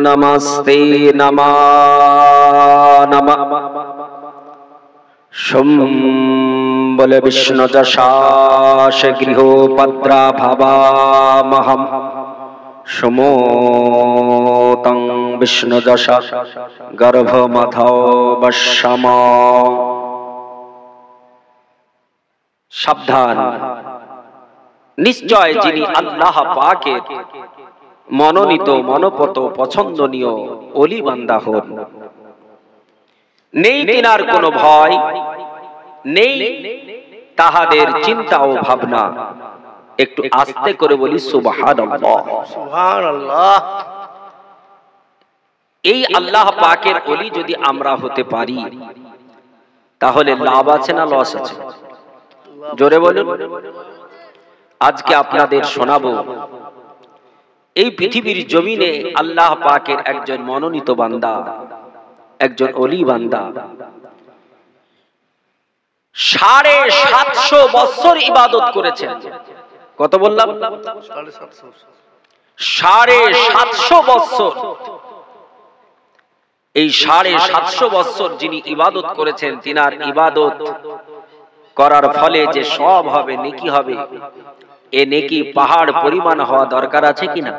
নমস্তে নমা নমঃ শম বলে বিষ্ণু যশাস গৃহোপদ্রা ভাবামহম সমোতং বিষ্ণু যশা গর্ভমথৌ বশ্যম। সাবধান, নিশ্চয় যিনি আল্লাহ পাকের মনোনীত মনোপত পছন্দনীয় ওলি বান্দা হন, নেই তিনার কোনো ভয়, নেই তাহাদের চিন্তা ও ভাবনা। একটু আস্তে করে বলি সুবহানাল্লাহ। সুবহানাল্লাহ। এই আল্লাহ পাকের ওলি যদি আমরা হতে পারি তাহলে লাভ আছে না লস আছে? জোরে বলুন। আজকে আপনাদের শোনাবো এই পৃথিবীর জমিনে আল্লাহ পাকের একজন মনোনীত বান্দা, একজন ওলি বান্দা 750 বছর ইবাদত করেছেন। কত বললাম? 750 বছর। এই 750 বছর যিনি ইবাদত করেছেন, তিনার ইবাদত করার ফলে যে সব হবে, নেকি হবে, এ নেকি পাহাড় পরিমাণ হওয়া দরকার আছে কিনা?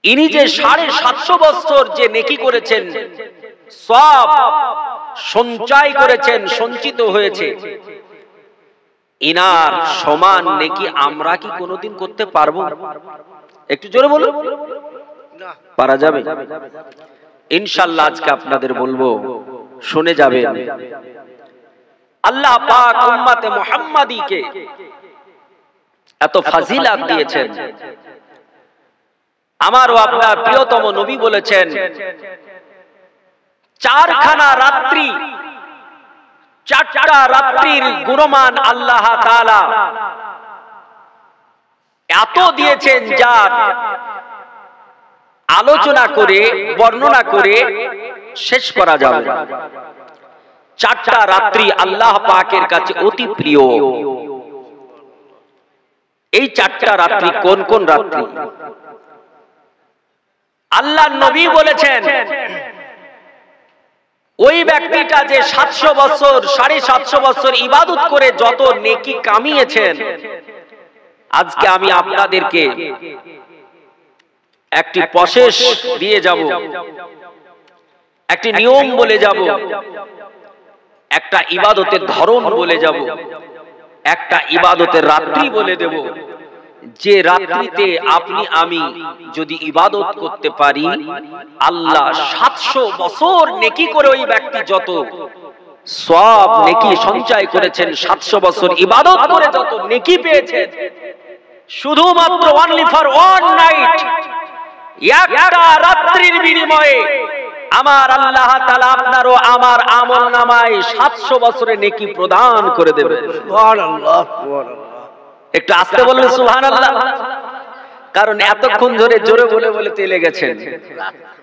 ইনি যে 750 বছর যে নেকি করেছেন, সব সঞ্চয় করেছেন, সঞ্চিত হয়েছে, ইনার সমান নেকি আমরা কি কোনোদিন করতে পারবো? একটু জোরে বলুন। পারা যাবে? ইনশাআল্লাহ আজকে আপনাদের বলবো, শুনে যাবেন। আল্লাহ পাক উম্মতে মুহাম্মাদীকে এত ফাজিলাত দিয়েছেন। আমার ও আপনার প্রিয়তম নবী বলেছেন, 4খানা রাত্রি, 4টা রাত্রির গুণমান আল্লাহ তাআলা এত দিয়েছেন, যার আলোচনা করে বর্ণনা করে শেষ করা যাবে না। 4টা রাত্রি আল্লাহ পাকের কাছে অতি প্রিয়। এই 4টা রাত্রি কোন কোন রাত্রি? আল্লাহ নবী বলেছেন, ওই ব্যক্তিটা যে 700 বছর 750 বছর ইবাদত করে যত নেকি কামিয়েছেন, আজকে আমি আপনাদেরকে একটি প্রসেস দিয়ে যাব, একটি নিয়ম বলে যাব, একটা ইবাদতের ধরন বলে যাব, একটা ইবাদতের রাত্রি বলে দেব। যে রাত্রিতে আপনি আমি যদি ইবাদত করতে পারি, আল্লাহ 700 বছর নেকি করে ওই ব্যক্তি যত সব নেকি সঞ্চয় করেছেন, 700 বছর ইবাদত করে যত নেকি পেয়েছেন, শুধুমাত্র অনলি ফর ওয়ান নাইট, একটা রাত্রির বিনিময়ে আমার আল্লাহ তাআলা আপনার ও আমার আমল নামায় 700 বছরের নেকি প্রদান করে দেবেন। সুবহানাল্লাহ, সুবহানাল্লাহ। একটু আস্তে বলুন সুবহানাল্লাহ। কারণ এতক্ষণ ধরে জোরে বলে বলে তেলে গেছেন।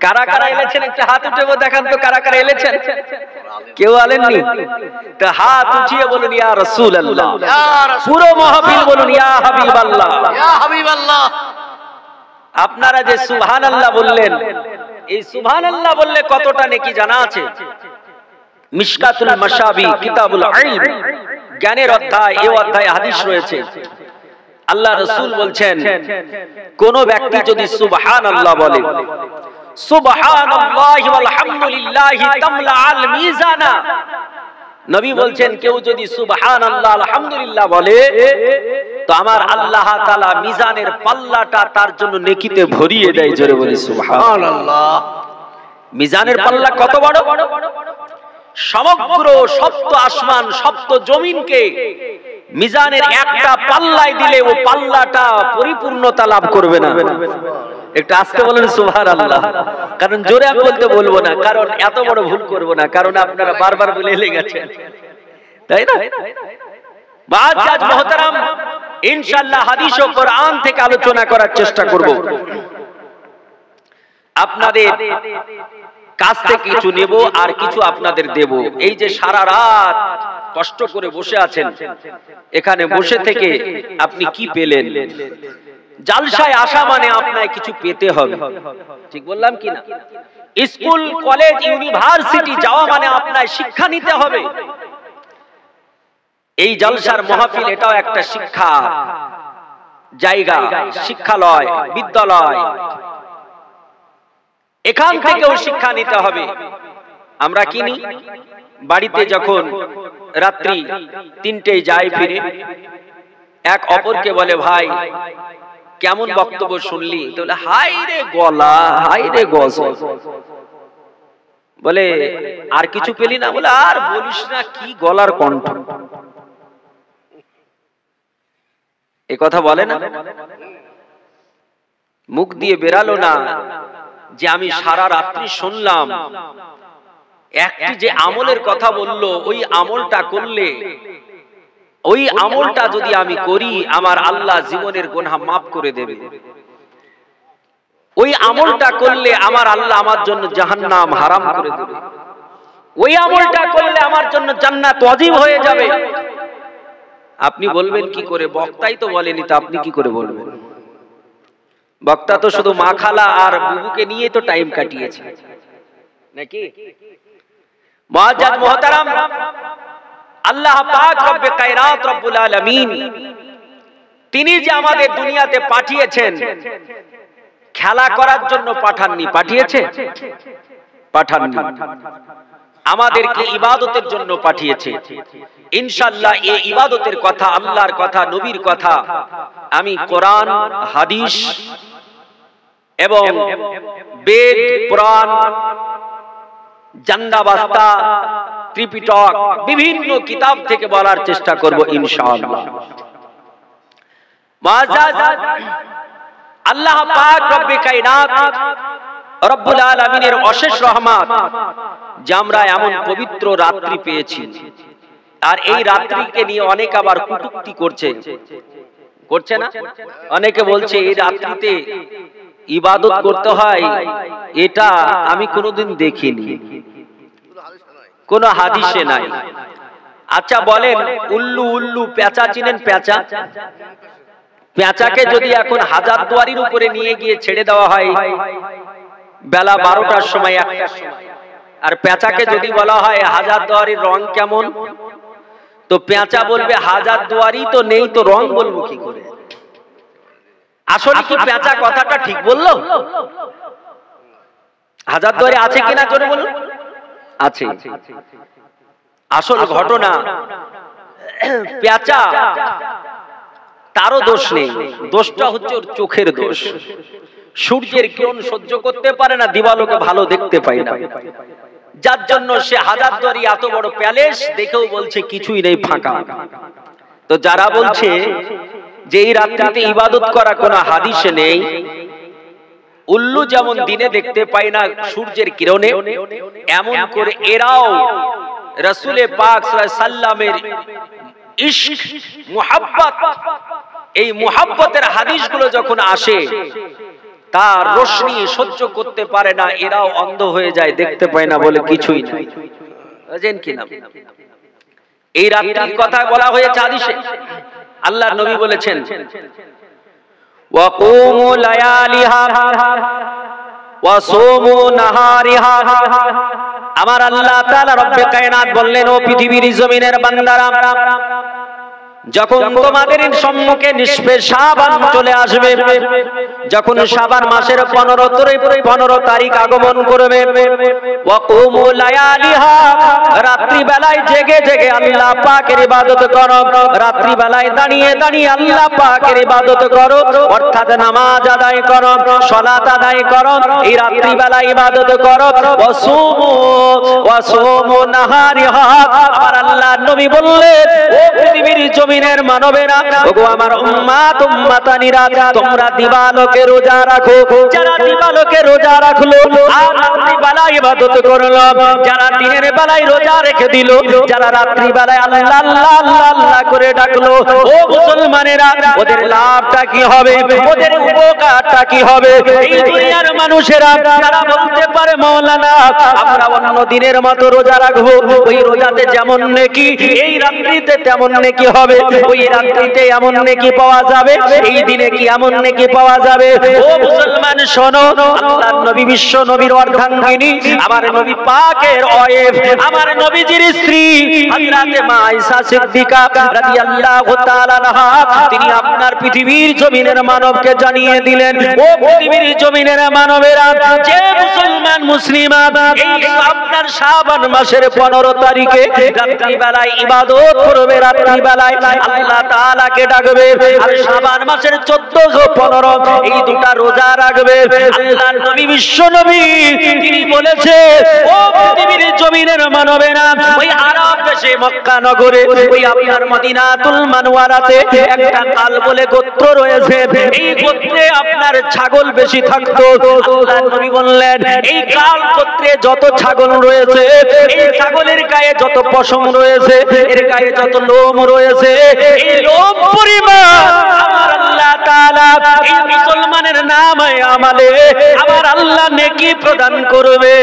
কারা কারা এলেছেন একটু হাত উঠে দেখান তো, কারা কারা এলেছেন? কেউ আলেননি? তো হাত উঠিয়ে বলুন ইয়া রাসূলুল্লাহ। পুরো মাহফিল বলুন ইয়া হাবিবাল্লাহ, ইয়া হাবিবাল্লাহ। আপনারা যে সুবহানাল্লাহ বললেন, এই সুবহানাল্লাহ বললে কতটা নেকি জানা আছে? মিশকাতুল মাশাবি কিতাবুল ইলম, জ্ঞানের অধ্যায়, এই অধ্যায়ে হাদিস রয়েছে। আল্লাহ রাসূল বলছেন, কোন ব্যক্তি যদি সুবহানাল্লাহ বলে, সুবহানাল্লাহি ওয়াল হামদুলিল্লাহি তামলাআল মিজানা, নবী বলছেন কেউ যদি সুবহানাল্লাহ আলহামদুলিল্লাহ বলে, তো আমার আল্লাহ তাআলা মিজানের পাল্লাটা তার জন্য নেকিতে ভরিয়ে দেয়। জোরে বলি সুবহানাল্লাহ। মিজানের পাল্লা কত বড়? সমগ্র সপ্ত আসমান সপ্ত জমিনকে মিজানের একটা পাল্লায় দিলে ও পাল্লাটা পরিপূর্ণতা লাভ করবে না। একটু আস্তে বলেন সুবহানাল্লাহ। কারণ জোরে আমি বলতে বলবো না, কারণ এত বড় ভুল করব না, কারণ আপনারা বারবার বলে লেগেছেন, তাই না? বাজাজ মুহতারাম, ইনশাআল্লাহ হাদিস ও কোরআন থেকে আলোচনা করার চেষ্টা করব। আপনাদের কাছ থেকে কিছু নেব আর কিছু আপনাদের দেব। এই যে সারা রাত কষ্ট করে বসে আছেন, এখানে বসে থেকে আপনি কি পেলেন? জালসায় আসা মানে আপনাকে কিছু পেতে হবে, ঠিক বললাম কি না? স্কুল কলেজ ইউনিভার্সিটি যাওয়া মানে আপনাকে শিক্ষা নিতে হবে। এই জলসার মাহফিল এটাও একটা শিক্ষা জায়গা, শিক্ষালয়, বিদ্যালয়। এখান থেকেও শিক্ষা নিতে হবে। আমরা কিনি বাড়িতে যখন রাত্রি ৩টেয় যাই ফিরে, এক অপরকে বলে ভাই কেমন বক্তব্য শুনলি? তো বলে হাই রে গলা, হাই রে গজল। বলে আর কিছু পেলি না? বলে আর বলিস না, কি গলার কণ্ঠ। এ কথা বলে না, মুখ দিয়ে বেরালো না যে আমি সারা রাত্রি শুনলাম। একটি যে আমলের কথা বললো, ওই আমলটা করলে, ওই আমলটা যদি আমি করি আমার আল্লাহ জীবনের গুনাহ মাফ করে দেবে। ওই আমলটা করলে আমার আল্লাহ আমার জন্য জাহান্নাম হারাম করে দেবে। ওই আমলটা করলে আমার জন্য জান্নাত ওয়াজিব হয়ে যাবে। আপনি বলবেন কি করে? বক্তাই তো বলেনি, তো আপনি কি করে বলবেন? বক্তা তো শুধু মা খালা আর বুবুকে নিয়ে তো টাইম কাটিয়েছে নাকি? মুআজ্জাজ মুহতারাম, আল্লাহ পাক রব্বে কায়নাত রব্বুল আলামিন তিনি যে আমাদের দুনিয়াতে পাঠিয়েছেন খেলা করার জন্য পাঠাননি, পাঠিয়েছে? পাঠাননি। আমাদেরকে ইবাদতের জন্য পাঠিয়েছে। ইনশাআল্লাহ এই ইবাদতের কথা, আল্লাহর কথা, নবীর কথা আমি কোরআন, হাদিস এবং বেদ, পুরাণ, জান্নাবাস্তা, ত্রিপিটক, বিভিন্ন কিতাব থেকে বলার চেষ্টা করব ইনশাআল্লাহ। মুআজ্জাজ, আল্লাহ পাক রব্বে কায়নাত রব্বুল আলামিনের অশেষ রহমত যে আমরা এমন পবিত্র রাত্রি পেয়েছি। আর এই রাত্রিকে নিয়ে অনেক আবার কটূক্তি করছে, করছে না? অনেকে বলছে এই রাত্রিতে ইবাদত করতে হয়, এটা আমি কোনোদিন দেখিনি, কোন হাদিসে নাই। আচ্ছা বলেন, উল্লু উল্লু পেঁচা চিনেন? পেঁচা, পেঁচাকে যদি এখন হাজারদুয়ারির উপরে নিয়ে গিয়ে ছেড়ে দেওয়া হয় বেলা 12টার সময়, 1টার সময়, আর পেঁচাকে যদি বলা হয় হাজারদুয়ারির রং কেমন, তো পেঁচা বলবে হাজারদুয়ারি তো নেই, তো রং বলবো কি করে? আসলে কি পেঁচা কথাটা ঠিক বললো? হাজারদুয়ারি আছে কিনা জোরে বলুন। আছে। আসল ঘটনা পেঁচা, তারও দোষ নেই, দোষটা হচ্ছে ওর চোখের দোষ। সূর্যের কিরণ সহ্য করতে পারে না, দিবালোকে ভালো দেখতে পায় না, যার জন্য সে হাজারদুয়ারি এত বড় প্যালেস দেখেও বলছে কিছুই নেই, ফাঁকা। তো যারা বলছে যে এই রাত্রিতে ইবাদত করা কোনো হাদিসে নেই, উল্লু যেমন দিনে দেখতে পায় না সূর্যের কিরণে, এমন করে এরাও রাসূলে পাক সাল্লাল্লাহু আলাইহি সাল্লামের ইশক, মুহাব্বত, এই মুহাব্বতের হাদিসগুলো যখন আসে তার রোশনি সহ্য করতে পারে না, এরাও অন্ধ হয়ে যায়, দেখতে পায় না, বলে কিছুই নাই। বুঝেন কি না? এই রাত্রির কথা বলা হয়েছে হাদিসে। আল্লাহর নবী বলেছেন ওয়াকুমু লায়ালিহা ওয়াসুমু নাহারিহা। আমার আল্লাহ তাআলা রব্বে কায়নাত বললেন, ও পৃথিবীর জমিনের বান্দারা, যখন তোমাদের সম্মুখে নিষ্পে শাবান চলে আসবে, যখন শাবান মাসের 15 তারিখ আগমন করবে, ওয়াকুমু লায়ালিহা, রাত্রি বেলায় জেগে জেগে আল্লাহ পাকের ইবাদত করো, রাত্রি বেলায় দাঁড়িয়ে দাঁড়িয়ে আল্লাহ পাকের ইবাদত করো, অর্থাৎ নামাজ আদায় করো, সালাত আদায় করো, এই রাত্রি বেলায় ইবাদত করো। ওয়াসুমু নাহারিহা। আমার আল্লাহর নবী বললেন, ও পৃথিবীর জমিনের মানবেরা, ওগো আমার উম্মাত উম্মাতানিরা, তোমরা দিবালোকে রোজা রাখো। যারা দিবালোকে রোজা রাখলো আর রাত্রি বেলায় ইবাদত করলো, যারা দিনের বেলায় রোজা রেখে দিল, যারা রাত্রি বেলায় আল্লাহ আল্লাহ আল্লাহ আল্লাহ করে ডাকলো, ও মুসলমানেরা, ওদের লাভটা কি হবে? ওদের উপকারটা কি হবে? এই দুনিয়ার মানুষেরা তারা বলতে পারে মাওলানা আমরা অন্য দিনের মতো রোজা রাখবো, ওই রোজাতে যেমন নেকি এই রাত্রিতে তেমন নেকি হবে। ওই রাত্রিতে এমন নেকি পাওয়া যাবে, এই দিনে কি এমন নেকি পাওয়া যাবে। ও মুসলমান শোনো, আল্লাহর নবী বিশ্ব নবীর অর্ধাঙ্গিনী, আমার নবী পাকের ওয়াইফ, আমার নবীজির স্ত্রী হযরতে মা আয়েশা সিদ্দিকা রাদিয়াল্লাহু তাআলা আনহা, তিনি আপনার পৃথিবীর জমিনের মানবকে জানিয়ে দিলেন, ও পৃথিবীর জমিনের মানবেরা, যে মুসলমান মুসলিমা এই আপনার শাবান মাসের 15 তারিখে রাত্রি বেলায় ইবাদত করবে, রাত্রি বেলায় আল্লাহ তাআলাকে ডাকবে, আর শাবান মাসের 14 15 এই দুটা রোজা রাখবে। আল্লাহর নবী বিশ্ব নবী তিনি বলেছে, ও পৃথিবীর জমিনের মানবেরা, ওই আরব দেশে মক্কা নগরে ওই আপনার মদিনাতুল মানওয়ারাতে একটা কাল বলে গোত্র রয়েছে, এই গোত্রে আপনার ছাগল বেশি থাকতো। আল্লাহর নবী বললেন, এই কাল গোত্রে যত ছাগল রয়েছে, এই ছাগলের গায়ে যত পশম রয়েছে, এর গায়ে যত লোম রয়েছে, এই লোম পরিমাণ আমার আল্লাহ তাআলা এই মুসলমানের নামে আমালে আমার আল্লাহ নেকি প্রদান করবে।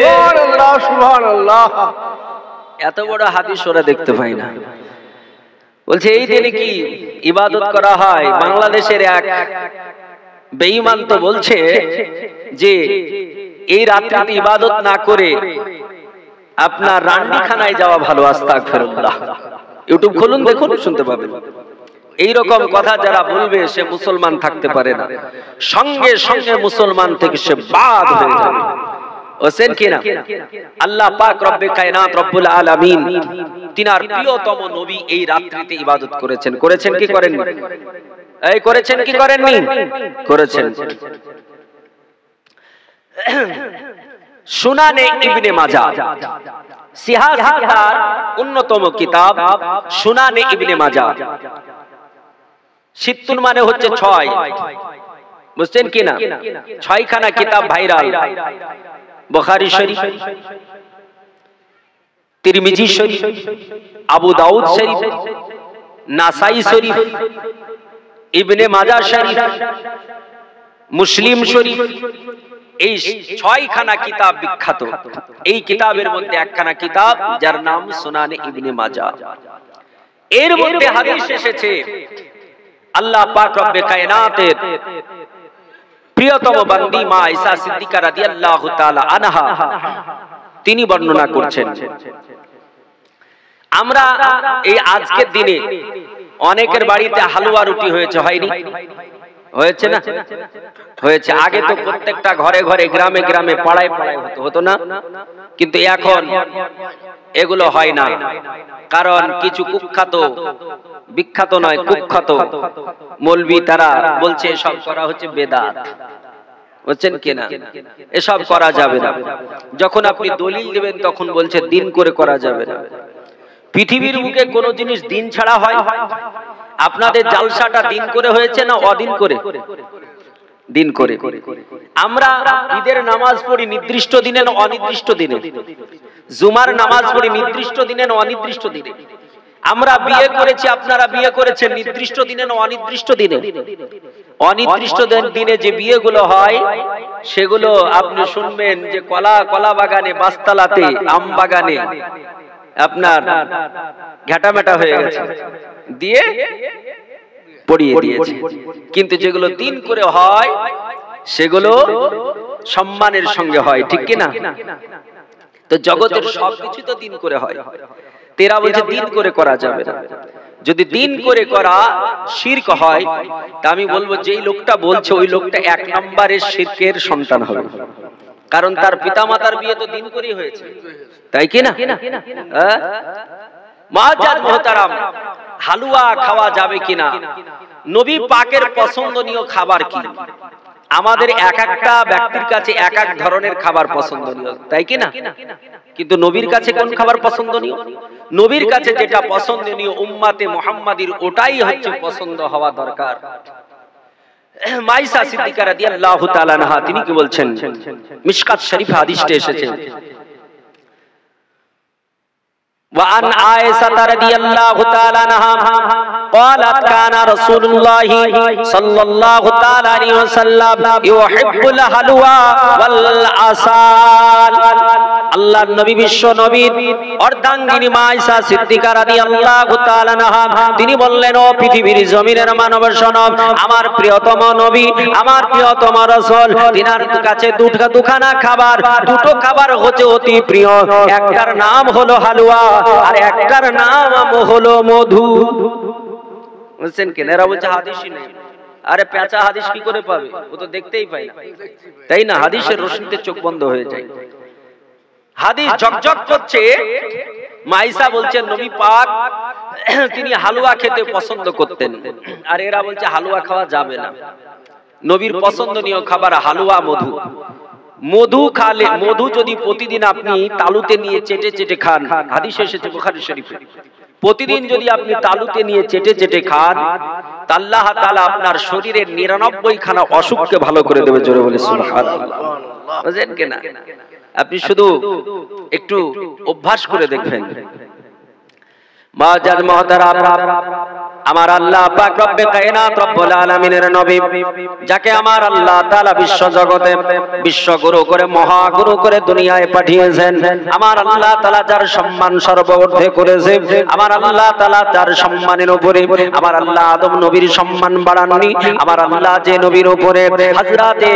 সুবহানাল্লাহ, সুবহানাল্লাহ। এত বড় হাদিস ওরা দেখতে পাই না। বলছে এই দিনে কি ইবাদত করা হয়। বাংলাদেশের এক বেঈমান তো বলছে যে এই রাত্রিতে ইবাদত না করে আপনার রান্ডিখানায় যাওয়া ভালো। আস্তাগফিরুল্লাহ। ইউটিউব খুলুন, দেখুন, শুনতে পাবেন। এইরকম কথা যারা বলবে সে মুসলমান থাকতে পারে না, সঙ্গে সঙ্গে মুসলমান থেকে সে বাদ হয়ে যাবে। হোসেন কিনা আল্লাহ পাক রব্বে কায়নাত রব্বুল আলামিন তিনার প্রিয়তম নবী এই রাত্রিতে ইবাদত করেছেন। করেছেন কি করেননি? এই করেছেন কি করেননি? করেছেন। সুনানে ইবনে মাজাহ, সিহাহতার অন্যতম কিতাব সুনানে ইবনে মাজাহ। সিত্তুন মানে হচ্ছে 6, বুঝছেন কিনা? 6 খানা কিতাব ভাইরাল। বুখারী শরীফ, তিরমিজি শরীফ, আবু দাউদ শরীফ, নাসাই শরীফ, ইবনে মাজাহ শরীফ, মুসলিম শরীফ, এই 6 খানা কিতাব বিখ্যাত। এই কিতাবের মধ্যে একখানা কিতাব যার নাম সুনানে ইবনে মাজাহ। এর মধ্যে হাদিস এসেছে আল্লাহ পাক রব্বে কায়নাতের প্রিয়তম বান্দি মা আয়েশা সিদ্দিকা রাদিয়াল্লাহু তাআলা আনহা তিনি বর্ণনা করছেন, আমরা এই আজকের দিনে অনেকের বাড়িতে হালুয়া রুটি হয়েছে, হয়নি? হয়েছে না? হয়েছে। আগে তো প্রত্যেকটা ঘরে ঘরে, গ্রামে গ্রামে, পাড়ায় পাড়ায় হতো না, কিন্তু এখন এগুলো হয় না। কারণ কিছু কুখ্যাত, বিখ্যাত নয় কুখ্যাত মৌলবি তারা বলছে এসব করা হচ্ছে বেদাত। বুঝছেন কিনা? এসব করা যাবে না। যখন আপনি দলিল দেবেন তখন বলছে দিন করে করা যাবে না। পৃথিবীর বুকে কোন জিনিস দিন ছাড়া হয়? আপনাদের জালসাটা দিন করে হয়েছে না অদিন করে? দিন করে। আমরা ঈদের নামাজ পড়ি নির্দিষ্ট দিনে না অনির্দিষ্ট দিনে? জুমার নামাজ পড়ি নির্দিষ্ট দিনে না অনির্দিষ্ট দিনে? আমরা বিয়ে করেছি, আপনারা বিয়ে করেছেন নির্দিষ্ট দিনে না অনির্দিষ্ট দিনে? অনির্দিষ্ট দিনে যে বিয়েগুলো হয় সেগুলো আপনি শুনবেন যে কলা বাগানে, বাস্তালাতে, আম বাগানে আপনার ঘাটামেটা হয়ে গেছে, দিয়ে পড়িয়ে দিয়েছে। কিন্তু যেগুলো দিন করে হয় সেগুলো সম্মানের সঙ্গে হয়, ঠিক কিনা? তো জগতের সবকিছু তো দিন করে হয়। তেরা বলছে দিন করে করা যাবে না। যদি দিন করে করা শিরক হয় তা আমি বলবো যেই লোকটা বলছে ওই লোকটা 1 নম্বরের শিরকের সন্তান হবে। কারণ তার পিতামাতার বিয়ে তো দিন করেই হয়েছে, তাই কিনা? মুআজ্জাজ মুহতারাম, হালুয়া খাওয়া যাবে কিনা? নবী পাকের পছন্দনীয় খাবার কি? আমাদের এক একটা ব্যক্তির কাছে এক এক ধরনের খাবার পছন্দনীয়, তাই কিনা? কিন্তু নবীর কাছে কোন খাবার পছন্দনীয়? নবীর কাছে যেটা পছন্দনীয় উম্মতে মুহাম্মাদির ওটাই হচ্ছে পছন্দ হওয়া দরকার। মা আয়েশা সিদ্দিকা রাদিয়াল্লাহু তাআলা আনহা তিনি কি বলছেন? মিশকাত শরীফে হাদিসটা এসেছে, وعن عائشة رضي الله تعالى عنها قالت كان رسول الله صلى الله تعالى عليه وسلم يحب الحلوى والعسل আল্লাহর নবী বিশ্ব নবীর অর্ধাঙ্গিনী মা আয়েশা সিদ্দিকা রাদিয়াল্লাহু তাআলা আনহা তিনি বললেন, ও পৃথিবীর জমিনের মানব শোনো, আমার প্রিয়তম নবী, আমার প্রিয়তম রাসূল, তিনার কাছে দুখানা খাবার, দুটো খাবার হচ্ছে অতি প্রিয়। একটার নাম হলো হালুয়া আর একটার নাম হলো মধু। বুঝছেন কি? এরা বলছে হাদিসই নেই। আরে পেঁচা হাদিস কি করে পাবে? ও তো দেখতেই পায় না, তাই না? হাদিসের রশিতে চোখ বন্ধ হয়ে যায়। হাদিস ঝকঝক করছে। মাইসা বলছেন নবী পাক তিনি হালুয়া খেতে পছন্দ করতেন, আর এরা বলছে হালুয়া খাওয়া যাবে না। নবীর পছন্দনীয় খাবার হালুয়া, মধু। মধু খালে, মধু যদি প্রতিদিন আপনি তালুতে নিয়ে চেটে চেটে খান, হাদিস এসেছে বুখারী শরীফে, প্রতিদিন যদি আপনি তালুতে নিয়ে চেটে চেটে খান, আল্লাহ তাআলা আপনার শরীরের 99 খানা অসুখকে ভালো করে দেবে। জোরে বলে সুবহানাল্লাহ। বুঝেন কিনা? আপনি শুধু একটু অভ্যাস করে দেখবেন। মাজাজ মুহতারাম, আমার আল্লাহ পাক রব্বে কায়নাত রব্বুল আলামিনের নবী, যাকে আমার আল্লাহ তাআলা বিশ্ব জগতে বিশ্বগুরু করে, মহাগুরু করে দুনিয়ায় পাঠিয়েছেন, আমার আল্লাহ তাআলা যার সম্মান সর্বঊর্ধ্বে করেছে, আমার আল্লাহ তাআলা যার সম্মানের উপরে আমার আল্লাহ আদম নবীর সম্মান বাড়াননি, আমার আল্লাহ যে নবীর উপরে হযরতে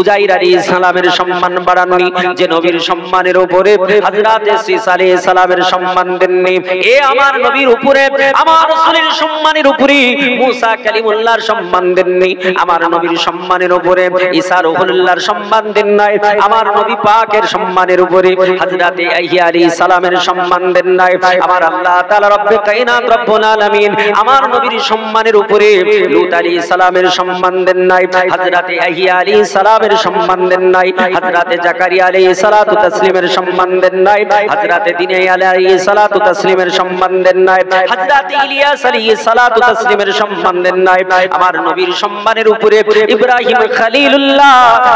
উজাইর আলাইহিস সালামের সম্মান বাড়াননি, যে নবীর সম্মানের উপরে হযরতে ঈসা আলাইহিস সালামের সম্মান দেননি, এ আমার নবীর উপরে, আমার রাসূলের সম্মানের উপরে মুসা কালিমুল্লাহর সম্মান দেননি, আমার নবীর সম্মানের উপরে ঈসা রূহুল্লাহর সম্মান দেন নাই, আমার নবী পাকের সম্মানের উপরে হযরতে ইয়াহইয়া আলাইহিস সালামের সম্মান দেন নাই, আমার আল্লাহ তাআলা রব্বে কায়নাত রব্বুল আলামিন আমার নবীর সম্মানের উপরে লূত আলাইহিস সালামের সম্মান দেন নাই, হযরতে ইয়াহইয়া আলাইহিস সালামের সম্মান দেন নাই, হযরতে জাকারিয়া আলাইহিস সালাতু তাসলিমের সম্মান দেন নাই, হযরতে দিনাইয়া আলাইহিস সালাতু তাসলিমের সম্মান দেন নাই, হযরতে ইলিয়াস আলাইহিস সালাতু তাসলিমের সম্মান দেন নাই, আমার নবীর সম্মানের উপরে ইব্রাহিম খলিলুল্লাহ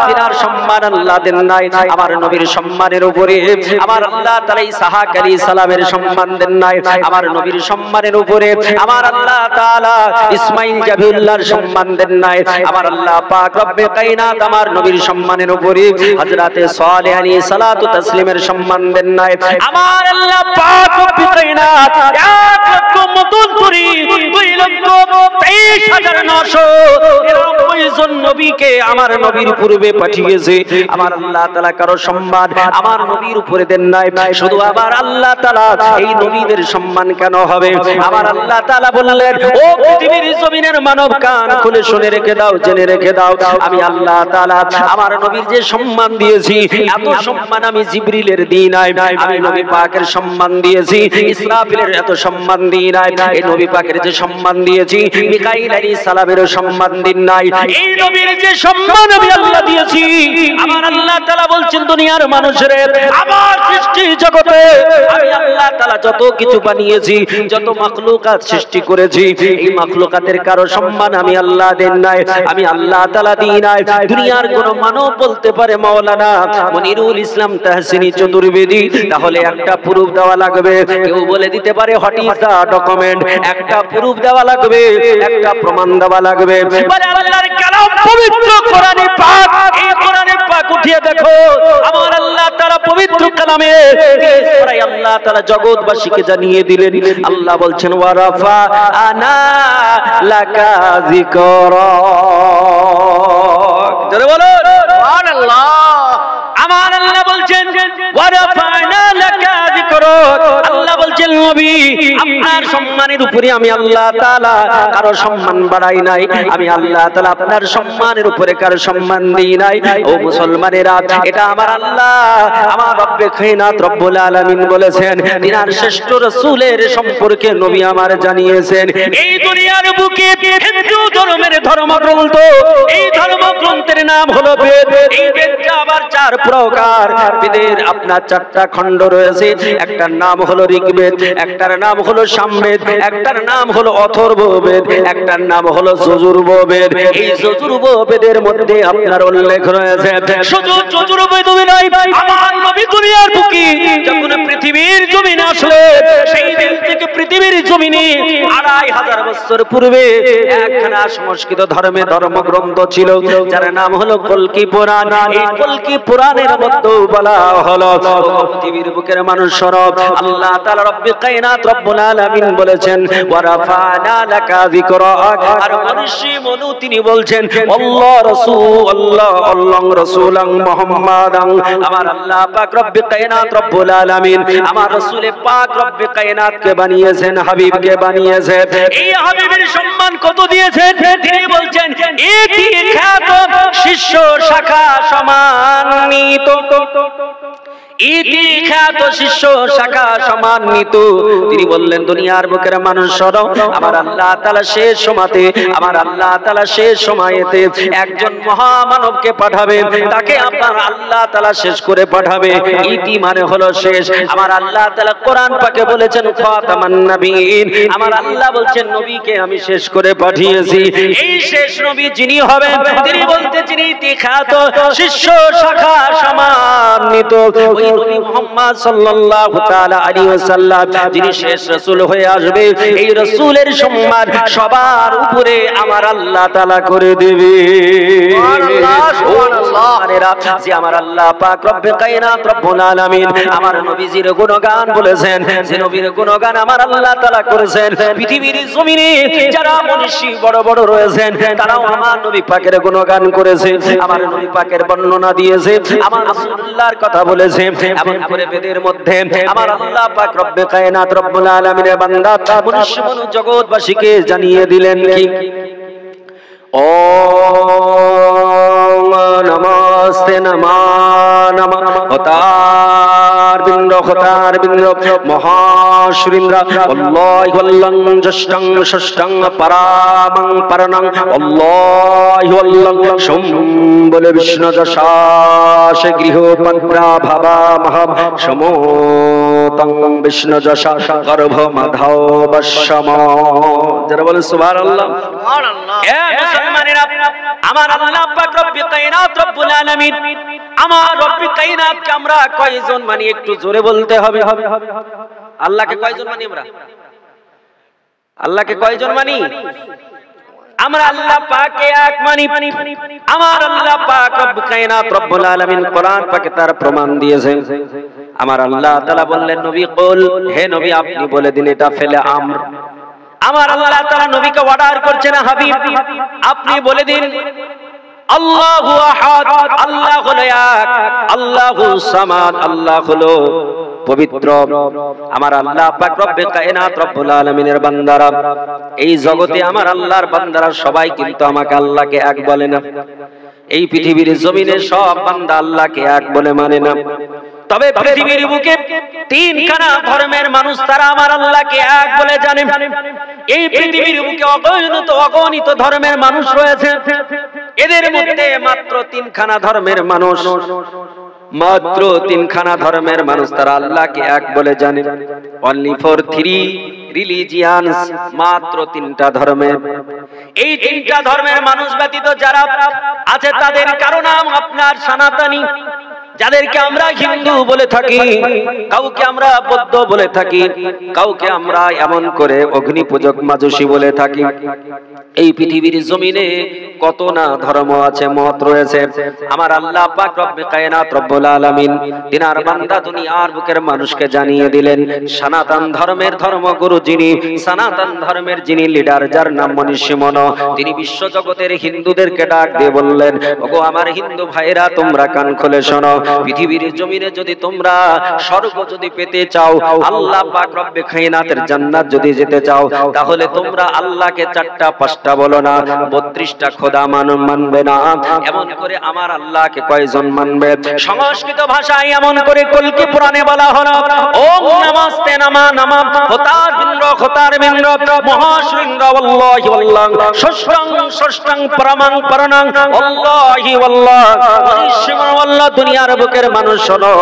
তিনার সম্মান আল্লাহ দেন নাই, আমার নবীর সম্মানের উপরে আমার আল্লাহ তাআলা ইসহাক আলাইহিস সালামের সম্মান দেন নাই, আমার নবীর সম্মানের উপরে আমার আল্লাহ তাআলা ইসমাঈল জাবিউল্লাহর সম্মান দেন নাই, আমার আল্লাহ পাক রব্বে কায়নাত আমার নবীর সম্মানের উপরে হযরতে সালেহ আলাইহিস সালাতু তাসলিমের সম্মান দেন নাই, আমার আল্লাহ পাক রব্বে কায়নাত 2,23,990 জন নবীকে আমার নবীর পূর্বে পাঠিয়েছে, আমার আল্লাহ তাআলা কারো সম্মান আমার নবীর উপরে দেন নাই। শুধু আমার আল্লাহ তাআলা এই নবীদের সম্মান কেন হবে? আমার আল্লাহ তাআলা বললেন, ও পৃথিবীর জমিনের মানব, কান খুলে শুনে রেখে দাও, জেনে রেখে দাও, আমি আল্লাহ তাআলা আমার নবীর যে সম্মান দিয়েছি, এত সম্মান আমি জিবরিলের দিই নাই, আমি নবী পাকের সম্মান দিয়েছি, ইসরাফিলের এত সম্মান দিই নাই, এই নবী পাকের যে সম্মান দিয়েছি মিকাইল আলাইহিস সালামের সম্মান দিন নাই, এই নবীর যে সম্মান আমি আল্লাহ দিয়েছি, আমার আল্লাহ তাআলা বলছেন দুনিয়ার মানুষেরা, আমার সৃষ্টি জগতে আমি আল্লাহ তাআলা যত কিছু বানিয়েছি, যত মাখলুকাত সৃষ্টি করেছি, এই মাখলুকাতের কারো সম্মান আমি আল্লাহ দেন নাই, আমি আল্লাহ তাআলা দিই নাই। দুনিয়ার কোন মানব বলতে পারে মাওলানা মনিরুল ইসলাম তাহসিনী চতুর্বেদী, তাহলে একটা প্রুফ দেওয়া লাগবে। কেউ বলে দিতে পারে হোয়াট ইজ দা ডকুমেন্ট, একটা প্রুফ দেওয়া লাগবে, একটা প্রমাণ দেওয়া লাগবে। বলে আল্লাহর কালাম পবিত্র কোরআনে পাক, এই কোরআনে পাক উঠিয়ে দেখো, আমার আল্লাহ তাআলা পবিত্র কালামে সূরা আল্লাহ তাআলা জগৎবাসীকে জানিয়ে দিলেন, আল্লাহ বলছেন ওয়ারাফা আনা লাকা যিকরা। জোরে বলো সুবহানাল্লাহ। আমার আল্লাহ বলছেন ওয়ারাফা'না লাকা যিকরাক, আল্লাহ বলছেন নবী আপনার সম্মানের উপরে আমি আল্লাহ তাআলা কারো সম্মান বাড়াই নাই, আমি আল্লাহ তাআলা আপনার সম্মানের উপরে কারো সম্মান দেই নাই। ও মুসলমানেরা, এটা আমার আল্লাহ আমার রব্বে কায়নাত রব্বুল আলামিন বলেছেন, তিনার শ্রেষ্ঠ রাসূলের সম্পর্কে নবী আমার জানিয়েছেন, এই দুনিয়ার বুকে হিন্দু ধর্মের ধর্মগ্রন্থ, এই ধর্মগ্রন্থের নাম হলো বেদ। এই বেদটা আবার 4 প্রকার, বেদের আপনার 4টা খণ্ড রয়েছে, একটার নাম হলো ঋগ্বেদ, একটার নাম হলো সামবেদ, একটার নাম হলো অথর্ববেদ, একটার নাম হলো যজুর্বেদ। এই যজুর্বেদের মধ্যে আপনার উল্লেখ রয়েছে শুধু যজুর্বেদ নয়, আমার নবী দুনিয়ার বুকে যখন পৃথিবীর জমিনে আসলে সেই দিন থেকে পৃথিবীর জমিনে 2500 বছর পূর্বে একখানা সংস্কৃত ধর্মে ধর্মগ্রন্থ ছিল যার নাম হলো কল্কি পুরাণ। এই কল্কি পুরাণের মধ্যে বলা হলো পৃথিবীর বুকের মানুষ সরব আল্লাহ তাআলা রব্বুল কায়নাত রব্বুল আলামিন বলেছেন ওয়া রাফা'না লাকা যিকরাক। আর মনীষী মনু তিনি বলছেন আল্লাহ রাসূল আল্লাহ রাসূলান মুহাম্মাদান। আমার আল্লাহ পাক রব্বুল কায়নাত রব্বুল আলামিন আমার রাসূলে পাক রব্বুল কায়নাত কে বানিয়েছেন, হাবিবকে বানিয়েছেন। এই হাবিবের সম্মান কত দিয়েছেন তিনি বলছেন একই খ্যাত শিষ্য শাখা সম্মানিত, ইতিখ্যাত শিষ্য শাখা সম্মানিত। তিনি বললেন দুনিয়ার বুকের মানুষ সরব আমার আল্লাহ তাআলা শেষ সময়তে, আমার আল্লাহ তাআলা শেষ সময়েতে একজন মহামানবকে পাঠাবে, তাকে আপনার আল্লাহ তাআলা শেষ করে পাঠাবে। ইতি মানে হলো শেষ। আমার আল্লাহ তাআলা কোরআন পাকে বলেছেন খাতামান নবীন, আমার আল্লাহ বলছেন নবীকে আমি শেষ করে পাঠিয়েছি। এই শেষ নবী যিনি হবেন তিনি বলতে যিনি ইতিখ্যাত শিষ্য শাখা সম্মানিত নবী মুহাম্মদ সাল্লাল্লাহু তাআলা আলাইহি ওয়াসাল্লাম যিনি শেষ রাসূল হয়ে আসবে, এই রাসূলের সম্মান সবার উপরে আমার আল্লাহ তাআলা করে দেবে। সুবহানাল্লাহ সুবহানাল্লাহ। যে আমার আল্লাহ পাক রব্বুল কায়নাত রব্বুল আলামিন আমার নবীজির গুণগান বলেছেন, যে নবীর গুণগান আমার আল্লাহ তাআলা করেছেন। পৃথিবীর জমিনে যারা মনীষী বড় বড় রয়েছেন তারাও আমার নবী পাকের গুণগান করেছে, আমার নবী পাকের বর্ণনা দিয়েছে, আমার রাসূলুল্লাহর কথা বলেছে। এমন করে বেদের মধ্যে আমার আল্লাহ পাক রব্বুল কায়নাত রব্বুল আলামিনের বান্দা মনুষ্য মনু জগৎবাসীকে জানিয়ে দিলেন কি ওম নমস্তে নমা নমঃ হতার বিন্দ মহাশুরিন্দ্র আল্লাহু আল্লাহং জষ্টং ষষ্ঠং পরামং পরনং আল্লাহু আল্লাহ সোম বলে বিষ্ণু যশাস গৃহ পন্ত্রা ভাবা মহা সমতং বিষ্ণু যশা গর্ভ মাধব বশ্যম। যারা বলে সুবহানাল্লাহ সুবহানাল্লাহ। এ মুসলমানেরা আমার আল্লাহ পাক রব্বুল কায়নাত রব্বুল আলামিন আমার রব্বুল কায়নাতকে আমরা কয়জন মানি একটু জোরে বলতে হবে। আল্লাহকে কয়জন মানি আমরা? আল্লাহকে কয়জন মানি? আমরা আল্লাহ পাককে এক মানি। আমার আল্লাহ পাক রব্বুল কায়নাত রব্বুল আলামিন কোরআন পাকে তার প্রমাণ দিয়েছেন। আমার আল্লাহ তাআলা বললেন নবী কুল, হে নবী আপনি বলে দিন এটা ফেলে আমর। আমার আল্লাহ তাআলা নবীকে অর্ডার করছে না হাবিব আপনি বলে দিন আল্লাহু আহাদ, আল্লাহ হলো এক, আল্লাহু সামাদ, আল্লাহ হলো পবিত্র। আমার আল্লাহ পাক রব্বুল কায়নাত রব্বুল আলামিনের বান্দারা এই জগতে আমার আল্লাহর বান্দারা সবাই কিন্তু আমাকে আল্লাহকে এক বলে না। এই পৃথিবীর জমিনে সব বান্দা আল্লাহকে এক বলে মানে না। তবে পৃথিবীর বুকে তিনখানা ধর্মের মানুষ তারা আমার আল্লাহকে এক বলে জানে। এই পৃথিবীর বুকে অগণিত ধর্মের মানুষ রয়েছে, এদের মধ্যে মাত্র তিনখানা ধর্মের মানুষ, মাত্র তিনখানা ধর্মের মানুষ তারা আল্লাহকে এক বলে জানে। only for 3 religions, মাত্র তিনটা ধর্মের। এই তিনটা ধর্মের মানুষ ব্যতীত যারা আছে তাদের কারো নাম আপনার সনাতনী, যাদেরকে আমরা হিন্দু বলে থাকি, কাউকে আমরা বৌদ্ধ বলে থাকি, কাউকে আমরা এমন করে অগ্নি পূজক মাজুসী বলে থাকি। এই পৃথিবীর জমিনে কত না ধর্ম আছে, মত রয়েছে। আমার আল্লাহ পাক রব্বুল কায়নাত রব্বুল আলামিন তিনার বান্দা দুনিয়ার বুকের মানুষকে জানিয়ে দিলেন সনাতন ধর্মের ধর্মগুরু যিনি, সনাতন ধর্মের যিনি লিডার, যার নাম মনীষী মনো, তিনি বিশ্ব জগতের হিন্দুদেরকে ডাক দিয়ে বললেন ওগো আমার হিন্দু ভাইরা তোমরা কান খুলে শোনো, পৃথিবীর জমিনে যদি তোমরা স্বর্গ যদি পেতে চাও, আল্লাহ পাক রব্বুল কায়নাতের জান্নাত যদি যেতে চাও, তাহলে তোমরা আল্লাহকে 4টা 5টা বলো না, 32টা খোদা মানবে না। এমন করে আমার আল্লাহকে কয়জন মানবে? সংস্কৃত ভাষায় এমন করে কল্কি পুরাণে বলা হলো ওম নমস্তে নমা নমঃ হতার বিন্দ মহাশৃঙ্গ আল্লাহি আল্লাহ ষষ্ঠং পরমং পরনং আল্লাহি আল্লাহ আল্লাহ দুনিয়ার বুকের মানুষ শোনো,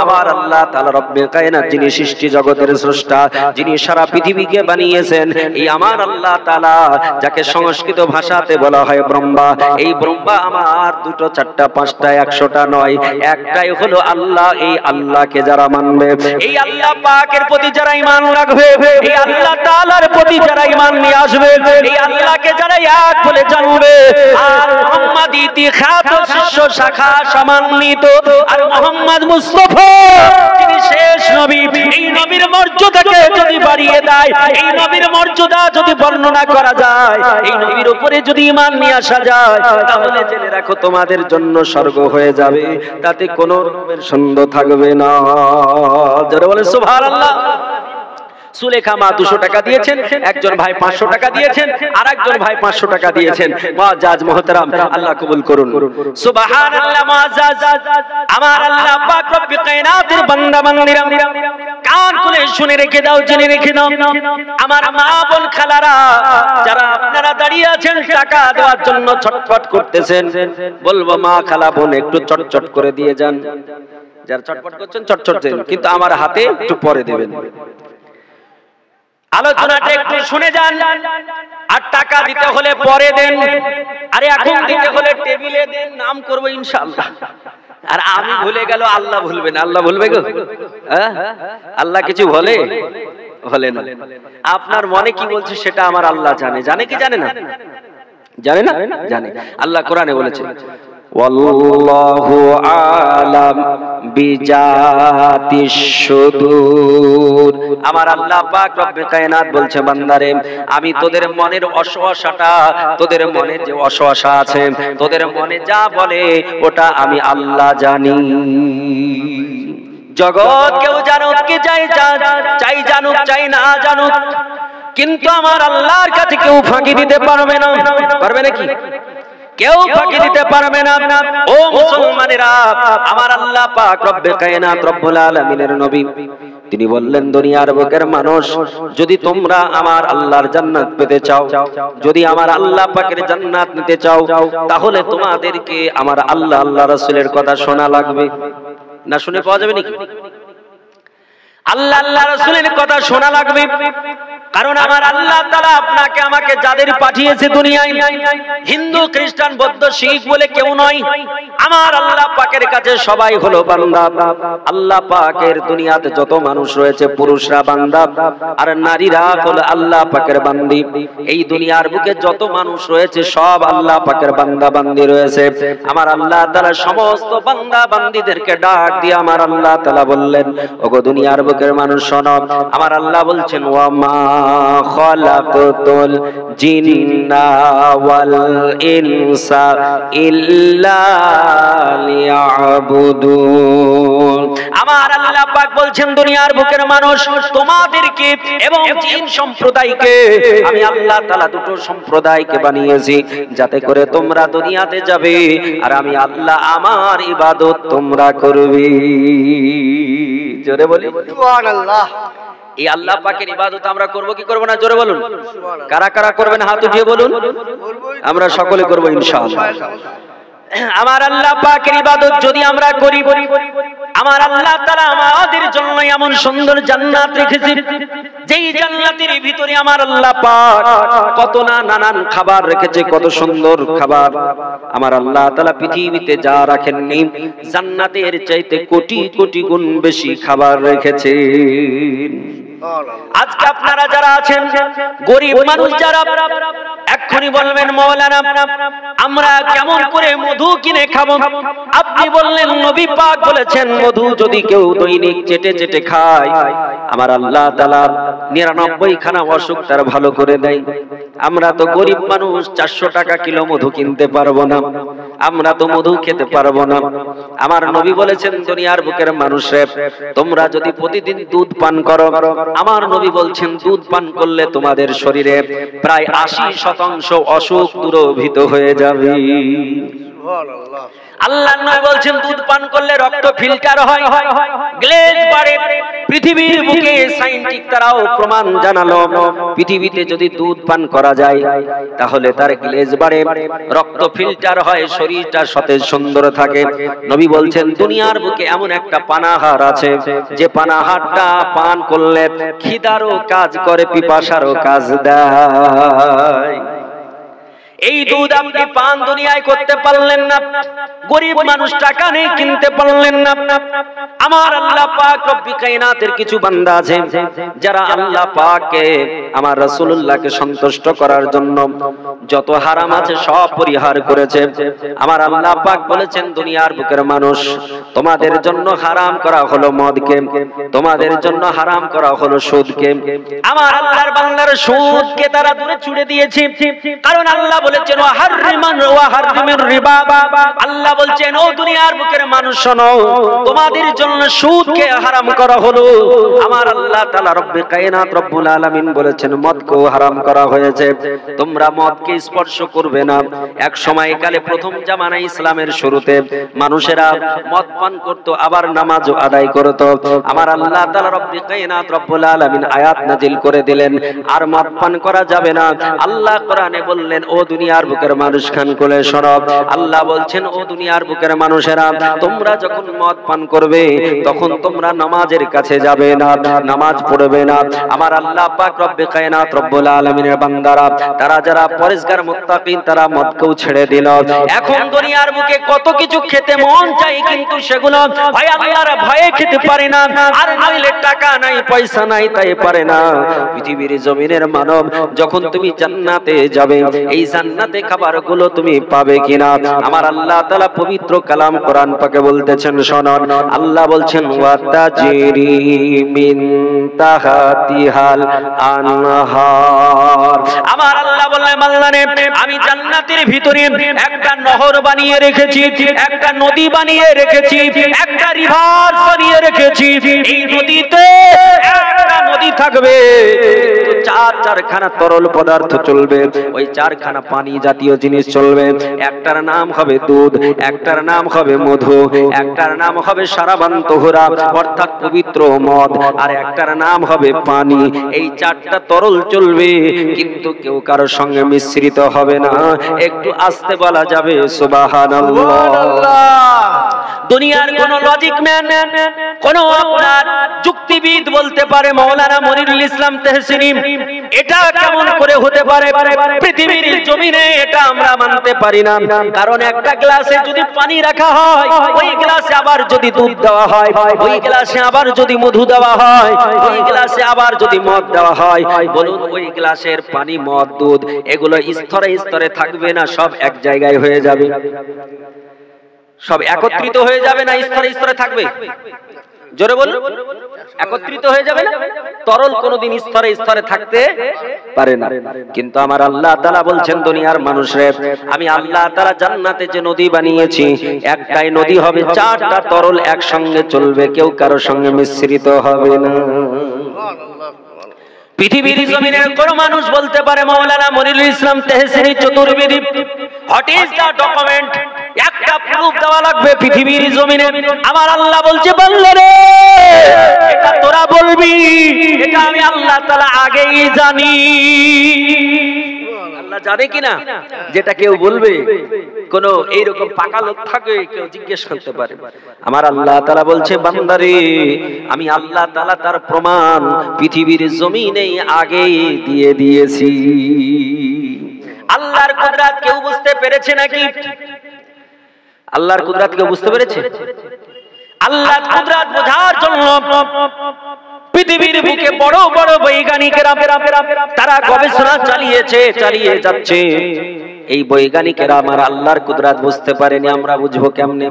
আমার আল্লাহ তাআলা রব্বে কায়নাত, যিনি সৃষ্টি জগতের স্রষ্টা, যিনি সারা পৃথিবীকে বানিয়েছেন, এই আমার আল্লাহ তাআলা যাকে সংস্কৃত ভাষাতে বলা হয় ব্রহ্মা, এই ব্রহ্মা আমার দুটো চারটা পাঁচটা 100টা নয়, একটাই হলো আল্লাহ। এই আল্লাহকে যারা মানবে, এই আল্লাহ পাকের প্রতি যারা ঈমান রাখবে, এই আল্লাহ তাআলার প্রতি যারা ঈমান নিয়ে আসবে, এই আল্লাহকে যারা এক বলে জানবে, আর মুহাম্মদ ইতিখাত শিষ্য শাখা সম্মানিত, আর মুহাম্মদ মুস্তাফা তিনি শেষ নবী, এই নবীর মর্যাদাকে যদি বাড়িয়ে দেয়, এই নবীর মর্যাদা যদি বর্ণনা করা যায়, এই নবীর উপরে যদি ঈমান নিয়ে আসা যায়, তাহলে জেনে রাখো তোমাদের জন্য স্বর্গ হয়ে যাবে, তাতে কোনো রকমের সন্দেহ থাকবে না। যারা বলে সুবহানাল্লাহ। সুলেখা মা 200 টাকা দিয়েছেন, একজন ভাই 500 টাকা দিয়েছেন, আর একজন ভাই 500 টাকা দিয়েছেন। মুআজ্জাজ মুহতারাম, আল্লাহ কবুল করুন। সুবহানাল্লাহ। মুআজ্জাজ আমার আল্লাহ পাক রব্বুল কায়নাতের বান্দা বান্দীরা, কান খুলে শুনে রেখে দাও, জেনে রেখে দাও, আমার মা বোন খালারা যারা আপনারা দাঁড়িয়ে আছেন টাকা দেওয়ার জন্য ছটফট করতেছেন, বলবো মা খালা বোন একটু চটচট করে দিয়ে যান। যারা চটপট করছেন চটচট দেন, কিন্তু আমার হাতে একটু পরে দেবেন। আলোচনাটা একটু শুনে যান, আর টাকা দিতে হলে পরে দেন, আরে এখন দিতে হলে টেবিলে দেন, নাম করব ইনশাআল্লাহ। আর আমি ভুলে গেল, আল্লাহ ভুলবে না। আল্লাহ ভুলবে গো? আল্লাহ কিছু বলে না। আপনার মনে কি বলছে সেটা আমার আল্লাহ জানে। জানে কি জানে না? জানে না? জানে। আল্লাহ কোরআনে বলেছে, ওয়াল্লাহু আলাম বিজাতিশ সুদূর। আমার আল্লাহ পাক রব্বে কায়নাত বলছে, বান্দারে আমি তোদের মনের অসহসাটা, তোদের মনে যে অসহসা আছে, তোদের মনে যা বলে ওটা আমি আল্লাহ জানি। জগৎ কেউ জানুক কি চাই জানুক, চাই না জানুক, কিন্তু আমার আল্লাহর কাছে কেউ ফাঁকি দিতে পারবে না। পারবে নাকি? কেউ ফাঁকি দিতে পারবে না। ও মুসলমানেরা, আমার আল্লাহ পাক রব্বে কায়নাত রব্বুল আলামিনের নবী তিনি বললেন, দুনিয়ার বুকের মানুষ, যদি তোমরা আমার আল্লাহর জান্নাত পেতে চাও, যদি আমার আল্লাহ পাকের জান্নাত নিতে চাও, তাহলে তোমাদেরকে আমার আল্লাহ রাসূলের কথা শোনা লাগবে। না শুনে পাওয়া যাবে নাকি? আল্লাহ রাসূলের কথা শোনা লাগবে। কারণ আমার আল্লাহ তাআলা আপনাকে আমাকে যাদের পাঠিয়েছে দুনিয়ায়, হিন্দু খ্রিস্টান বৌদ্ধ শিখ বলে কেউ নয়। আমার আল্লাহ পাকের কাছে সবাই হলো বান্দা। আল্লাহ পাকের দুনিয়াতে যত মানুষ রয়েছে, পুরুষরা বান্দা আর নারীরা হলো আল্লাহ পাকের বান্দি। এই দুনিয়ার বুকে যত মানুষ রয়েছে সব আল্লাহ পাকের বান্দা বান্দি রয়েছে। আমার আল্লাহ তাআলা সমস্ত বান্দা বান্দিদেরকে ডাক দিয়ে আমার আল্লাহ তাআলা বললেন, ওগো দুনিয়ার বুকের মানুষ শোনো, আমার আল্লাহ বলছেন, ওয়া মা খালাকতুল জিন্না ওয়াল ইনসা ইল্লা লিয়াবুদুন। আমার আল্লাহ পাক বলছেন, দুনিয়ার বুকের মানুষ তোমাদেরকে এবং জিন সম্প্রদায়কে আমি আল্লাহ তাআলা দুটো সম্প্রদায়কে বানিয়েছি, যাতে করে তোমরা দুনিয়াতে যাবে আর আমি আল্লাহ আমার ইবাদত তোমরা করবে। জোরে বলি সুবহানাল্লাহ। এই আল্লাহ পাকের ইবাদত আমরা করব কি করব না? জোরে বলুন। কারা কারা করবেন হাত উঠিয়ে বলুন। আমরা সকলে করব ইনশাআল্লাহ। আমার আল্লাহ পাকের ইবাদত যদি আমরা করি, আমার আল্লাহ তাআলা আমাদের জন্য এমন সুন্দর জান্নাত রেখেছে, যেই জান্নাতের ভিতরে আমার আল্লাহ পাক কত না নানান খাবার রেখেছে, কত সুন্দর খাবার। আমার আল্লাহ তাআলা পৃথিবীতে যা রাখেননি, জান্নাতের চাইতে কোটি কোটি গুণ বেশি খাবার রেখেছে। আজকে আপনারা যারা আছেন গরিব মানুষ, যারা এক্ষুনি বলবেন, মাওলানা আমরা কেমন করে মধু কিনে খাবো? আপনি বললেন, নবী পাক বলেছেন, মধু যদি কেউ দৈনিক চেটে চেটে খায়, আমার আল্লাহ তাআলা 99 খানা অসুখ তার ভালো করে দেয়। আমরা তো গরিব মানুষ, 400 টাকা কিলো মধু কিনতে পারবো না, আমরা তো মধু খেতে পারবো না। আমার নবী বলেছেন, দুনিয়ার বুকের মানুষের তোমরা যদি প্রতিদিন দুধ পান করো, আমার নবী বলছেন দুধ পান করলে তোমাদের শরীরে প্রায় 80% অসুখ দূরীভূত হয়ে যাবে। আল্লাহর নবী বলছেন দুধ পান করলে রক্ত ফিল্টার হয়, গ্লেজ বাড়ে। পৃথিবীর বুকে সায়েন্টিফিক তারাও প্রমাণ জানালো পৃথিবীতে যদি দুধ পান করা যায় তাহলে তার গ্লেজ বাড়ে, রক্ত ফিল্টার হয়, শরীরটা সতেজ সুন্দর থাকে। নবী বলছেন দুনিয়ার বুকে এমন একটা পানাহার আছে যে পানাহারটা পান করলে খিদারও কাজ করে, পিপাসারও কাজ দেয়। এই দুধ আপনি পান দুনিয়ায় করতে পারলেন না, গরিব মানুষ টাকা নেই কিনতে পারলেন না। আমার আল্লাহ পাক রব্বুল কায়নাতের কিছু বান্দা আছে যারা আল্লাহ পাককে আমার রাসূলুল্লাহকে সন্তুষ্ট করার জন্য যত হারাম আছে সব পরিহার করেছে। আমার আল্লাহ পাক বলেছেন দুনিয়ার বুকের মানুষ তোমাদের জন্য হারাম করা হলো মদকে, তোমাদের জন্য হারাম করা হলো সুদকে। আমার আল্লাহর বান্দার সুদকে তারা দূরে ছুড়ে দিয়েছে, কারণ আল্লাহ বলেছেন ওয়াহাররিমান ওয়াহাররিমির রিবা। আল্লাহ বলছেন ও দুনিয়ার বুকের মানুষ শোনো, তোমাদের জন্য সুদকে হারাম করা হলো। আমার আল্লাহ তাআলা রব্বে কায়নাত রব্বুল আলামিন বলেছেন মদকেও হারাম করা হয়েছে, তোমরা মদকে স্পর্শ করবে না। এক সময়কালে প্রথম জামানায় ইসলামের শুরুতে মানুষেরা মদ পান করত, আবার নামাজও আদায় করত। আমার আল্লাহ তাআলা রব্বে কায়নাত রব্বুল আলামিন আয়াত নাজিল করে দিলেন আর মদ পান করা যাবে না। আল্লাহ কোরআনে বললেন ও দুনিয়ার বুকের মানুষ খান করে শোনো, আল্লাহ বলছেন ও দুনিয়ার বুকের মানুষেরা তোমরা যখন মদ পান করবে তখন তোমরা নামাজের কাছে যাবে না, নামাজ পড়বে না। আমার আল্লাহ পাক রব্বে কায়নাত রব্বুল আলামিনের বান্দারা তারা যারা পরেজগার মুত্তাকিন তারা মদকেও ছেড়ে দিল। এখন দুনিয়ার বুকে কত কিছু খেতে মন চাই কিন্তু সেগুলো ভয় আল্লাহর ভয়ে খেতে পারে না, আর নইলে টাকা নাই পয়সা নাই তাই পারে না। পৃথিবীর জমিনের মানব যখন তুমি জান্নাতে যাবে এই জান্নাতে খাবারগুলো তুমি পাবে কিনা? আমার আল্লাহ তাআলা পবিত্র কালাম কোরআন পাকে বলতেছেন শুনুন, আল্লাহ বলছেন ওয়াতাজিরি মিন তাহতিহাল আনহার। আমার আল্লাহ বললেন বান্দারে আমি জান্নাতের ভিতরে একটা নহর বানিয়ে রেখেছি, একটা নদী বানিয়ে রেখেছি, একটা রিভার বানিয়ে রেখেছি। এই নদীতে একটা নদী থাকবে, চারখানা তরল পদার্থ চলবে, ওই চারখানা পানি জাতীয় জিনিস চলবে। একটার নাম হবে দুধ, একটার নাম হবে মধু, একটার নাম হবে সারাবান তোহরা অর্থাৎ পবিত্র মদ, আর একটার নাম হবে পানি। এই চারটা তরল চলবে কিন্তু কেউ কারোর সঙ্গে মিশ্রিত হবে না। একটু আস্তে বলা যাবে সুবহানাল্লাহ। দুনিয়ার কোন লজিক ম্যান, কোন আপনার যুক্তিবিদ বলতে পারে মাওলানা মনিরুল ইসলাম তেহসিনি এটা কেমন করে হতে পারে? পৃথিবীর জমিনে এটা আমরা মানতে পারি না, কারণ একটা গ্লাসে যদি পানি রাখা হয়, ওই গ্লাসে আবার যদি দুধ দেওয়া হয়, ওই গ্লাসে আবার যদি মধু দেওয়া হয়, ওই গ্লাসে আবার যদি মদ দেওয়া হয়, বলুন ওই গ্লাসের পানি মদ দুধ এগুলো স্তরে স্তরে থাকবে না, সব এক জায়গায় হয়ে যাবে? সব একত্রিত হয়ে যাবে না স্তরে স্তরে থাকবে? জোরে বলুন, একত্রিত হয়ে যাবে না? তরল কোনদিন স্তরে স্তরে থাকতে পারে না। কিন্তু আমার আল্লাহ তাআলা বলছেন দুনিয়ার মানুষরে আমি আল্লাহ তাআলা জান্নাতে যে নদী বানিয়েছি একটাই নদী হবে, চারটা তরল একসঙ্গে চলবে, কেউ কারোর সঙ্গে মিশ্রিত হবে না। পৃথিবীর জমিনের কোন মানুষ বলতে পারে Maulana Monirul Islam Tehsini Chaturvedi what is the document? একটা প্রুফ দেওয়া লাগবে পৃথিবীর জমিনে। আমার আল্লাহ বলছে বান্দারে এটা তোরা বলবি, এটা আমি আল্লাহ তাআলা আগেই জানি। আল্লাহ জানে কিনা যেটা কেউ বলবে? কোন এইরকম পাকা লোক থাকে কেউ জিজ্ঞেস করতে পারে? আমার আল্লাহ তাআলা বলছে বান্দারে আমি আল্লাহ তাআলা তার প্রমাণ পৃথিবীর জমিনে আগেই দিয়ে দিয়েছি। আল্লাহর কুদরত কেউ বুঝতে পেরেছে নাকি? আল্লাহর কুদরত কেউ বুঝতে পেরেছে? আল্লাহর কুদরত বোঝার জন্য পৃথিবীর বুকে বড় বড় বৈজ্ঞানিকেরা তারা গবেষণা চালিয়ে যাচ্ছে। এই বৈজ্ঞানিকেরা আমার আল্লাহর কুদরত বুঝতে পারেনি, আমরা বুঝবো কেমনে?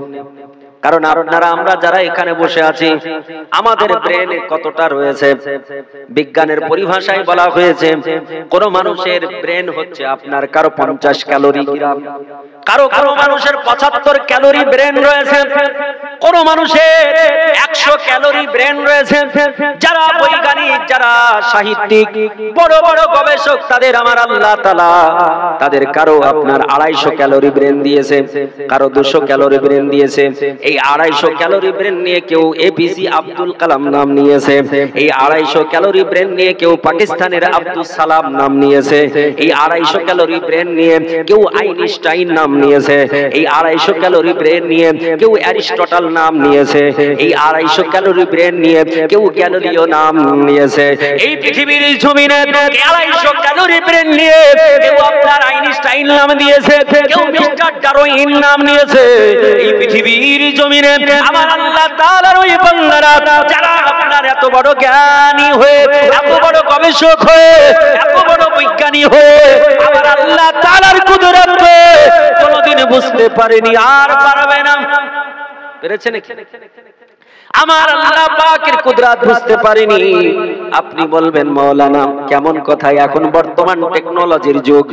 কারণ আমরা যারা এখানে বসে আছি আমাদের ব্রেনে কতটা রয়েছে? বিজ্ঞানের পরিভাষায় বলা হয়েছে কোন মানুষের ব্রেন হচ্ছে আপনার কারো 50 ক্যালোরি, কারো মানুষের 75 ক্যালোরি ব্রেন রয়েছে, কোন মানুষের 100 ক্যালোরি ব্রেন রয়েছে। যারা বৈজ্ঞানিক, যারা সাহিত্যিক, বড় বড় গবেষক, তাদের আমার আল্লাহ তাআলা তাদের কারো আপনার 250 ক্যালোরি ব্রেন দিয়েছে, কারো 200 ক্যালোরি ব্রেন দিয়েছে। এই 250 ক্যালোরি ব্রেন নিয়ে কেউ এপিজে আব্দুল কালাম নাম নিয়েছে, এই 250 ক্যালোরি ব্রেন নিয়ে কেউ পাকিস্তানের আব্দুল সালাম নাম নিয়েছে, এই 250 ক্যালোরি ব্রেন নিয়ে কেউ আইনস্টাইন নাম নিয়েছে, এই 250 ক্যালোরি ব্রেন নিয়ে কেউ অ্যারিস্টটল নাম নিয়েছে, এই 250 ক্যালোরি ব্রেন নিয়ে কেউ গ্যালিলিও নাম নিয়েছে। এই পৃথিবীর জমিনে 250 ক্যালোরি ব্রেন নিয়ে কেউ আপনার আইনস্টাইন নাম দিয়েছে, কেউ মিস্টার ডারউইন নাম নিয়েছে। এই পৃথিবীর জমিনে আমার আল্লাহ তাআলার ওই বান্দারা যারা আপনার এত বড় জ্ঞানী হয়ে, এত বড় গবেষক হয়ে, এত বড় বিজ্ঞানী হয়ে আমার আল্লাহ তাআলার কুদরত কোনদিন বুঝতে পারেনি, আর পারবে না। পেরেছে নাকি? আমার আল্লাহ পাকের কুদরত বুঝতে পারেনি। আপনি বলবেন মাওলানা কেমন কথা, এখন বর্তমান টেকনোলজির যুগ,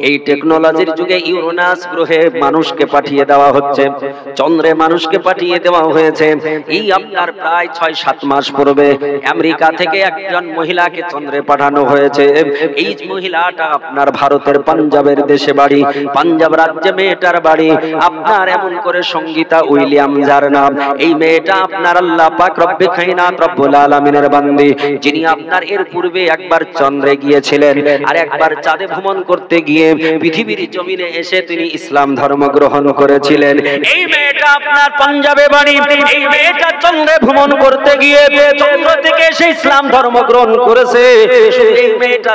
এই টেকনোলজির যুগে ইউরেনাস গ্রহে মানুষকে পাঠিয়ে দেওয়া হচ্ছে, চন্দ্রে মানুষকে পাঠিয়ে দেওয়া হয়েছে। এই আপনার প্রায় 6-7 মাস পূর্বে আমেরিকা থেকে একজন মহিলাকে চন্দ্রে পাঠানো হয়েছে। এই মহিলাটা আপনার ভারতের পাঞ্জাবের দেশে বাড়ি, পাঞ্জাব রাজ্যে মেয়েটার বাড়ি। আপনার এমন করে সঙ্গীতা উইলিয়াম যার নাম, এই মেয়েটা আপনার আল্লাহ পাক রব্বে কায়নাত রব্বুল আলামিনের বান্দি, যিনি আপনার এর পূর্বে একবার চন্দ্রে গিয়েছিলেন আর একবার চাঁদে ভ্রমণ করতে গিয়ে পৃথিবীর জমিনে এসে তিনি ইসলাম ধর্ম গ্রহণ করেছিলেন। এই মেয়েটা আপনার পাঞ্জাবে বাড়ি, এই মেয়েটা চন্দ্রে ভ্রমণ করতে গিয়ে চন্দ্র থেকে এসে ইসলাম ধর্ম গ্রহণ করেছে। এই মেয়েটা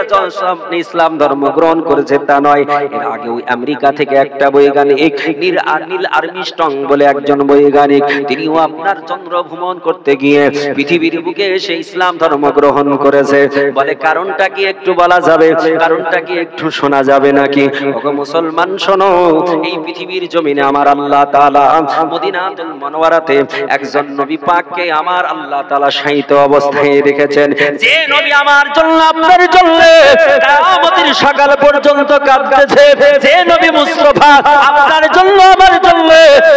ইসলাম ধর্ম গ্রহণ করেছে তা নয়, এর আগেও আমেরিকা থেকে একটা বৈজ্ঞানিক নীল আর্মস্ট্রং বলে একজন বৈজ্ঞানিক, তিনিও আপনার চন্দ্র ভ্রমণ করতে গিয়ে পৃথিবীর বুকে এসে ইসলাম ধর্ম গ্রহণ করেছে। বলে কারণটা কি একটু বলা যাবে, কারণটা কি একটু শোনা যাবে নাকি? ওগো মুসলমান শোনো, এই পৃথিবীর জমিনে আমার আল্লাহ তাআলা মদিনাতুল মুনাওয়ারাতে একজন নবী পাককে আমার আল্লাহ তাআলা শায়িত অবস্থায় রেখেছেন, যে নবী আমার জন্য আপনার জন্য কিয়ামতের সকাল পর্যন্ত কাঁদতেছে, যে নবী মুস্তাফা আপনার জন্য আমার জন্য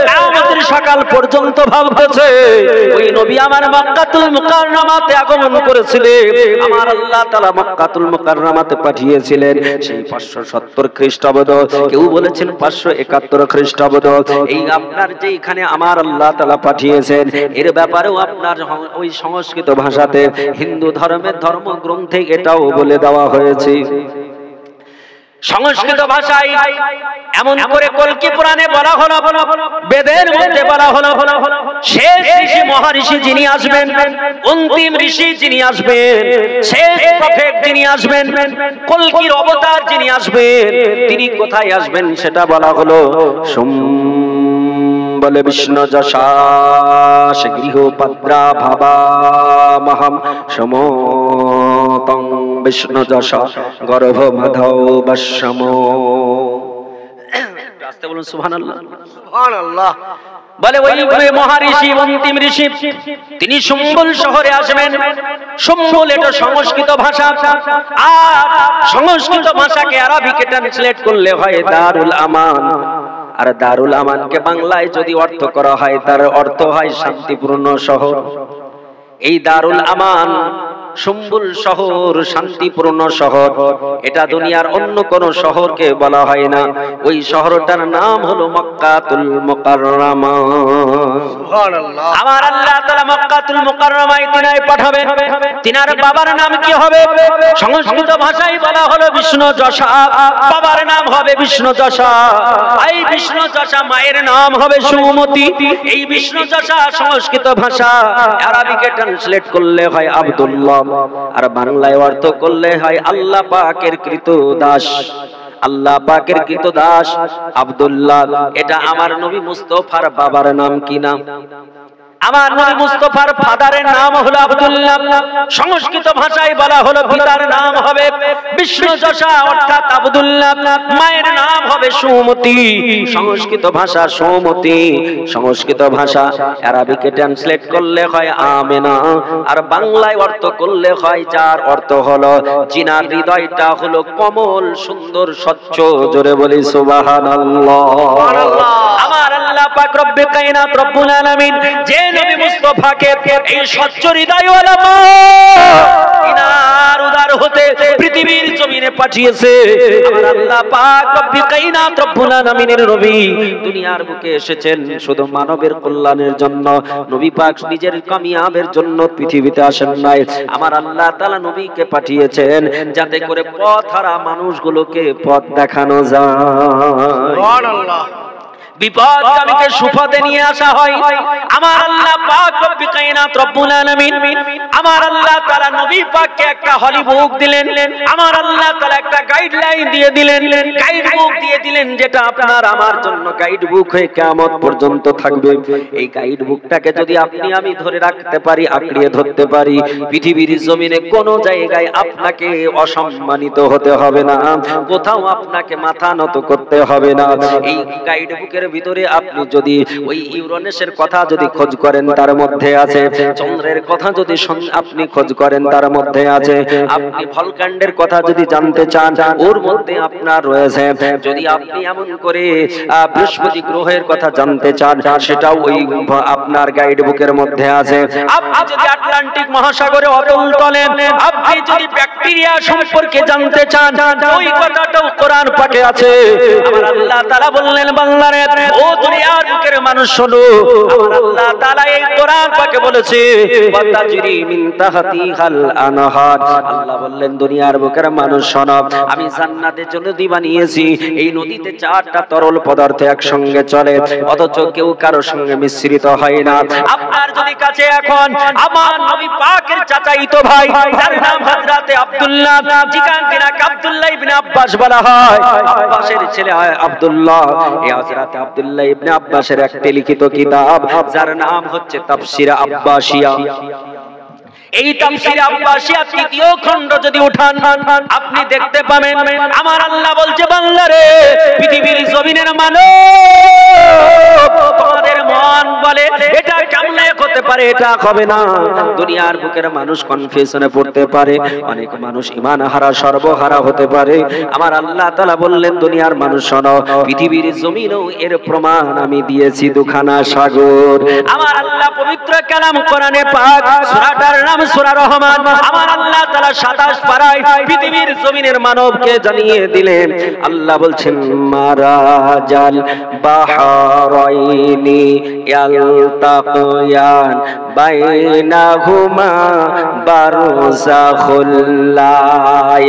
কিয়ামতের সকাল পর্যন্ত ভাবতেছে। ওই নবী আমার মক্কাতুল মুকাররমাতে আগমন করেছিলেন, আমার আল্লাহ তাআলা মক্কাতুল মুকাররমাতে পাঠিয়েছিলেন সেই 570 খ্রিস্টাব্দ, কেউ বলেছেন 571 খ্রিস্টাব্দ। এই আপনার যে এখানে আমার আল্লাহ তাআলা পাঠিয়েছেন, এর ব্যাপারেও আপনার ওই সংস্কৃত ভাষাতে হিন্দু ধর্মের ধর্মগ্রন্থে এটাও বলে দেওয়া হয়েছে। সংস্কৃত ভাষায় এমন করে কল্কি পুরাণে বলা হলো, বেদের মধ্যে বলা হলো, শেষ ঋষি মহারিষি যিনি আসবেন, অন্তিম ঋষি যিনি আসবেন, শেষ প্রফেট যিনি আসবেন, কল্কির অবতার যিনি আসবেন, তিনি কোথায় আসবেন সেটা বলা হলো। বলে বিষ্ণু যশাস গৃহপদ্রা ভাবা মহম সমতং বিষ্ণু যশা গর্ভ মাধব বশ্যম। আস্তে বলুন সুবহানাল্লাহ, সুবহানাল্লাহ। বলে ওই মহারিষি অন্তিম ঋষি তিনি সম্বল শহরে আসবেন। সম্বল এটা সংস্কৃত ভাষা, আর সংস্কৃত ভাষাকে আরবিকে ট্রান্সলেট করলে হয় দারুল আমান, আর দারুল আমানকে বাংলায় যদি অর্থ করা হয় তার অর্থ হয় শান্তিপূর্ণ শহর। এই দারুল আমান সম্বুল শহর, শান্তিপূর্ণ শহর, এটা দুনিয়ার অন্য কোন শহরকে বলা হয় না। ওই শহরটার নাম হলো মক্কাতুল মুকাররমা। সুবহানাল্লাহ। আমার আল্লাহ তাআলা মক্কাতুল মুকাররমায় তিনায় পাঠাবেন। তিনার বাবার নাম কি হবে? সংস্কৃত ভাষায় বলা হলো বিষ্ণু যশা, বাবার নাম হবে বিষ্ণু যশা। এই বিষ্ণু যশা মায়ের নাম হবে সুমতি। এই বিষ্ণু যশা সংস্কৃত ভাষা, আরবিকে ট্রান্সলেট করলে হয় আব্দুল্লাহ, আর বাংলায় অর্থ করলে হয় আল্লাহ পাকের কৃত দাস। আল্লাহ পাকের কৃত দাস আব্দুল্লাহ, এটা আমার নবী মুস্তাফার বাবার নাম কি নাম? আমার নবী মুস্তাফার ফাদারের নাম হলো আব্দুল্লাহ। সংস্কৃত ভাষায় বলা হলো পিতার নাম হবে বিষ্ণু যশা অর্থাৎ আব্দুল্লাহ, মায়ের নাম হবে সুমতি। সংস্কৃত ভাষা সুমতি, সংস্কৃত ভাষা আরবিকে ট্রান্সলেট করলে হয় আমেনা, আর বাংলায় অর্থ করলে হয় যার অর্থ হলো জিনার হৃদয়টা হলো কমল, সুন্দর, স্বচ্ছ। জোরে বলি সুবহানাল্লাহ। আমার আল্লাহ পাক রব্বে কায়নাত রব্বুল আলামিন যে নবী মুস্তাফাকে এই স্বচ্ছ হৃদয়ওয়ালা মা ইনার উদার হতে পৃথিবীর জমিনে পাঠিয়েছে, আমার আল্লাহ পাক রব্বে কায়নাত রব্বুল আলামিনের নবী দুনিয়ার বুকে এসেছেন শুধু মানবের কল্যাণের জন্য। নবী পাক নিজের কামিয়াবের জন্য পৃথিবীতে আসেন নাই, আমার আল্লাহ তাআলা নবীকে পাঠিয়েছেন যাতে করে পথহারা মানুষগুলোকে পথ দেখানো যায়। সুবহানাল্লাহ। বিপদগামীকে সুপথে নিয়ে আসা হয়। আমার আল্লাহ পাক রব্বুল কায়নাত রব্বুল আলামিন আমার আল্লাহ তাআলা নবী পাককে একটা হলি বুক দিলেন, আমার আল্লাহ তাআলা একটা গাইডলাইন দিয়ে দিলেন, গাইড বুক দিয়ে দিলেন যেটা আপনার আমার জন্য গাইড বুক হয়ে কিয়ামত পর্যন্ত থাকবে। এই গাইড বুকটাকে যদি আপনি আমি ধরে রাখতে পারি, আঁকড়িয়ে ধরতে পারি, পৃথিবীর জমিনে কোনো জায়গায় আপনাকে অসম্মানিত হতে হবে না, কোথাও আপনাকে মাথা নত করতে হবে না। এই গাইড বুকের ভিতরে আপনি যদি ওই ইউরেনাসের কথা যদি খোঁজ করেন তার মধ্যে আছে, চন্দ্রের কথা যদি আপনি খোঁজ করেন তার মধ্যে আছে, আপনি ভলকান্ডের কথা যদি জানতে চান ওর মধ্যে আপনার রয়েছে, যদি আপনি এমন করে বৃহস্পতি গ্রহের কথা জানতে চান সেটাও ওই আপনার গাইড বুকের মধ্যে আছে। আপনি যদি আটলান্টিক মহাসাগরে অতল তলে আপনি যদি ব্যাকটেরিয়া সম্পর্কে জানতে চান ওই কথাটাও কোরআন পাকে আছে। আমার আল্লাহ তাআলা বললেন বান্দারে ও দুনিয়ার বুকের মানুষ শোনো, আমার আল্লাহ তাআলা এই কোরআন পাকে বলেছে ওয়াতাজরি মিন তাহতিহাল আনহার। আল্লাহ বললেন দুনিয়ার বুকের মানুষ শোনো, আমি জান্নাতের জন্য নদী বানিয়েছি, এই নদীতে চারটা তরল পদার্থ একসঙ্গে চলে অথচ কেউ কারো সঙ্গে মিশ্রিত হয় না। আপনার যদি কাছে এখন আমার নবী পাকের চাচাইতো ভাই যার নাম হযরতে আব্দুল্লাহ, যেখান থেকে আব্দুল্লাহ ইবনে আব্বাস বলা হয়, আব্বাসের ছেলে হয় আব্দুল্লাহ, এই হযরতে আব্দুল্লাহ ইবনে আব্বাসের একটি লিখিত কিতাব যার নাম হচ্ছে তাফসীর আব্বাসিয়া। এই তাফসীর আব্বাসিয়া তৃতীয় খণ্ড যদি উঠান আপনি দেখতে পাবেন আমার আল্লাহ বলছে বান্দারে পৃথিবীর জমিনের মানুষ তোমাদের মন বলে এটা কেমনে হতে পারে, এটা হবে না। দুনিয়ার বুকের মানুষ কনফিউশনে পড়তে পারে, অনেক মানুষ ঈমান হারা সর্বহারা হতে পারে। আমার আল্লাহ তাআলা বললেন দুনিয়ার মানুষ শোনো, পৃথিবীর জমিনেও এর প্রমাণ আমি দিয়েছি দুখানা সাগর। আমার আল্লাহ পবিত্র কালাম কোরআনে পাক সূরাটার নাম সূরা রহমান, আমার আল্লাহ তাআলা 27 পারায় পৃথিবীর জমিনের মানবকে জানিয়ে দিলেন। আল্লাহ বলছেন মারাজাল বাহরাইনি ইয়ালতাকিয়ান বাইনাহুমা বারযাখুল লা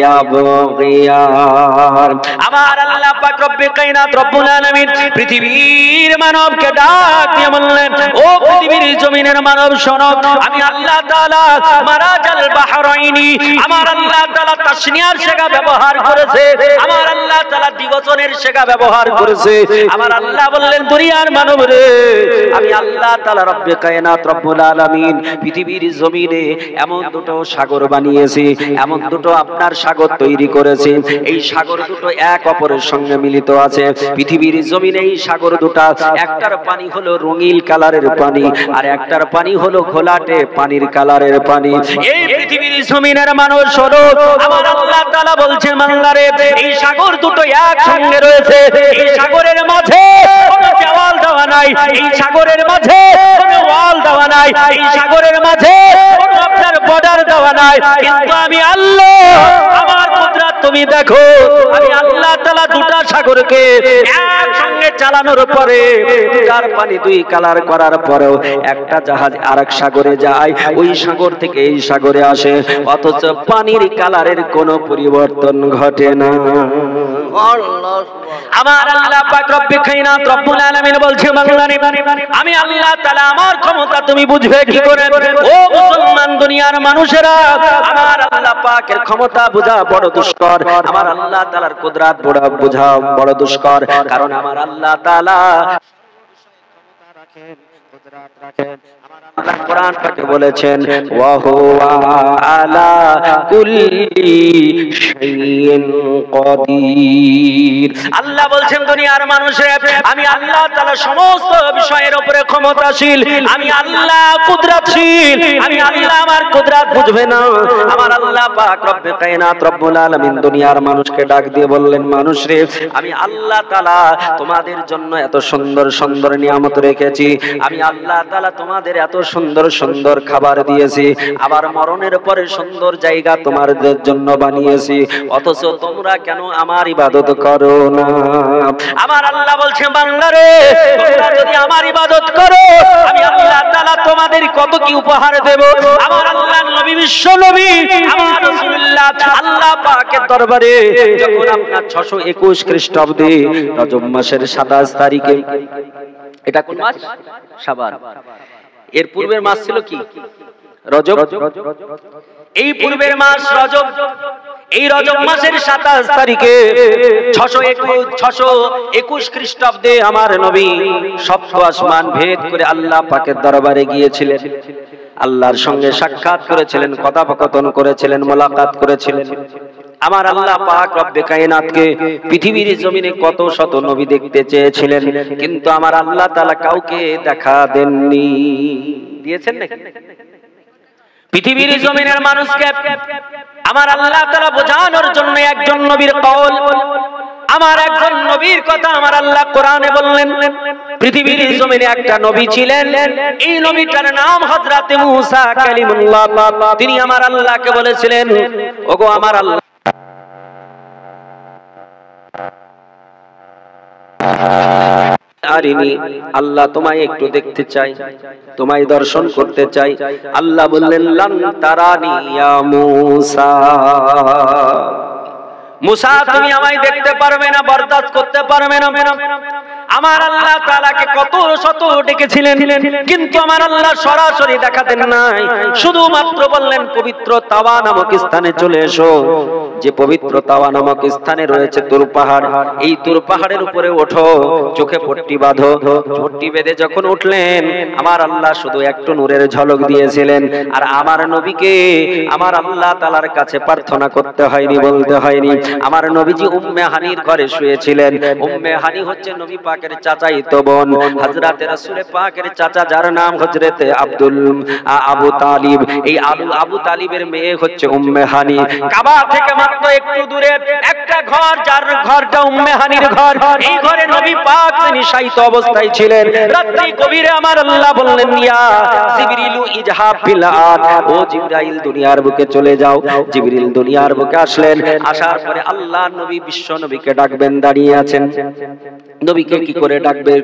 ইয়াবগিয়ান। আমার আল্লাহ পাক রব্বে কায়নাত রব্বুল আলামিন পৃথিবীর মানবকে ডাক দিয়ে বললেন ও পৃথিবীর জমিনের মানব শোনো, আমি আল্লাহ তাআলা মারাজাল বাহরাইনি, আমার আল্লাহ তাআলা তাসনিয়ার শিগা ব্যবহার করেছে, আমার আল্লাহ তাআলা দ্বিবচনের শিগা ব্যবহার করেছে। আমার আল্লাহ বললেন দুনিয়ার মানব রে, আমি আল্লাহ তাআলা রব্বে কায়নাত রব্বুল আলামিন পৃথিবীর জমিনে এমন দুটো সাগর বানিয়েছি, এমন দুটো আপনার সাগর তৈরি করেছি, এই সাগর দুটো এক অপরের সঙ্গে মিলিত আছে। পৃথিবীর জমিনে এই সাগর দুটো একটার পানি হলো রঙিন কালারের পানি আর একটার পানি হলো ঘোলাটে পানির কালারের পানি। এই পৃথিবীর জমিনের মানুষ হলো আমার আল্লাহ তাআলা বলছে বান্দারে এই সাগর দুটো এক সঙ্গে রয়েছে, এই সাগরের মাঝে কোনো দেওয়াল দেওয়া নাই, এই সাগরের মাঝে কোনো ওয়াল দেওয়া নাই, এই সাগরের মাঝে কোনো আপনার বর্ডার দেওয়া নাই, কিন্তু আমি আল্লাহ আমার কুদরত তুমি দেখো, আমি আল্লাহ তাআলা দুটো সাগরকে একসঙ্গে চালানোর পরে দুটার পানি দুই কালার করার পরেও একটা জাহাজ আরেক সাগরে যায়, ওই সাগর থেকে এই সাগরে আসে, অথচ পানির কালারের কোনো পরিবর্তন ঘটে না। আমার আল্লাহ পাক রব্বে কায়নাত রব্বুল আলামিন বলছে বান্দারে আমি আল্লাহ তাআলা আমার ক্ষমতা তুমি বুঝবে কি করে? ও মুসলমান দুনিয়ার মানুষেরা, আমার আল্লাহ পাকের ক্ষমতা বোঝা বড় দুষ্কর, আমার আল্লাহ তাআলার কুদরত বোঝা বড় দুষ্কর, কারণ আমার আল্লাহ তাআলা ক্ষমতা রাখেন, কুদরত রাখেন। আমার আল্লাহ কোরআন পাকে বলেছেন ওয়া হুয়া আলা কুল্লি শাইইন কাদির। আল্লাহ বলছেন দুনিয়ার মানুষের আমি আল্লাহ তাআলা সমস্ত বিষয়ের উপরে ক্ষমতাশীল, আমি আল্লাহ কুদরতশীল, আমি আল্লাহ আমার কুদরত বুঝবে না। আমার আল্লাহ পাক রব্বে কায়নাত রব্বুল আলামিন দুনিয়ার মানুষকে ডাক দিয়ে বললেন মানুষ রে আমি আল্লাহ তাআলা তোমাদের জন্য এত সুন্দর সুন্দর নিয়ামত রেখেছি, আমি আল্লাহ তাআলা তোমাদের এত সুন্দর সুন্দর খাবার দিয়েছি, আবার মরণের পরে সুন্দর জায়গা তোমাদের জন্য বানিয়েছি, অথচ তোমরা কেন আমার ইবাদত করো না? আমার আল্লাহ বলছে বান্দা রে তোমরা যদি আমার ইবাদত করো আমি আল্লাহ তাআলা তোমাদের কত কি উপহার দেব। আমার আল্লাহ নবী বিশ্ব নবী আমার রাসূলুল্লাহ আল্লাহ পাকের দরবারে যখন আপনার 621 খ্রিস্টাব্দে রজব মাসের 27 তারিখে, এটা কোন মাস? শাবান। এর পূর্বের মাস ছিল কি? রজব। এই পূর্বের মাস রজব। এই রজব মাসের 27 তারিখে 621 খ্রিস্টাব্দে আমার নবী সপ্ত আসমান ভেদ করে আল্লাহ পাকের দরবারে গিয়েছিলেন, আল্লাহর সঙ্গে সাক্ষাৎ করেছিলেন, কথোপকথন করেছিলেন, মোলাকাত করেছিলেন। আমার আল্লাহ পাক রব্বে কায়নাতকে পৃথিবীর জমিনে কত শত নবী দেখতে চেয়েছিলেন, কিন্তু আমার আল্লাহ তাআলা কাউকে দেখা দেননি। দিয়েছেন নাকি? পৃথিবীর জমিনের মানুষকে আমার আল্লাহ তাআলা বোঝানোর জন্য একজন নবীর কওল, আমার একজন নবীর কথা আমার আল্লাহ কোরআনে বললেন। পৃথিবীর জমিনে একটা নবী ছিলেন, এই নবীটার নাম হযরত মূসা কালিমুল্লাহ। তিনি আমার আল্লাহকে বলেছিলেন ওগো আমার আল্লাহ আল্লাহ তোমায় একটু দেখতে চাই, তোমায় দর্শন করতে চাই। আল্লাহ বললেন লান তারানি ইয়া মূসা, মূসা তুমি আমায় দেখতে পারবে না, বরদাস্ত করতে পারবে না। আমার আল্লাহ তাআলাকে কত শত ডেকেছিলেন, কিন্তু আমার আল্লাহ সরাসরি দেখাতেন নাই, শুধুমাত্র বললেন পবিত্র তাওয়া নামক স্থানে চলে এসো। যে পবিত্র তাওয়া নামক স্থানে রয়েছে তুর পাহাড়, এই তুর পাহাড়ের উপরে ওঠো, চোখে পট্টি বাঁধো। পট্টি বেঁধে যখন উঠলেন আমার আল্লাহ শুধু একটু নূরের ঝলক দিয়েছিলেন, আর আমার নবীকে আমার আল্লাহ তাআলার কাছে প্রার্থনা করতে হয়নি, বলতে হয়নি। আমার নবীজি উম্মে হানির ঘরে শুয়েছিলেন। উম্মে হানি হচ্ছে নবী পাকের চাচাইতো বোন, হযরত রাসূল পাকের চাচা, যার নাম হযরত আবু তালিব। এই আবু তালিবের মেয়ে হচ্ছে উম্মে হানি। কাবা থেকে মাত্র একটু দূরে একটা ঘর, যার ঘরটা উম্মে হানির ঘর। এই ঘরে নবী পাক তিনি শায়িত অবস্থায় ছিলেন। রাত্রি গভীরে আমার আল্লাহ বললেন ইয়া জিবরিলু ইজহাব বিল আদ, ও জিবরাইল দুনিয়ার বুকে চলে যাও। জিবরিল দুনিয়ার বুকে আসলেন, আসার পরে আল্লাহ নবী বিশ্ব নবীকে ডাকবেন, দাঁড়িয়ে আছেন। নবীকে কি করে ডাকবে,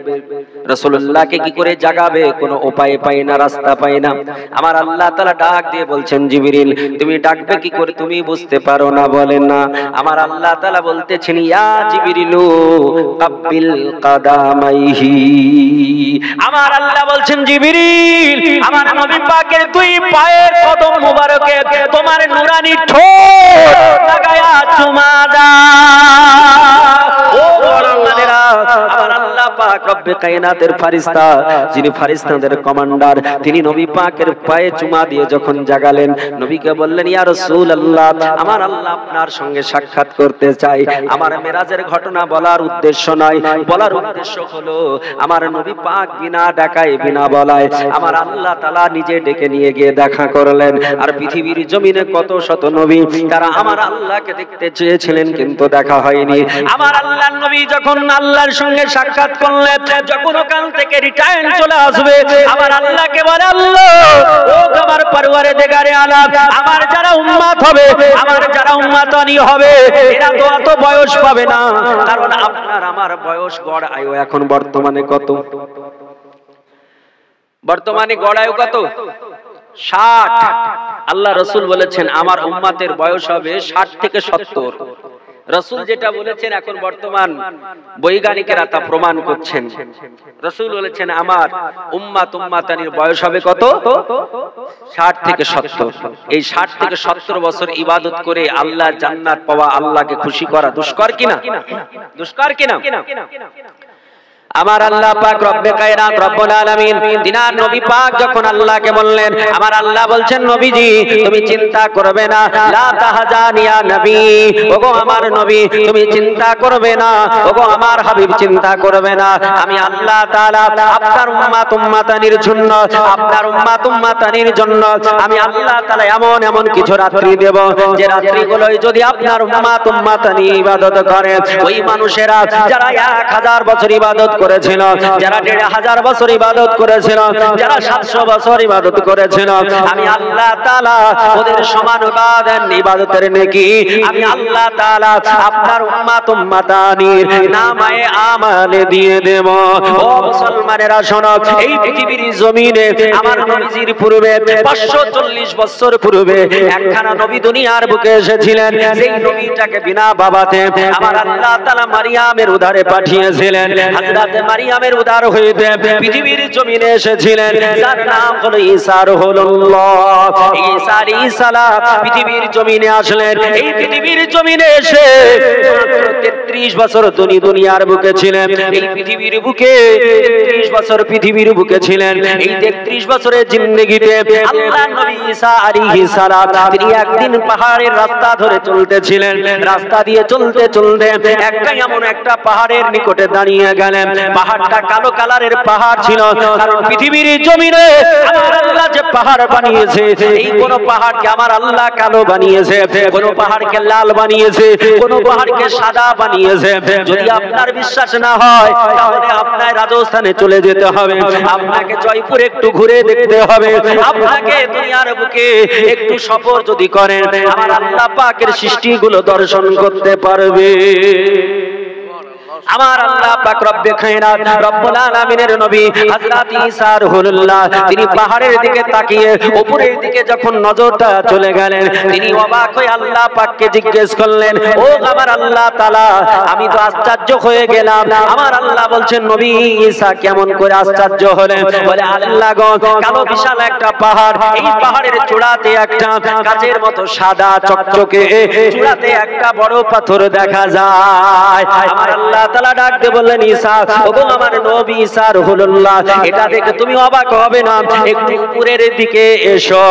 রাসূলুল্লাহকে কি করে জাগাবে, কোনো উপায় পায় না, রাস্তা পায় না। আমার আল্লাহ তাআলা ডাক দিয়ে বলছেন জিবরিল তুমি ডাকবে কি করে, তুমি বুঝতে পারো না? বলেন না। আমার আল্লাহ তাআলা বলতেছেন ইয়া জিবরিলু কাব্বিল কাদামাইহি। আমার আল্লাহ বলছেন জিবরিল আমার নবী পাকের দুই পায়ের কদম মোবারকে তোমার নুরানি ঠোঁট লাগায়া চুমা দাও। আমার আল্লাহ পাক রব্বে কায়নাতের ফেরেশতা, যিনি ফেরেশতাদের কমান্ডার, তিনি নবী পাকের পায়ে চুমা দিয়ে যখন জাগালেন, নবীকে বললেন ইয়া রাসূলুল্লাহ আমার আল্লাহ আপনার সঙ্গে সাক্ষাৎ করতে চাই। আমার মেরাজের ঘটনা বলার উদ্দেশ্য নয়, বলার উদ্দেশ্য হলো আমার নবী পাক বিনা ডাকায় বিনা বলায় আমার আল্লাহ তাআলা নিজে ডেকে নিয়ে গিয়ে দেখা করলেন। আর পৃথিবীর জমিনে কত শত নবী তারা আমার আল্লাহকে দেখতে চেয়েছিলেন, কিন্তু দেখা হয়নি। আমার আল্লাহর নবী যখন আল্লাহর সঙ্গে সাক্ষাৎ করলেন, যখন ওখান থেকে রিটার্ন চলে আসবে, আমার আল্লাহকে বলে আল্লাহ ও আমার পরওয়ারদিগারে আলাম, আমার যারা উম্মত হবে, আমার যারা উম্মতানি হবে, এরা তো অত বয়স পাবে না, কারণ আপনার আমার বয়স গড় আয়ু এখন বর্তমানে কত? বর্তমানে গড় আয়ু কত? 60। আল্লাহ রাসূল বলেছেন আমার উম্মতের বয়স হবে 60 থেকে 70। রাসূল যেটা বলেছেন এখন বর্তমান বৈজ্ঞানিকেরা তা প্রমাণ করছেন। রাসূল বলেছেন আমার উম্মতানির বয়স হবে কত? 60 থেকে 70। এই 60 থেকে 70 বছর ইবাদত করে আল্লাহর জান্নাত পাওয়া, আল্লাহকে খুশি করা দুষ্কর কিনা? দুষ্কর কিনা? আমার আল্লাহ পাক রব্বে কায়নাত রব্বুল আলামিন দিনার নবী পাক যখন আল্লাহকে বললেন, আমার আল্লাহ বলছেন নবীজি তুমি চিন্তা করবে না, লা তাহজান ইয়া নবী, ওগো আমার নবী তুমি চিন্তা করবে না, ওগো আমার হাবিব চিন্তা করবে না, আমি আল্লাহ তাআলা আপনার উম্মাতানির জন্য, আপনার উম্মাতানির জন্য আমি আল্লাহ তাআলা এমন কিছু রাত্রি দেব, যে রাত্রিগুলোই যদি আপনার উম্মাতানি ইবাদত করে, ওই মানুষেরা যারা 1000 বছর ইবাদত করেছিল, যারা 1500 বছর ইবাদত করেছিল, যারা 700 বছর ইবাদত করেছিল, আমি আল্লাহ তাআলা ওদের সমান ইবাদতের নেকি আমি আল্লাহ তাআলা আপনার উম্মাতানির নামায়ে আমালে দিয়ে দেব। ও মুসলমানেরা শোনো, এই পৃথিবীর জমিনে আমার নবীজির পূর্বে 540 বছর পূর্বে একখানা নবী দুনিয়ার বুকে এসেছিলেন, সেই নবীটাকে বিনা বাবাতে আমার আল্লাহ তাআলা মারিয়ামের উদারে পাঠিয়েছিলেন। হযরত মারিয়ামের উদার হইতে পৃথিবীর জমিনে এসেছিলেন, যার নাম হলো ঈসা রুহুল্লাহ। ঈসা আলাইহিস সালাম পৃথিবীর জমিনে আসলেন। এই পৃথিবীর জমিনে এসে 33 বছর দুনিয়ার বুকে ছিলেন। এই পৃথিবীর বুকে 33 বছর পৃথিবীর বুকে ছিলেন। এই 33 বছরের জিন্দেগিতে আল্লাহর নবী ঈসা আলাইহিস সালাম তিনি একদিন পাহাড়ের রাস্তা ধরে চলতেছিলেন। রাস্তা দিয়ে চলতে চলতে একটা পাহাড়ের নিকটে দাঁড়িয়ে গেলেন। পাহাড়টা কালো কালারের পাহাড় ছিল, কারণ পৃথিবীর জমিনে আমার আল্লাহ যে পাহাড় বানিয়েছে, এই কোন পাহাড়কে আমার আল্লাহ কালো বানিয়েছে, কোন পাহাড়কে লাল বানিয়েছে, কোন পাহাড়কে সাদা বানিয়েছে। যদি আপনার বিশ্বাস না হয় তাহলে আপনার রাজস্থানে চলে যেতে হবে, আপনাকে জয়পুর একটু ঘুরে দেখতে হবে, আপনাকে দুনিয়ার বুকে একটু সফর যদি করেন আমার আল্লাহ পাকের সৃষ্টিগুলো দর্শন করতে পারবে। আমার আল্লাহ পাক রব্বে কায়নাত রব্বুল আলামিনের নবী হযরত ঈসা রুহুল্লাহ তিনি পাহাড়ের দিকে তাকিয়ে উপরের দিকে যখন নজরটা চলে গেলেন, তিনি অবাক হয়ে আল্লাহ পাককে জিজ্ঞেস করলেন, ও আমার আল্লাহ তাআলা আমি তো আশ্চর্য হয়ে গেলাম। আমার আল্লাহ বলছেন, নবী ঈসা কেমন করে আশ্চর্য হলেন? বলে, আল্লাহ গো, কালো বিশাল একটা পাহাড়, এই পাহাড়ের চূড়াতে একটা কাচের মতো সাদা চকচকে চূড়াতে একটা বড় পাথর দেখা যায়। আমার আল্লাহ তাআলা ডাক দিয়ে বললেন, ঈসা, ওগো আমার নবী ঈসা রুহুল্লাহ, এটা দেখে তুমি অবাক হবে না, একটু উপরের দিকে এসো।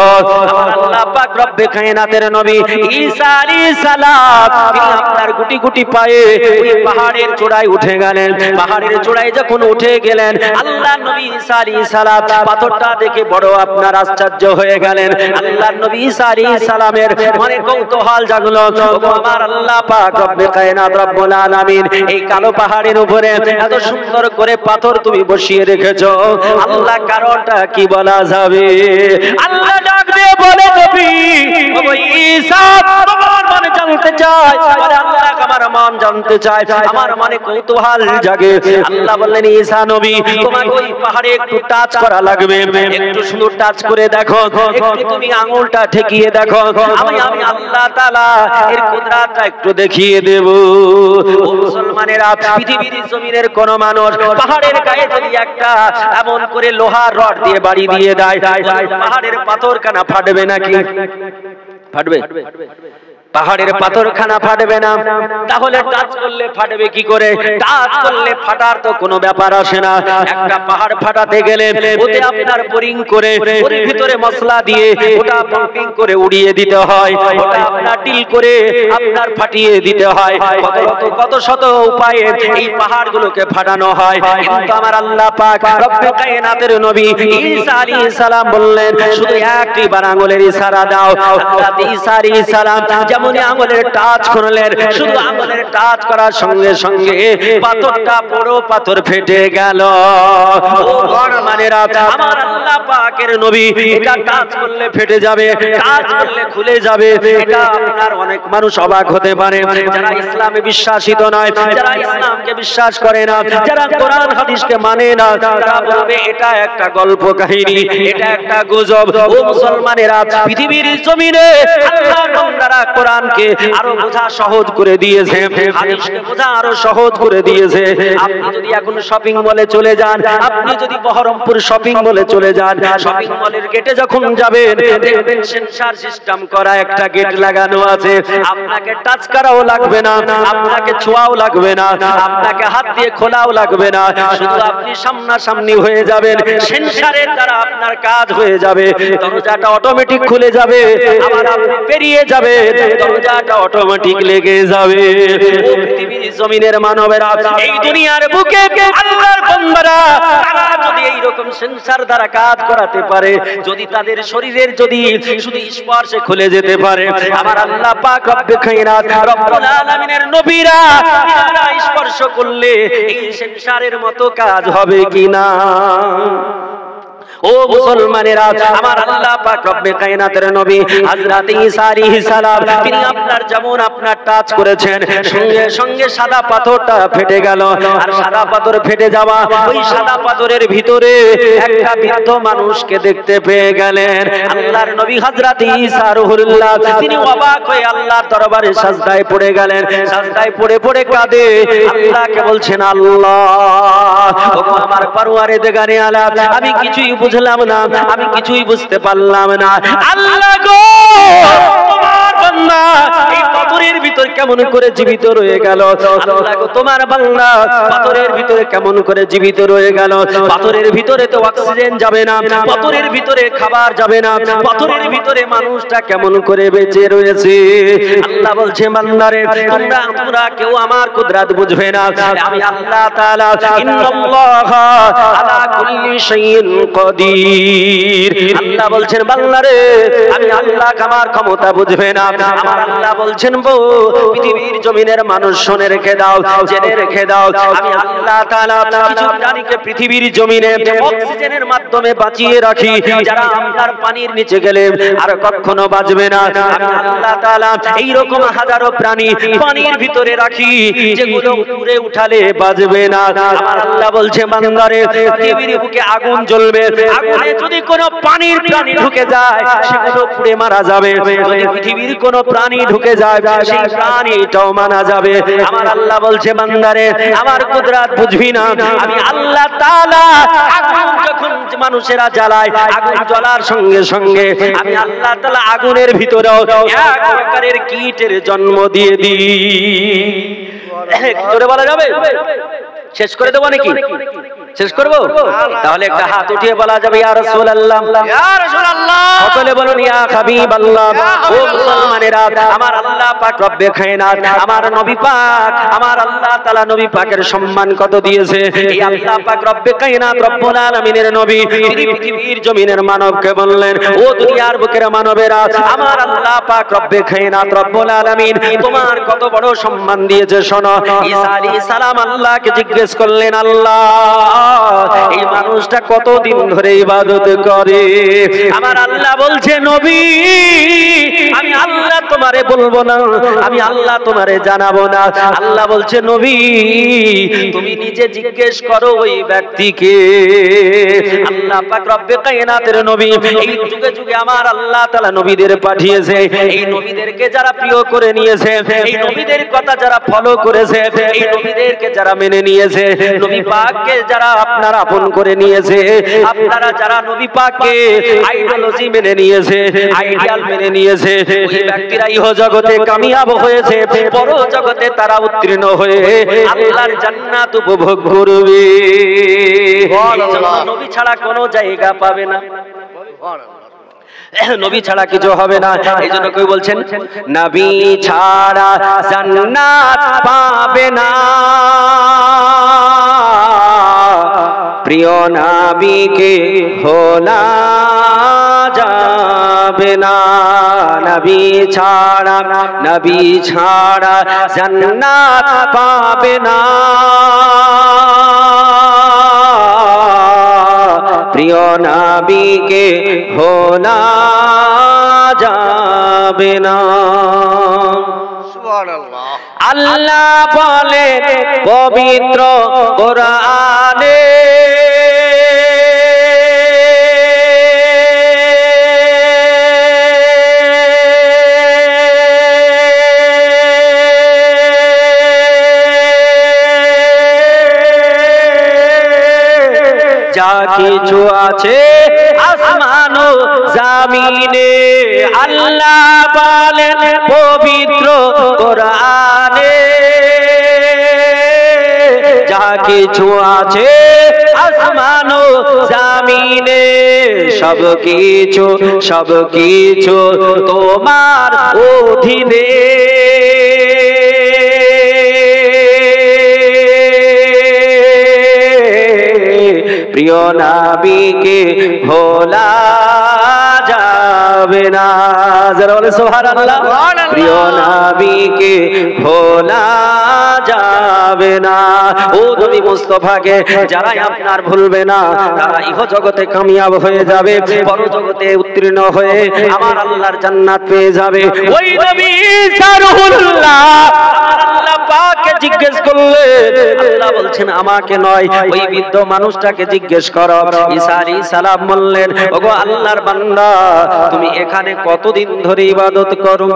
আমার আল্লাহ পাক রব্বে কায়নাতের নবী ঈসা আলাইহিস সালাম তিনি আপনার গুটি গুটি পায়ে ওই পাহাড়ের চূড়ায় উঠে গেলেন। পাহাড়ের চূড়ায় যখন উঠে গেলেন, আল্লাহর নবী ঈসা আলাইহিস সালাম পাথরটা দেখে বড় আপনার আশ্চর্য হয়ে গেলেন। আল্লাহর নবী ঈসা আলাইহিস সালামের মনে কৌতূহল জাগলো, ওগো আমার আল্লাহ পাক রব্বে কায়নাত রব্বুল আলামিন, এই কালো পাহাড়ের উপরে এত সুন্দর করে পাথর তুমি বসিয়ে রেখেছো, আল্লাহ কারণটা কি বলা যাবে? আল্লাহ ডাক দিয়ে বলে, নবী ওগো ঈসা, তোমার মনে জানতে চাই? বলে, আল্লাহ আমার মন জানতে চায়, আমার মনে কৌতূহল জাগে। আল্লাহ বললেন, ঈসা নবী তোমাকে ওই পাহাড়ে একটু টাচ করা লাগবে, একটু শুধু টাচ করে দেখো, একটু তুমি আঙুলটা ঠেকিয়ে দেখো, আমি আল্লাহ তাআলা এর কুদরতটা একটু দেখিয়ে দেব। ও মুসলমানেরা, পৃথিবীর জমিনের কোন মানুষ পাহাড়ের গায়ে যদি একটা এমন করে লোহার রড দিয়ে বাড়ি দিয়ে দেয়, পাহাড়ের পাথরখানা ফাটবে নাকি? ফাটবে? পাহাড়ের পাথরখানা ফাটবে না, তাহলে টাচ করলে ফাটবে কি করে? টাচ করলে ফাটার তো কোনো ব্যাপার আসে না। একটা পাহাড় ফাটাতে গেলে ওতে আপনার বোরিং করে ওর ভিতরে মশলা দিয়ে ওটা পাম্পিং করে উড়িয়ে দিতে হয়, ওটা আপনার ডিল করে আপনার ফাটিয়ে দিতে হয়। কত শত উপায়ে এই পাহাড়গুলোকে ফাটানো হয়, কিন্তু আমার আল্লাহ পাক রব্বে কায়নাতের নবী ঈসা আলাইহিস সালাম বললেন, শুধু একটি বার আঙ্গুলের ইশারা দাও। হযরত ঈসা আলাইহিস সালাম যেমনই আঙ্গুলের টাচ করলেন, শুধু আঙ্গুলের টাচ করার সঙ্গে সঙ্গে পাথরটা বড় পাথর ফেটে গেল। ও মানেরা, আমার আল্লাহ পাকের নবী এটা টাচ করলে ফেটে যাবে, টাচ করলে খুলে যাবে, এটা আপনার অনেক মানুষ অবাক হতে পারে, যারা ইসলামে বিশ্বাসিত নয়, যারা ইসলামকে বিশ্বাস করে না, যারা কোরআন হাদিসকে মানে না, তারা বলবে এটা একটা গল্প কাহিনী, এটা একটা গুজব। ও মুসলমানেরা, পৃথিবীর জমিনে আল্লাহর বান্দারা কোরআন কোরআনকে আরো বোঝা সহজ করে দিয়েছে, হাদিসকে বোঝা আরো সহজ করে দিয়েছে। আপনি যদি এখন শপিং মলে চলে যান, আপনি যদি বহরমপুর শপিং মলে চলে যান, শপিং মলের গেটে যখন যাবেন দেখবেন সেন্সর সিস্টেম করা একটা গেট লাগানো আছে। আপনাকে টাচ করাও লাগবে না, আপনাকে ছোঁয়াও লাগবে না, আপনাকে হাত দিয়ে খোলাও লাগবে না, শুধু আপনি সামনাসামনি হয়ে যাবেন, সেন্সরের দ্বারা আপনার কাজ হয়ে যাবে, দরজাটা অটোমেটিক খুলে যাবে, আবার আপনি পেরিয়ে যাবে, দরজাটা অটোমেটিক লেগে যাবে। ও পৃথিবীর জমিনের মানবেরা, এই দুনিয়ার বুকে আল্লাহর বান্দারা তারা যদি এই রকম সেন্সর দ্বারা কাজ করাতে পারে, যদি তাদের শরীরের যদি শুধু স্পর্শে খুলে যেতে পারে, আমার আল্লাহ পাক রব্বে কায়নাত রব্বুল আলামিনের নবীরা তারা স্পর্শ করলে এই সেন্সরের মতো কাজ হবে কিনা? ও মুসলমানেরা, আমার আল্লাহ পাক রব্বে কায়নাতের নবী হযরত ঈসা আলাইহিস সালাম তিনি আপনার যেমন আপনার টাচ করেছেন, সঙ্গে সঙ্গে সাদা পাথরটা ফেটে গেল। আর সাদা পাথর ফেটে যাওয়া, ওই সাদা পাথরের ভিতরে একটা বৃদ্ধ মানুষকে দেখতে পেয়ে গেলেন। আল্লাহর নবী হযরত ঈসা রুহুল্লাহ তিনি অবাক হয়ে আল্লাহর দরবারে সাজদায় পড়ে গেলেন। সাজদায় পড়ে পড়ে কাঁদে, আল্লাহকে বলছেন, আল্লাহ ওগো আমার পরওয়ারদিগারে আলাম, আমি কিছুই বুঝলাম না, আমি কিছুই বুঝতে পারলাম না। আল্লাহ গো, তোমার বান্দা এই পাথরের ভিতর কেমন করে জীবিত রয়ে গেল? আল্লাহ গো, তোমার বান্দা পাথরের ভিতরে কেমন করে জীবিত রয়ে গেল? পাথরের ভিতরে তো অক্সিজেন যাবে না, পাথরের ভিতরে খাবার যাবে না, পাথরের ভিতরে মানুষটা কেমন করে বেঁচে রয়েছে? আল্লাহ বলছে, বান্দারে তোমরা কেউ আমার কুদরত বুঝবে না, আমি আল্লাহ তাআলা ইন্নাল্লাহা আলা কুল্লি শাইইন কাদির। আল্লাহ বলছেন, বান্দারে আমি আল্লাহ, আমার ক্ষমতা বুঝবে না। আমার আল্লাহ বলছেন, পৃথিবীর জমিনের মানুষ শুনে রেখে দাও, জেনে রেখে দাও, আমি আল্লাহ তাআলা কিছু প্রাণীকে পৃথিবীর জমিনে অক্সিজেনের মাধ্যমে বাঁচিয়ে রাখি, যারা আপনার পানির নিচে গেলে আর কখনো বাঁচবে না। আমি আল্লাহ তাআলা এই রকম হাজারো প্রাণী পানির ভিতরে রাখি, যেগুলো উপরে উঠালে বাঁচবে না। আমার আল্লাহ বলছে, বান্দারে পৃথিবীর বুকে আগুন জ্বলবে, আগুনে যদি কোনো পানির প্রাণী ঢুকে যায় সেগুলো পুড়ে মারা যাবে, যদি পৃথিবীর কোনো প্রাণী ঢুকে যায় সেই প্রাণীটাও মারা যাবে। আমার আল্লাহ বলছে, বান্দারে আমার কুদরত বুঝবি না, আমি আল্লাহ তাআলা আগুন যখন মানুষেরা জ্বালায়, আগুন জ্বলার সঙ্গে সঙ্গে আমি আল্লাহ তাআলা আগুনের ভিতরেও এক প্রকারের কীটের জন্ম দিয়ে দিই। করে বলা যাবে? শেষ করে দেবো নাকি? শেষ করবো? তাহলে একটা হাত উঠিয়ে বলা যাবে, ইয়া রাসূলুল্লাহ, ইয়া রাসূলুল্লাহ, সকলে বলুন ইয়া হাবিবাল্লাহ। ও মুসলমানেরা, আমার আল্লাহ পাক রব্বে কায়নাত, আমার নবী পাক, আমার আল্লাহ তাআলা নবী পাকের সম্মান কত দিয়েছে। এই আল্লাহ পাক রব্বে কায়নাত রব্বুল আলামিনের নবী তিনি পৃথিবীর জমিনের মানবকে বললেন, ও দুনিয়ার বুকের মানবেরা, আমার আল্লাহ পাক রব্বে কায়নাত রব্বুল আলামিন তোমার কত বড় সম্মান দিয়েছে শোনো। ঈসা আলাইহিস সালাম আল্লাহকে জিজ্ঞেস করলেন, আল্লাহ এই মানুষটা কতদিন ধরে ইবাদত করে? আমার আল্লাহ বলছে, নবী আমি আল্লাহ তোমারে বলবো না, আমি আল্লাহ তোমারে জানাবো না। আল্লাহ বলছে, নবী তুমি নিজে জিজ্ঞেস করো ওই ব্যক্তিকে। আল্লাহ পাক রব্বে কায়নাতের নবী এই যুগে যুগে আমার আল্লাহ তাআলা নবীদের পাঠিয়েছে, এই নবীদেরকে যারা প্রিয় করে নিয়েছে, এই নবীদের কথা যারা ফলো করেছে, এই নবীদেরকে যারা মেনে নিয়েছে, নবী পাককে যারা আপনারা আপন করে নিয়েছে, আপনারা যারা নবী পাককে আইডিওলজি মেনে নিয়েছে, আইডিয়াল মেনে নিয়েছে, ওই ব্যক্তিরা ইহ জগতে কামিয়াব হয়েছে, পর জগতে তারা উত্তীর্ণ হয়ে আল্লাহর জান্নাত উপভোগ করবে। নবী ছাড়া কোনো জায়গা পাবে না, নবী ছাড়া কিছু হবে না। এই জন্য কেউ বলছেন, নবী ছাড়া জান্নাত পাবে না, প্রিয় নবীকে ভোলা যাবে না। নবী ছাড়া, নবী ছাড়া জান্নাত পাবে না, প্রিয় নবীকে ভোলা যাবে না। সুবহানাল্লাহ। আল্লাহ বলে পবিত্র কোরআনে, যা কিছু আছে আসমান ও জমিনে, আল্লাহ বলেন পবিত্র কোরআনে, যা কিছু আছে আসমান ও জমিনে, সব কিছু তোমার অধীনে। প্রিয় নবীকে ভোলা যাবে না, যারা বলে সুবহানাল্লাহ। প্রিয় নবীকে ভোলা যাবে না। ও নবী মুস্তাফাকে যারা আপনার ভুলবে না তারা ইহ জগতে কামিয়াব হয়ে যাবে, পর জগতে উত্তীর্ণ হয়ে আমার আল্লাহর জান্নাত পেয়ে যাবে। ওই নবী ঈসা রুহুল্লাহ আল্লাহ পাককে জিজ্ঞেস করলে আল্লাহ বলছেন আমাকে নয়, ওই বৃদ্ধ মানুষটাকে জিজ্ঞেস করো। ঈসা আলাইহিস সালাম বললেন, ওগো আল্লাহর বান্দা, তুমি এখানে কতদিন ধরে ইবাদত করো?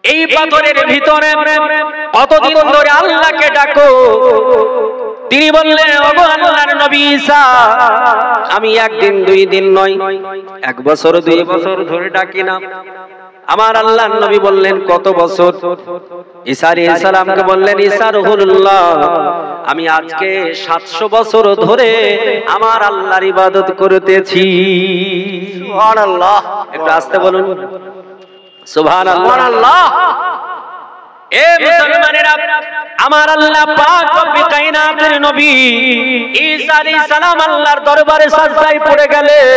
এই পাথরের ভিতরে কতদিন ধরে আল্লাহকে ডাকো? তিনি বললেন, ওগো আল্লাহর নবী ঈসা, আমি একদিন দুই দিন নয়, 1 বছর 2 বছর ধরে ডাকি না। আমার আল্লাহর নবী বললেন, কত বছর? ঈসা আলাইহিস সালামকে বললেন, ঈসা রুহুল্লাহ, আমি আজকে 700 বছর ধরে আমার আল্লাহর ইবাদত করতেছি। সুবহানাল্লাহ। একটু আস্তে বলুন সুবহানাল্লাহ। এ মুসলমানেরা, আমার আল্লাহ পাক রব্বে কায়নাতের নবী ঈসা আলাইহিস সালাম আল্লাহর দরবারে সাজদায় পড়ে গেলেন।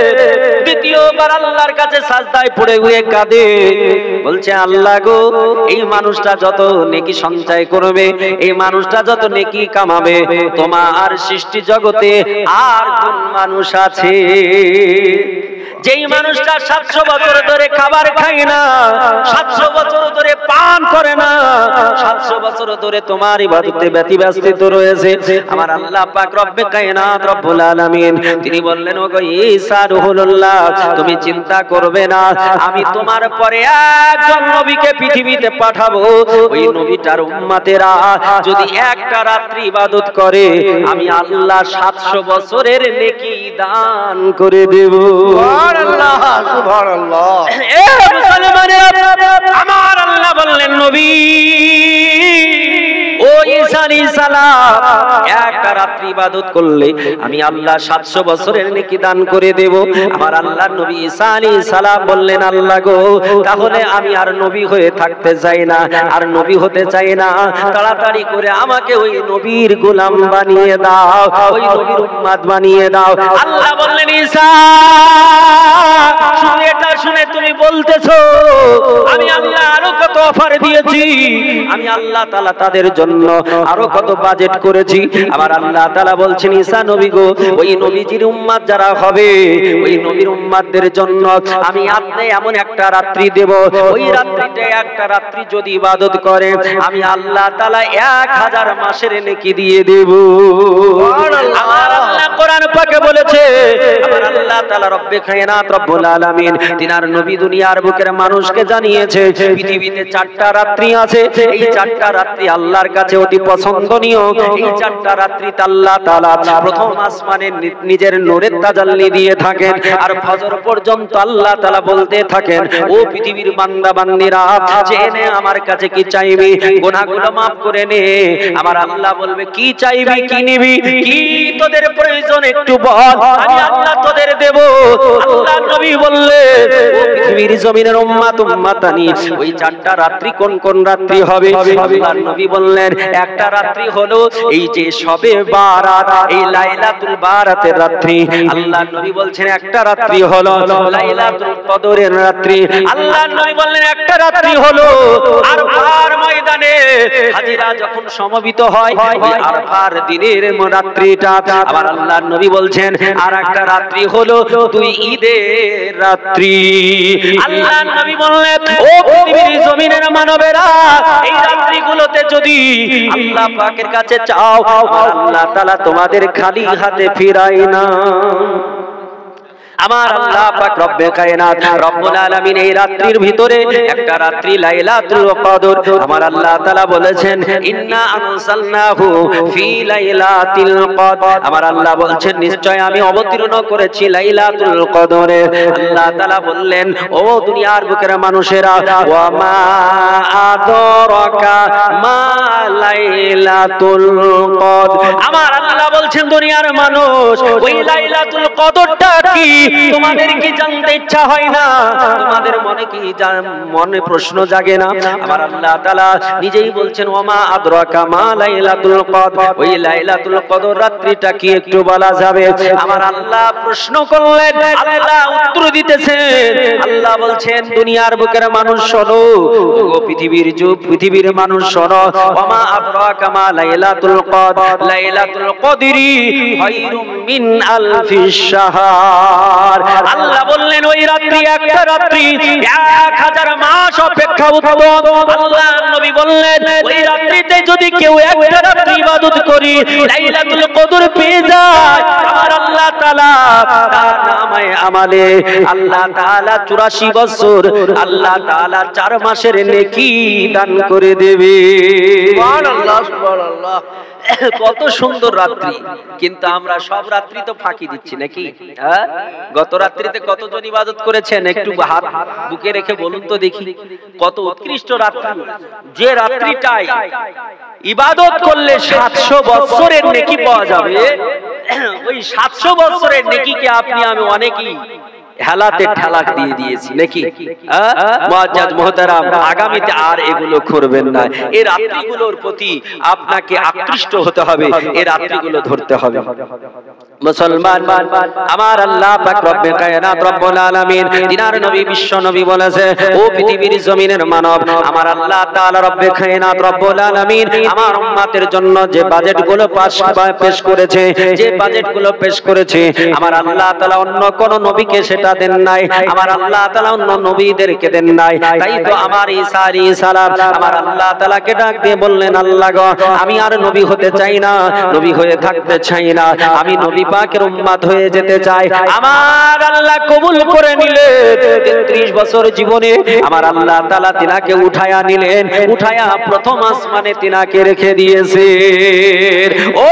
দ্বিতীয়বার আল্লাহর কাছে সাজদায় পড়ে গিয়ে কাঁদে, বলছে, আল্লাহ গো, এই মানুষটা যত নেকি সঞ্চয় করবে, এই মানুষটা যত নেকি কামাবে, তোমার সৃষ্টি জগতে আর কোন মানুষ আছে যেই মানুষটা 700 বছর ধরে খাবার খায় না, 700 বছর ধরে পান করে না, 700 বছর ধরে তোমার ইবাদতে ব্যতিব্যস্ত রয়েছে? আমার আল্লাহ পাক রব্বে কায়নাত রব্বুল আলামিন তিনি বললেন, ওগো ঈসা রুহুল্লাহ, তুমি চিন্তা করবে না, আমি তোমার পরে একজন নবীকে পৃথিবীতে পাঠাবো। ওই নবীটার উম্মতেরা যদি একটা রাত্রি ইবাদত করে, আমি আল্লাহ 700 বছরের নেকি দান করে দেব। সুবহানাল্লাহ, সুবহানাল্লাহ। এ মুসলমানেরা, আমার আল্লাহ বললেন, নবী ও ঈসা আলাইহিস সালাম, একটা রাত্রি ইবাদত করলে আমি আল্লাহ 700 বছরের নেকি দান করে দেব। আমার আল্লাহর নবী ঈসা আলাইহিস সালাম বললেন, আল্লাহ গো, তাহলে আমি আর নবী হয়ে থাকতে চাই না, আর নবী হতে চাই না, তাড়াতাড়ি করে আমাকে ওই নবীর গোলাম বানিয়ে দাও, ওই নবীর উম্মত বানিয়ে দাও। আল্লাহ বললেন, ঈসা, শুনে এটা শুনে তুমি বলতেছো আমি আল্লাহ আরো কত অফার দিয়েছি, আমি আল্লাহ তাআলা তাদের জন্য আরো কত বাজেট করেছি। আবার আল্লাহ তাআলা বলছেন, ঈসা নবী গো, ওই নবীজির উম্মত যারা হবে, ওই নবীর উম্মতদের জন্য আমি আপনি এমন একটা রাত্রি দেব, ওই রাত্রিতে একটা রাত্রি যদি ইবাদত করে, আমি আল্লাহ তাআলা 1000 মাসের নেকি দিয়ে দেব। আমার আল্লাহ কোরআন পাকে বলেছে, আমার আল্লাহ তাআলা রব্বে কায়নাত রব্বুল আলামিন তিনার নবী দুনিয়ার বুকের মানুষকে জানিয়েছে, পৃথিবীতে 4টা রাত্রি আছে, এই 4টা রাত্রি আল্লাহর কাছে অতি পছন্দনীয়। এই 4টা রাত্রিতে আল্লাহ তাআলা প্রথম আসমানে নিজের নূরের তাজাল্লি দিয়ে থাকেন, আর ফজর পর্যন্ত আল্লাহ তাআলা বলতে থাকেন, ও পৃথিবীর বান্দা বান্দীরা, জেনে আমার কাছে কি চাইবি, গুনাহগুলো maaf করে নে। আমার আল্লাহ বলবে, কি চাইবি, কি নিবি, কি তোদের প্রয়োজন একটু বল, আমি আল্লাহ তোদের দেব। আল্লাহ নবী বললেন, ও পৃথিবীর জমিনের উম্মত উম্মতানি, ওই 4টা রাত্রি কোন কোন রাত্রি হবে? আল্লাহর নবী বললেন, একটা রাত্রি হলো এই যে শবে বারাত, এই লাইলাতুল বারাতের রাত্রি। আল্লাহর নবী বলছেন, একটা রাত্রি হলো লাইলাতুল কদরের রাত্রি। আল্লাহর নবী বললেন, একটা রাত্রি হলো আরফার ময়দানে হাজিরা যখন সমবেত হয়, ওই আরফার দিনের রাত্রিটা। আবার আল্লাহর নবী বলছেন, আর একটা রাত্রি হলো 2 ঈদের রাত্রি। আল্লাহর নবী বললেন, ও পৃথিবীর জমিনের মানবেরা, এই রাত্রিগুলোতে যদি আল্লাহ পাকের কাছে চাও, আল্লাহ তাআলা তোমাদের খালি হাতে ফিরায় না। আমার আল্লাহ পাক রব্বে কায়নাত রব্বুল আলামিন এই রাত্রির ভিতরে একটা রাত্রি লাইলাতুল কদর আমার আল্লাহ তাআলা বলেছেন ইন্না আনসালনাহু ফি লাইলাতিল কদর আমার আল্লাহ বলছেন নিশ্চয় আমি অবতীর্ণ করেছি লাইলাতুল কদরে আল্লাহ তাআলা বললেন ও দুনিয়ার বুকের মানুষেরা ওয়া মা আদরাকা মা লাইলাতুল কদর আমার আল্লাহ বলছেন দুনিয়ার মানুষ ওই লাইলাতুল কদরটা কি তোমাদের কি জানতে ইচ্ছা হয় না তোমাদের মনে কি মনে প্রশ্ন জাগে না আমার আল্লাহ তাআলা নিজেই বলছেন ওমা আদরাকা মা লাইলাতুল কদর ওই লাইলাতুল কদর রাত্রিটা কি একটু বলা যাবে আমার আল্লাহ প্রশ্ন করলেন আল্লাহ উত্তর দিতেছেন আল্লাহ বলছেন দুনিয়ার বুকের মানুষ শোনো ও পৃথিবীর মানুষ শোনো ওমা আদরাকা মা লাইলাতুল কদর লাইলাতুল কদরি খায়রুম মিন আলফিশ শাহর আল্লাহ বললেন ওই রাত্রি একটা রাত্রি 1000 মাস অপেক্ষা উত্তম আল্লাহ নবী বললেন ওই রাত্রিতে যদি কেউ একটা রাত্রি ইবাদত করি লাইলাতুল কদর পেয়ে যায় আমার আল্লাহ তাআলা তার নামে আমালে আল্লাহ তাআলা 84 বছর আল্লাহ তাআলা 4 মাসের নেকি দান করে দেবে সুবহানাল্লাহ সুবহানাল্লাহ কত সুন্দর রাত্রি কিন্তু আমরা সব রাত্রি তো ফাঁকি দিচ্ছি নাকি হ্যাঁ গত রাত্রিতে কতজন ইবাদত করেছেন একটু হাত বুকে রেখে বলুন তো দেখি কত উৎকৃষ্ট রাত্রি যে রাত্রিটাই ইবাদত করলে 700 বছরের নেকি পাওয়া যাবে ওই 700 বছরের নেকিকে আপনি আমি অনেকেই হেলাতে ঠেলাক দিয়ে দিয়েছি নাকি মুআজ্জাজ মুহতারাম আগামীতে আর এগুলো করবেন না এই রাত্রিগুলোর প্রতি আপনাকে আকৃষ্ট হতে হবে এই রাত্রিগুলো ধরতে হবে মুসলমান আমার আল্লাহ পাক রব্বে কায়নাত রব্বুল আলামিন দিনার নবী বিশ্ব নবী বলেছে ও পৃথিবীর জমিনের মানব আমার আল্লাহ তাআলা রব্বে কায়নাত রব্বুল আলামিন আমার উম্মতের জন্য যে বাজেটগুলো পেশ করেছে যে বাজেটগুলো পেশ করেছে আমার আল্লাহ তাআলা অন্য কোন নবীকে সেটা দেন নাই আমার আল্লাহ তাআলা অন্য নবীদেরকে দেন নাই তাই তো আমার ঈসা আলাইহিস সালাম আমার আল্লাহ তাআলাকে ডাক দিয়ে বললেন আল্লাহ গো আমি আর নবী হতে চাই না নবী হয়ে থাকতে চাই না আমি নবী পাকের উম্মত হয়ে যেতে চাই আমার আল্লাহ কবুল করে নিলেন 33 বছর জীবনে আমার আল্লাহ তাআলা তিনাকে উঠায়া নিলেন উঠায়া প্রথম আসমানে তিনাকে রেখে দিয়েছেন ও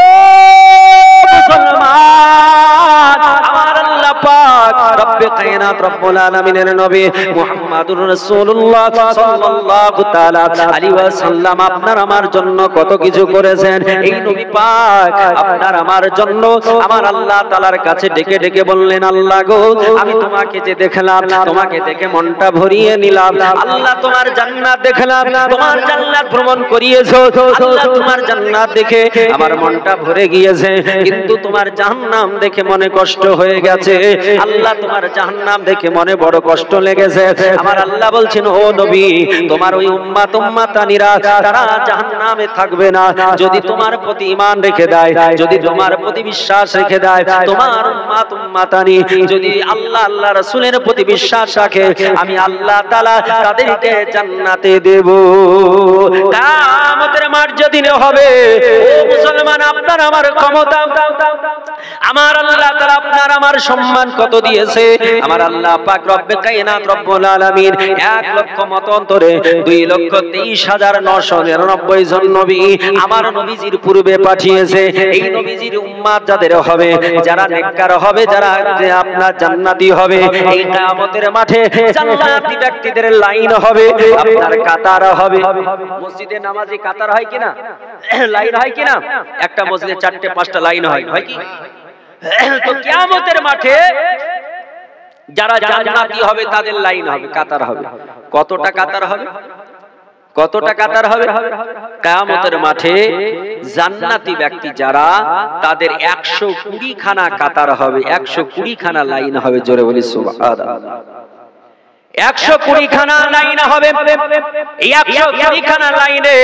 মুসলমান আমার আল্লাহ পাক রব্বে কায়নাত রব্বুল আলামিনের নবী মুহাম্মাদুর রাসূলুল্লাহ সাল্লাল্লাহু তাআলা আলাইহি ওয়াসাল্লাম আপনার আমার জন্য কত কিছু করেছেন এই নবী পাক আপনার আমার জন্য আমার আল্লাহ তাআলার কাছে ডেকে ডেকে বললেন আল্লাহ গো আমি তোমাকে যে দেখলাম তোমাকে দেখে মনটা ভরিয়ে নিলাম আল্লাহ তোমার জান্নাত দেখলাম তোমার জান্নাত ভ্রমণ করিয়েছো আল্লাহ তোমার জান্নাত দেখে আমার মনটা ভরে গিয়েছে কিন্তু তোমার জাহান্নাম দেখে মনে কষ্ট হয়ে গেছে আল্লাহ তোমার জাহান্নাম দেখে মনে বড় কষ্ট লেগেছে আমার আল্লাহ বলছেন ও নবী তোমার ওই উম্মত উম্মতানিরা তারা জাহান্নামে থাকবে না যদি তোমার প্রতি ঈমান রেখে দেয় যদি তোমার প্রতি বিশ্বাস রেখে দেয় তোমার উম্মত উম্মতানি যদি আল্লাহ আল্লাহ রাসূলের প্রতি বিশ্বাস রাখে আমি আল্লাহ তাআলা তাদেরকে জান্নাতে দেব কিয়ামতের মাঠ যেদিন হবে ও মুসলমান আপনার আমার ক্ষমতা আমার আল্লাহ তাআলা আপনার আমার সম্মান কত দিয়েছে আমার আল্লাহ পাক রব্বে কায়নাত রব্বুল আলামিন 1 লক্ষ মতান্তরে 2,23,999 জন নবী আমার নবীজির পূর্বে পাঠিয়েছে এই নবীজির উম্মত যাদের হবে যারা নেককার হবে যারা আপনার জান্নাতি হবে এই কিয়ামতের মাঠে জান্নাতি ব্যক্তিদের লাইন হবে আপনার কাতার হবে মসজিদে নামাজি কাতার হয় কিনা লাইন হয় কিনা একটা মসজিদে 4টে 5টা লাইন হয় কি তো কিয়ামতের মাঠে যারা জান্নাতি হবে তাদের লাইন হবে কাতার হবে কতটা কাতার হবে কতটা কাতার হবে কিয়ামতের মাঠে জান্নাতি ব্যক্তি যারা তাদের 120 খানা কাতার হবে 120 খানা লাইন হবে জোরে বলি সুবহানাল্লাহ 120 খানা লাইন হবে। এই 120 খানা লাইনে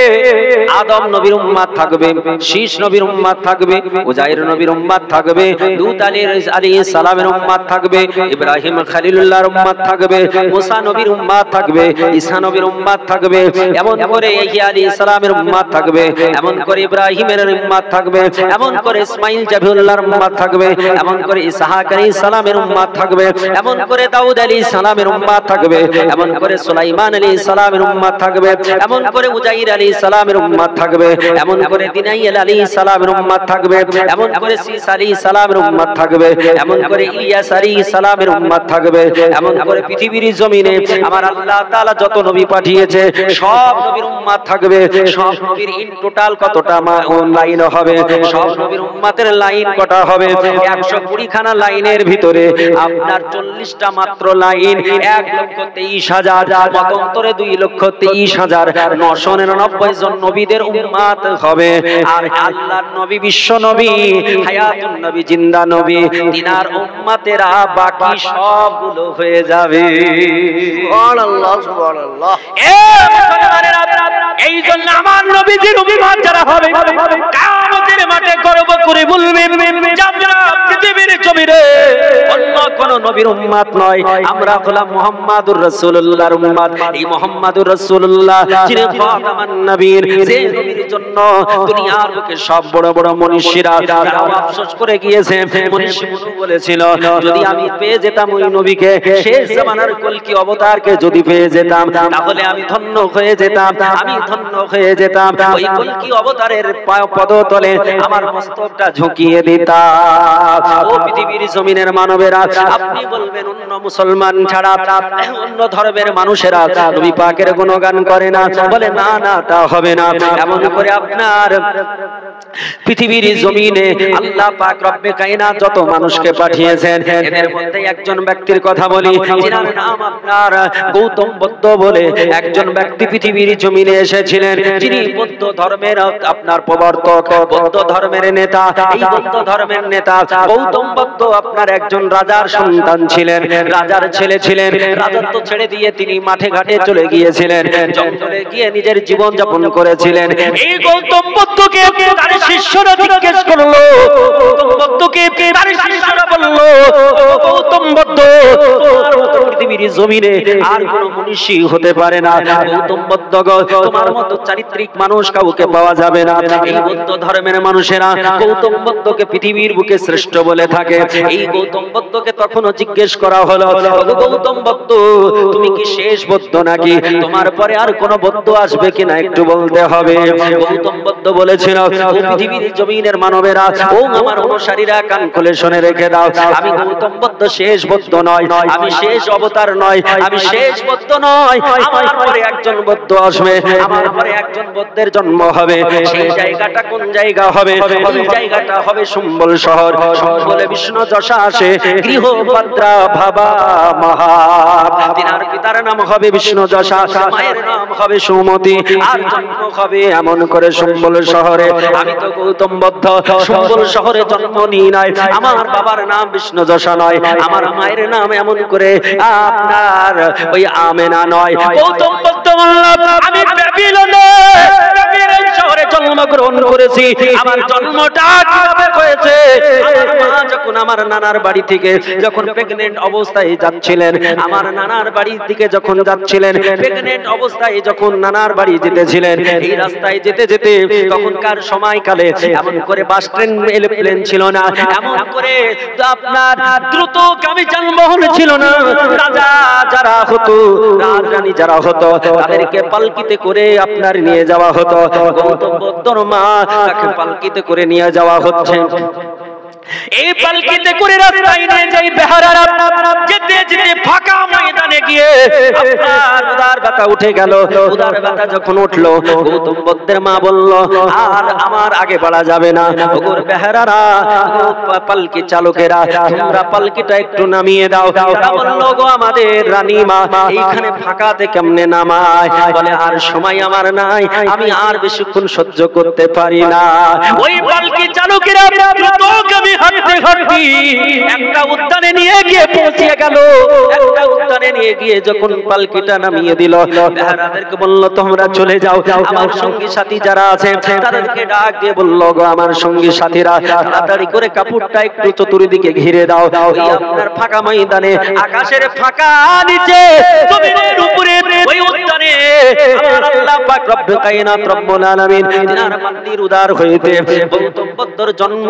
আদম নবীর উম্মত থাকবে, শীষ নবীর উম্মত থাকবে, উজাইর নবীর উম্মত থাকবে, লূত আলাইহিস সালামের উম্মত থাকবে, ইব্রাহিম খলিলুল্লাহর উম্মত থাকবে, মুসা নবীর উম্মত থাকবে, ঈসা নবীর উম্মত থাকবে, এমন করে ইয়া আলাইহিস সালামের উম্মত থাকবে, এমন করে ইব্রাহিমের উম্মত থাকবে, এমন করে ইসমাঈল জাবিউল্লাহর উম্মত থাকবে, এমন করে ইসহাক আলাইহিস সালামের উম্মত থাকবে, এমন করে দাউদ আলাইহিস সালামের উম্মত থাকবে, এমন করে সুলাইমান আলাইহিস সালামের উম্মত থাকবে, এমন করে উজাইর আলাইহিস সালামের উম্মত থাকবে, এমন করে দিনাইল আলাইহিস সালামের উম্মত থাকবে, এমন করে সিস আলাইহিস সালামের উম্মত থাকবে, এমন করে ইলিয়াস আলাইহিস সালামের উম্মত থাকবে, এমন করে পৃথিবীর জমিনে আমার আল্লাহ তাআলা যত নবী পাঠিয়েছে সব নবীর উম্মত থাকবে। সব নবীর ইন টোটাল কতটা লাইন হবে, সব নবীর উম্মতের লাইন কটা হবে? 120 খানা লাইনের ভিতরে আপনার 40টা মাত্র লাইন 1,23,000, মতান্তরে 2,23,999 জন নবীদের উম্মত হবে। আর আল্লাহর নবী, বিশ্ব নবী, হায়াতুন নবী, জিন্দা নবী, তিনার উম্মতেরা বাকি সবগুলো হয়ে যাবে। সুবহানাল্লাহ সুবহানাল্লাহ। এই জন্য আমার নবীজির উম্মত যারা হবে কিয়ামতের মাঠে গর্ব করে বলবে যে আমরা পৃথিবীর জমিনে অন্য কোন নবীর উম্মত নয়, আমরা হলাম মুহাম্মাদুর রাসূলুল্লাহর উম্মত। এই মুহাম্মাদুর রাসূলুল্লাহ যিনি খাতামান নবীর, যে নবীর জন্য দুনিয়ার বুকে সব বড় বড় মনীষীরা তারা আফসোস করে গিয়েছে। মনীষী বলেছিল যদি আমি পেয়ে যেতাম ওই নবীকে, শেষ জামানার কলকি অবতারকে যদি পেয়ে যেতাম তাহলে আমি ধন্য হয়ে যেতাম, আমি ধন্য হয়ে যেতাম। ওই কলকি অবতারের পদতলে আমার মস্তকটা ঝুঁকিয়ে দিতাম। ও পৃথিবীর জমিনের মানবেরা, আপনি বলবেন অন্য মুসলমান ছাড়া অন্য ধর্মের মানুষেরা নবী পাকের গুণগান করে না, বলে না না তা হবে না। এমন করে আপনার পৃথিবীর জমিনে আল্লাহ পাক রব্বে কায়নাত যত মানুষকে পাঠিয়েছেন এদের মধ্যে একজন ব্যক্তির কথা বলি, যার নাম আপনার গৌতম বুদ্ধ বলে একজন ব্যক্তি পৃথিবীর জমিনে এসেছিলেন, যিনি বৌদ্ধ ধর্মের আপনার প্রবর্তক, বৌদ্ধ ধর্মের নেতা। এই বৌদ্ধ ধর্মের নেতা গৌতম বুদ্ধ আপনার একজন রাজার সন্তান ছিলেন, রাজার ছেলে ছিলেন। রাজত্ব ছেড়ে দিয়ে তিনি মাঠে ঘাটে চলে গিয়েছিলেন, জঙ্গলে গিয়ে নিজের জীবন যাপন করেছিলেন। এই গৌতম বুদ্ধকে তার শিষ্যরা জিজ্ঞেস করলো, গৌতম বুদ্ধকে তার শিষ্যরা বললো, গৌতম বুদ্ধ পৃথিবীর জমিনে আর কোন মনীষী হতে পারে না, গৌতম বুদ্ধ তোমার মতো চারিত্রিক মানুষ কাউকে পাওয়া যাবে না। এই বৌদ্ধ ধর্মের মানুষেরা গৌতম বুদ্ধকে পৃথিবীর বুকে শ্রেষ্ঠ বলে থাকে। এই গৌতম বুদ্ধকে তখনও জিজ্ঞেস করা হলো, গৌতম বুদ্ধ তুমি কি শেষ বুদ্ধ নাকি? তোমার পরে আর কোন বুদ্ধ আসবে কিনা একটু বলতে হবে। গৌতম বুদ্ধ বলেছিল, ও পৃথিবীর জমিনের মানবেরা, ও আমার অনুসারীরা, কান খুলে শুনে রেখে দাও, আমি গৌতম বুদ্ধ শেষ বুদ্ধ নয়, আমি শেষ অবতার নয়, আমি শেষ বুদ্ধ নয়। আমার পরে একজন বুদ্ধ আসবে, আমার পরে একজন বুদ্ধের জন্ম হবে। সেই জায়গাটা কোন জায়গা হবে? ওই জায়গাটা হবে সম্বল শহর। সম্বলে বিষ্ণু যশা আসে, গৃহভদ্রা ভাবা মহা। তিনার পিতার নাম হবে বিষ্ণু যশা, মায়ের নাম হবে সুমতি, আর জন্ম হবে এমন করে সম্বল শহরে। আমি তো গৌতম বুদ্ধ সম্বল শহরে জন্ম নিই নাই, আমার বাবার নাম বিষ্ণু যশা নয়, আমার মায়ের নাম এমন করে আপনার ওই আমেনা নয়। গৌতম বুদ্ধ বলল, আমি ব্যাবিলনে শহরে জন্মগ্রহণ করেছি। আমার জন্মটা কিভাবে হয়েছে? আমার মা যখন আমার নানার বাড়ি থেকে যখন প্রেগন্যান্ট অবস্থায় যাচ্ছিলেন, আমার নানার বাড়ির দিকে যখন যাচ্ছিলেন, প্রেগন্যান্ট অবস্থায় যখন নানার বাড়ি যেতেছিলেন, এই রাস্তায় যেতে যেতে তখনকার সময়কালে এমন করে বাস ট্রেন এরোপ্লেন ছিল না, এমন করে আপনার দ্রুতগামী যানবাহন ছিল না। রাজা যারা হতো, রাজরানী যারা হতো, তাদেরকে পালকিতে করে আপনার নিয়ে যাওয়া হতো। গৌতম বুদ্ধর মা তাকে পালকিতে করে নিয়ে যাওয়া হচ্ছে। এই পালকিতে করে রাস্তায় নিয়ে যাই বেহারারা, যেতে যেতে ফাঁকা ময়দানে গিয়ে আপনার উদার ব্যথা উঠে গেল। উদার ব্যথা যখন উঠলো, গৌতম বুদ্ধের মা বলল, আর আমার আগে বাড়া যাবে না। ওগোর বেহারারা, পালকি চালকেরা, তোমরা পালকিটা একটু নামিয়ে দাও। তারা বলল, গো আমাদের রানী মা, এইখানে ফাঁকাতে কেমনে নামায়? বলে, আর সময় আমার নাই, আমি আর বেশিক্ষণ সহ্য করতে পারি না। ওই পালকি চালকেরা দ্রুতগামী হাঁটতে হাঁটতে একটা উদ্যানে নিয়ে গিয়ে পৌঁছে গেল। একটা উদ্যানে নিয়ে গিয়ে যখন পালকিটা নামিয়ে দিল, বেহারাদেরকে বলল তোমরা চলে যাও। আমার সঙ্গী সাথী যারা আছে তাদেরকে ডাক দিয়ে বলল, গো আমার সঙ্গী সাথীরা, তাড়াতাড়ি করে কাপড়টা একটু চতুর্দিকে ঘিরে দাও। ওই আপনার ফাঁকা ময়দানে, আকাশের ফাঁকা নিচে, জমিনের উপরে ওই উদ্যানে আমার আল্লাহ পাক রব্বুল কায়নাত রব্বুল আলামিন তিনার বান্দির উদার হইতে গৌতম বুদ্ধর জন্ম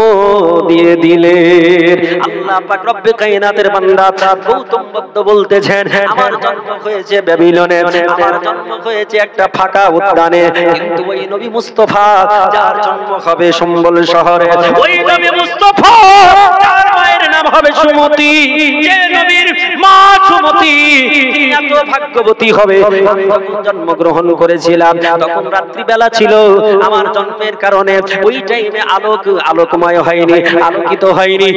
দিয়ে দিলেন। আল্লাহ পাক রব্বুল কায়নাতের বান্দা গৌতম বুদ্ধ বলতেছেন, আমার জন্ম হয়েছে ব্যাবিলনে, আমার জন্ম হয়েছে একটা ফাঁকা উদ্যানে, কিন্তু ওই নবী মুস্তাফা যার জন্ম হবে সম্বল শহরে, ওই নবী মুস্তাফা যার মায়ের নাম হবে সুমতি, যে নবীর মা সুমতি তিনি এত ভাগ্যবতী হবে। জন্মগ্রহণ করেছিলাম তখন রাত্রি বেলা ছিল, আমার জন্মের কারণে ওই টাইমে আলোকময় হয়নি, আলোকিত হয়নি।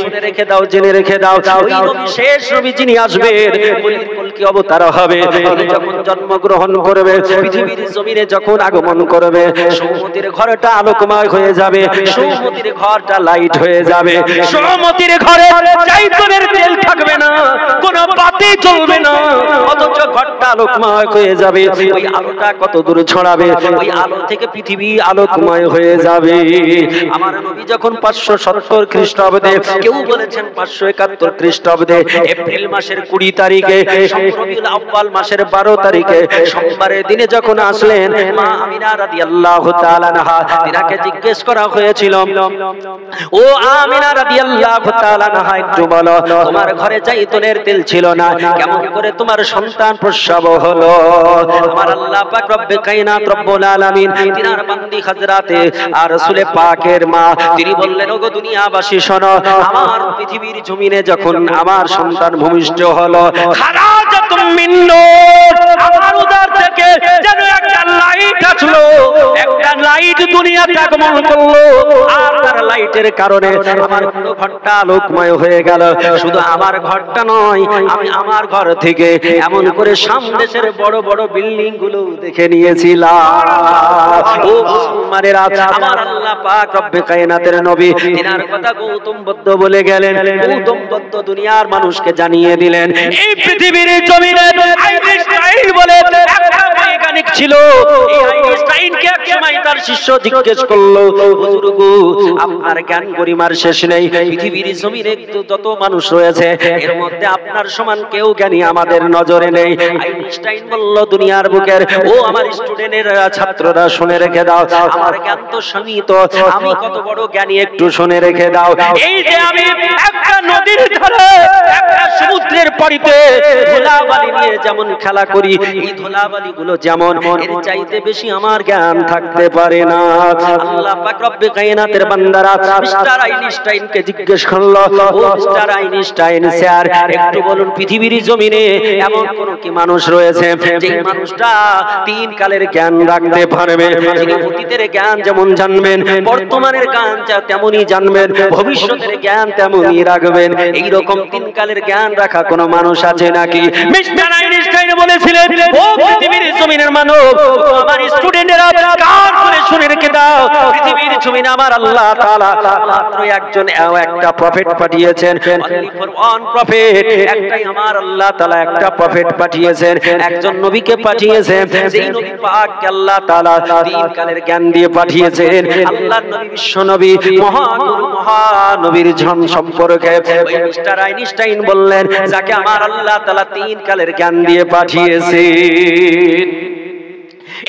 শুনে রেখে দাও, জেনে রেখে দাও, ওই নবী শেষ নবী যিনি আসবেন, কলকি অবতার হবে, যখন জন্মগ্রহণ করবে, পৃথিবীর জমিনে যখন আগমন করবে, সৌমতির ঘরটা আলোকময় হয়ে যাবে, সৌমতির ঘরটা লাইট হয়ে যাবে, সৌমতির ঘরে জাইতুনের তেল থাকবে না, কোনো বাতি জ্বলবে না, অথচ ঘরটা আলোকময় হয়ে যাবে। ওই আলোটা কত দূর ছড়াবে, ওই আলো থেকে পৃথিবী আলোকময় হয়ে যাবে। আমার নবী যখন 570 খ্রিস্টাব্দে, কেউ বলেছেন 571 খ্রিস্টাব্দে, এপ্রিল মাসের 20 তারিখে, রবিউল আউয়াল মাসের 12 তারিখে সোমবারের দিনে যখন আসলেন, মা আমিনা রাদিয়াল্লাহু তাআলা আনহা, তিনাকে জিজ্ঞেস করা হয়েছিল, ও আমিনা রাদিয়াল্লাহু তাআলা আনহা, একটু বলো তোমার ঘরে জাইতুনের তেল ছিল না, কেমন করে তোমার সন্তান প্রসব হলো? আমার আল্লাহ পাক রব্বে কায়নাত রব্বুল আলামিন তিনার বান্দি হযরতে আর রাসূলে পাকের মা, তিনি বললেন, ওগো দুনিয়াবাসী শোনো, আমার পৃথিবীর জমিনে যখন আমার সন্তান ভূমিষ্ঠ হলো, খারাজাতুম মিন নূর, আমার উদর থেকে যেন একটা লাইট আসলো, একটা লাইট দুনিয়াতে আগমন করলো, আর তার লাইটের কারণে আমার পুরো ঘরটা আলোকময় হয়ে গেল। শুধু আমার ঘরটা নয়, আমি আমার ঘর থেকে এমন করে সামদেশের বড় বড় বিল্ডিং গুলো দেখে নিয়েছিলাম। ও মুসলমানেরা, আমার আল্লাহ পাক রব্বে কায়নাতের নবী তিনার কথা গৌতম বুদ্ধ বলে গেলেন। গৌতম বুদ্ধ দুনিয়ার মানুষকে জানিয়ে দিলেন, এই পৃথিবীর জমিনে আইনস্টাইন বলে একটা বৈজ্ঞানিক ছিল। এই আইনস্টাইনকে একসময় তার শিষ্য জিজ্ঞেস করলো, হুজুর গো, আপনার জ্ঞান গরিমার শেষ নেই, পৃথিবীর জমিনে যত মানুষ রয়েছে এর মধ্যে আপনার সমান কেউ জ্ঞানী আমাদের নজরে নেই। আইনস্টাইন বলল, দুনিয়ার বুকের ও আমার স্টুডেন্টেরা, ছাত্ররা শুনে রেখে দাও, আমার জ্ঞান তো সীমিত, আমি কত বড় জ্ঞানী একটু শুনে রেখে দাও। এই যে আমি একটা নদীর ধারে, একটা সমুদ্রের পাড়িতে ধুলাবালি নিয়ে যেমন খেলা করি, এই ধুলাবালি গুলো যেমন, এর চাইতে বেশি আমার জ্ঞান থাকতে পারে না। আল্লাহ পাক রব্বে কায়নাতের বান্দারা মিস্টার আইনস্টাইনকে জিজ্ঞেস করলো, ও মিস্টার আইনস্টাইন স্যার, একটু বলুন পৃথিবীর জমিনে এমন কোন কি মানুষ রয়েছে যে মানুষটা 3 কালের জ্ঞান রাখতে পারবে, যিনি অতীতের জ্ঞান যেমন জানবেন, বর্তমানের জ্ঞান তেমনই জানবেন, ভবিষ্যতের জ্ঞান তেমনই রাখবেন, এই রকম 3 কালের জ্ঞান রাখা কোন মানুষ আছে নাকি? মিস্টার আইনস্টাইন বলেছিলেন, ও পৃথিবীর জমিনের মানব, আমার স্টুডেন্টরা কান করে শুনে রেখে দাও, পৃথিবীর জমিনে আমার আল্লাহ তাআলা মাত্র একজন, একটা প্রফেট পাঠিয়েছেন, only for one prophet, একটাই আমার আল্লাহ তাআলা একটা প্রফেট পাঠিয়েছেন, একজন নবীকে পাঠিয়েছেন, যেই নবী পাককে আল্লাহ তাআলা 3 কালের জ্ঞান দিয়ে পাঠিয়েছেন। আল্লাহর নবী, বিশ্ব নবী, মহাগুরু, মহানবীর জন সম্পর্কে ওই মিস্টার আইনস্টাইন বললেন, যাকে আমার আল্লাহ তাআলা 3 কালের জ্ঞান দিয়ে পাঠিয়েছেন,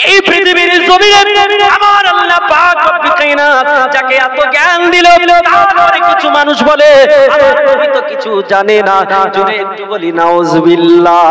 এই পৃথিবীর জমিনে আমার আল্লাহ পাক রব্বুল কায়নাত যাকে এত জ্ঞান দিল, তারপরে কিছু মানুষ বলে আমার নবী তো কিছু জানে না। জোরে একটু বলি নাউজুবিল্লাহ।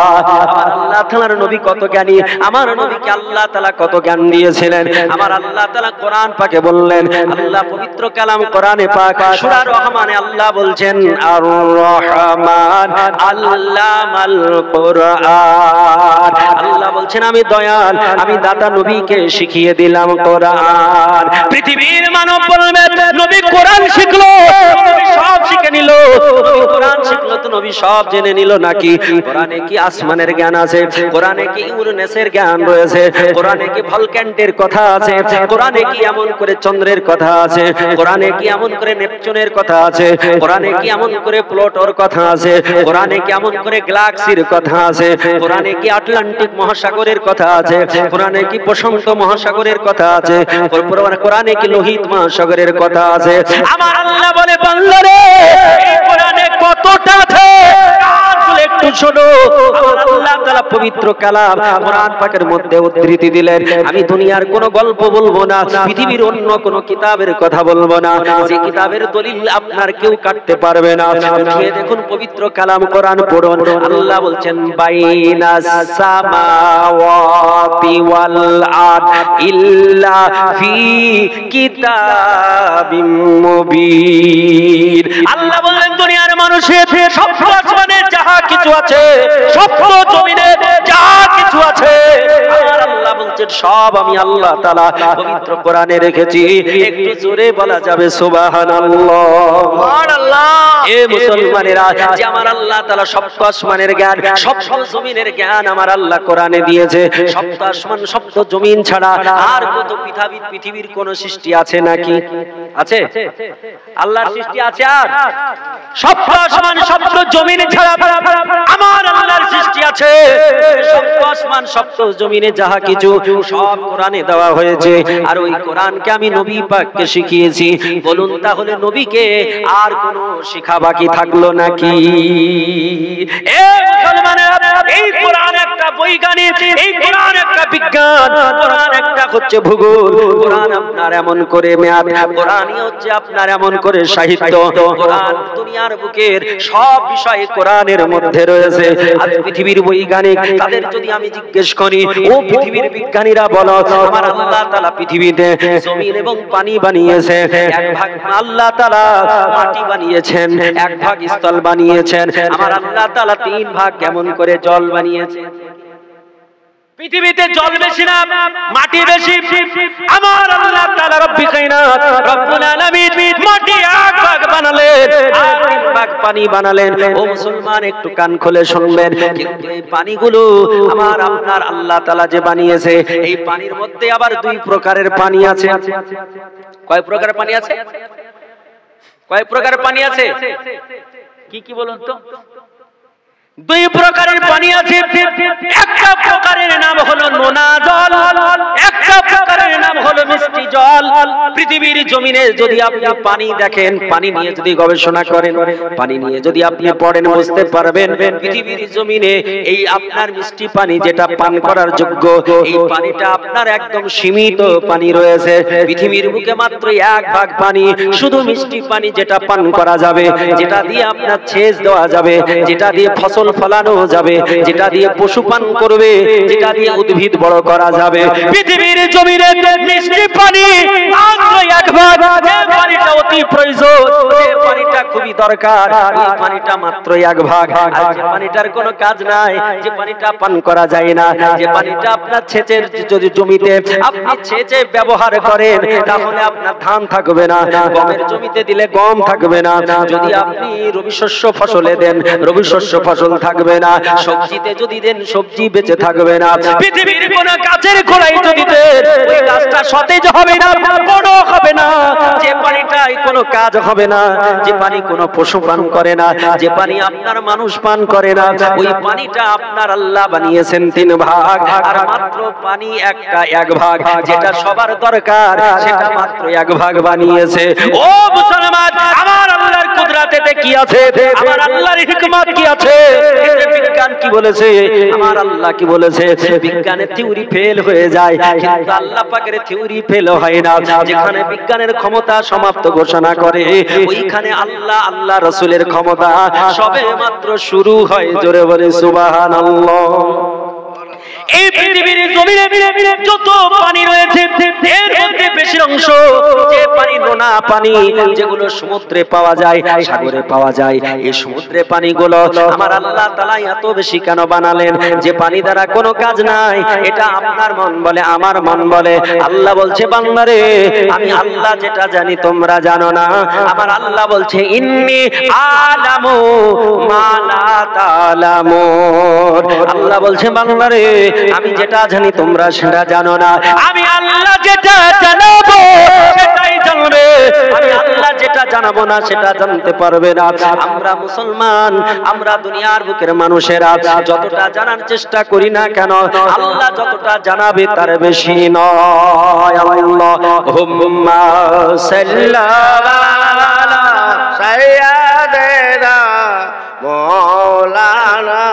আমার আল্লাহ তাআলার নবী কত জ্ঞানী, আমার নবীকে আল্লাহ তাআলা কত জ্ঞান দিয়েছিলেন। আমার আল্লাহ তাআলা কোরআন পাকে বললেন, আল্লাহ পবিত্র কালাম কোরআনে পাক সূরা রহমানে আল্লাহ বলছেন, আর রহমান আল্লামাল কোরআন, আল্লাহ বলছেন আমি দয়াল, আমি দাদা নবীকে শিখিয়ে দিলাম কোরআন। পৃথিবীর মানব বলবে নবী কোরআন শিখলো, নবী সব শিখে নিল, নবী কোরআন শিখলো হযরত নবী সব জেনে নিল নাকি? কোরআনে কি আসমানের জ্ঞান আছে? কোরআনে কি ইউরেনাসের জ্ঞান রয়েছে? কোরআনে কি ভলক্যান্টের কথা আছে? কোরআনে কি এমন করে চন্দ্রের কথা আছে? কোরআনে কি এমন করে নেপচুনের কথা আছে? কোরআনে কি এমন করে প্লুটোর কথা আছে? কোরআনে কি এমন করে গ্যালাক্সির কথা আছে? কোরআনে কি আটলান্টিক মহাসাগরের কথা আছে? কোরআনে কি প্রশান্ত মহাসাগরের কথা আছে? কোরআনে কি লোহিত মহাসাগরের কথা আছে? আমার আল্লাহ বলে বান্দারে এই কোরআনে কতটা আছে একটু শোনো। আল্লাহ তাআলা পবিত্র কালাম কোরআন পাকের মধ্যে উদ্ধৃতি দিলেন, আমি দুনিয়ার কোনো গল্প বলবো না, পৃথিবীর অন্য কোনো কিতাবের কথা বলবো না, যে কিতাবের দলিল আপনার কেউ কাটতে পারবে না। উঠিয়ে দেখুন পবিত্র কালাম কোরআন পড়ুন। আল্লাহ বলছেন বাইনাস সামাওয়াতি ওয়াল আরদ ইল্লা ফি কিতাবিম মুবিন। আল্লাহ বললেন দুনিয়ার মানুষের সব আসমানে যাহা কিছু আছে, সব জমিনে যাহা কিছু আছে, আমার আল্লাহ বলছেন সব আমি আল্লাহ তাআলা পবিত্র কোরআনে রেখেছি। একটু জোরে বলা যাবে সুবহানাল্লাহ। সুবহানাল্লাহ। এ মুসলমানেরা, যে আমার আল্লাহ তাআলা সপ্ত আসমানের জ্ঞান, সপ্ত জমিনের জ্ঞান আমার আল্লাহ কোরআনে দিয়েছে। সপ্ত আসমান সপ্ত জমিন ছাড়া আর কত পৃথিবীর কোন সৃষ্টি আছে নাকি? আছে? আল্লাহর সৃষ্টি আছে? আর সপ্ত আসমান সপ্ত জমিন ছাড়া আমার আল্লাহর সৃষ্টি আছে? সপ্ত আসমান সপ্ত জমিনে যাহা কিছু সব কোরআনে দেওয়া হয়েছে। আর ওই কোরআনকে আমি নবী পাককে শিখিয়েছি। বলুন তাহলে নবীকে আর কোন শিক্ষা বাকি থাকলো নাকি? এই কোরআন একটা বৈজ্ঞানিক, এই কোরআন একটা বিজ্ঞান, কোরআন একটা হচ্ছে ভূগোল, কোরআন আপনার এমন করে ম্যাথ, কোরআনই হচ্ছে আপনার এমন করে সাহিত্য। কোরআন দুনিয়ার বুকের সব বিষয় কোরআনের মধ্যে রয়েছে। আজ পৃথিবীর বৈজ্ঞানিক তাদের যদি আমি জিজ্ঞেস করি, ও পৃথিবীর বিজ্ঞানীরা বলো আমার আল্লাহ তাআলা পৃথিবীতে জমিন এবং পানি বানিয়েছে, এক ভাগ আল্লাহ তাআলা মাটি বানিয়েছেন, এক ভাগ স্থল বানিয়েছেন, আমার আল্লাহ তাআলা তিন ভাগ কেমন করে জল বানিয়েছে? পৃথিবীতে জল বেশি না মাটি বেশি? আমার আল্লাহ তাআলা রব্বুল কায়নাত রব্বুল আলামিন মাটি এক ভাগ বানালেন আর তিন ভাগ পানি বানালেন। ও মুসলমান একটু কান খুলে শুনবেন, কিন্তু এই পানিগুলো আমার আপনার আল্লাহ তাআলা যে বানিয়েছে, এই পানির মধ্যে আবার দুই প্রকারের পানি আছে। কয় প্রকারের পানি আছে? কয় প্রকারের পানি আছে? কি কি বলুন তো? দুই প্রকারের পানি আছে। একটা প্রকারের নাম হলো নোনা জল, একটা প্রকারের নাম হলো মিষ্টি জল। পৃথিবীর জমিনে যদি আপনি পানি দেখেন, পানি নিয়ে যদি গবেষণা করেন, পানি নিয়ে যদি আপনি পড়েন, বুঝতে পারবেন পৃথিবীর জমিনে এই আপনার মিষ্টি পানি যেটা পান করার যোগ্য, এই পানিটা আপনার একদম সীমিত পানি রয়েছে। পৃথিবীর বুকে মাত্র এক ভাগ পানি, শুধু মিষ্টি পানি যেটা পান করা যাবে, যেটা দিয়ে আপনার সেচ দেওয়া যাবে, যেটা দিয়ে ফসল ফলানো যাবে, যেটা দিয়ে পশু পান করবে, যেটা দিয়ে উদ্ভিদ বড় করা যাবে। পৃথিবীর জমিনে মিষ্টি পানি মাত্র এক ভাগ। যে পানিটা অতি প্রয়োজন, যে পানিটা খুবই দরকার, এই পানিটা মাত্র এক ভাগ। আর যে পানিটার কোনো কাজ নাই, যে পানিটা পান করা যায় না, যে পানিটা আপনার সেচের যদি জমিতে আপনি সেচে ব্যবহার করেন, তাহলে আপনার ধান থাকবে না, গমের জমিতে দিলে গম থাকবে না, যদি আপনি রবি শস্য ফসলে দেন, রবি শস্য ফসল থাকবে না, সবজিতে যদি দেন সবজি বেঁচে থাকবে না। পৃথিবীর কোন গাছের গোড়ায় যদি দেন, ওই গাছটা সতেজ হবে না, বড় হবে না। যে পানিটাই কোনো কাজ হবে না, যে পানি কোনো পশু পান করে না, যে পানি আপনার মানুষ পান করে না, ওই পানিটা আপনার আল্লাহ বানিয়েছেন তিন ভাগ, আর মাত্র পানি একটা এক ভাগ। যেটা সবার দরকার সেটা মাত্র এক ভাগ বানিয়েছে। ও মুসলমান, আমার আল্লাহর কুদরতে কি আছে, আমার আল্লাহর হিকমত কি আছে? বিজ্ঞান কি বলেছে, আমার আল্লাহ কি বলেছে? বিজ্ঞানের থিওরি ফেল হয়ে যায়, কিন্তু আল্লাহ পাকের থিওরি ফেল হয় না। যেখানে বিজ্ঞানের ক্ষমতা সমাপ্ত ঘোষণা করে, ওইখানে আল্লাহ আল্লাহ রাসূলের ক্ষমতা সবে মাত্র শুরু হয়। জোরে বলে সুবহানাল্লাহ। এই পৃথিবীর জমিনে যত পানি রয়েছে এর মধ্যে বেশি অংশ যে পানি নোনা পানি, যেগুলো সমুদ্রে পাওয়া যায়, সাগরে পাওয়া যায়, এই সমুদ্রে পানিগুলো আমার আল্লাহ তাআলা এত বেশি কেন বানালেন? যে পানি দ্বারা কোনো কাজ নাই। এটা আপনার মন বলে, আমার মন বলে। আল্লাহ বলছে, বান্দারে আমি আল্লাহ যেটা জানি তোমরা জানো না। আমার আল্লাহ বলছে, ইন্নী আলামু মা লা তা'লামুন। আল্লাহ বলছে, বান্দারে আমি যেটা জানি তোমরা সেটা জানো না। আমি আল্লাহ যেটা জানাবো সেটাই জানবে, আমি আল্লাহ যেটা জানাবো না সেটা জানতে পারবে না। আমরা মুসলমান, আমরা দুনিয়ার বুকের মানুষেরা যতটা জানার চেষ্টা করি না কেন, আল্লাহ যতটা জানাবে তার বেশি নয়। আল্লাহুম্মা সাল্লাল্লাহু আলা সাইয়্যিদিনা মাওলানা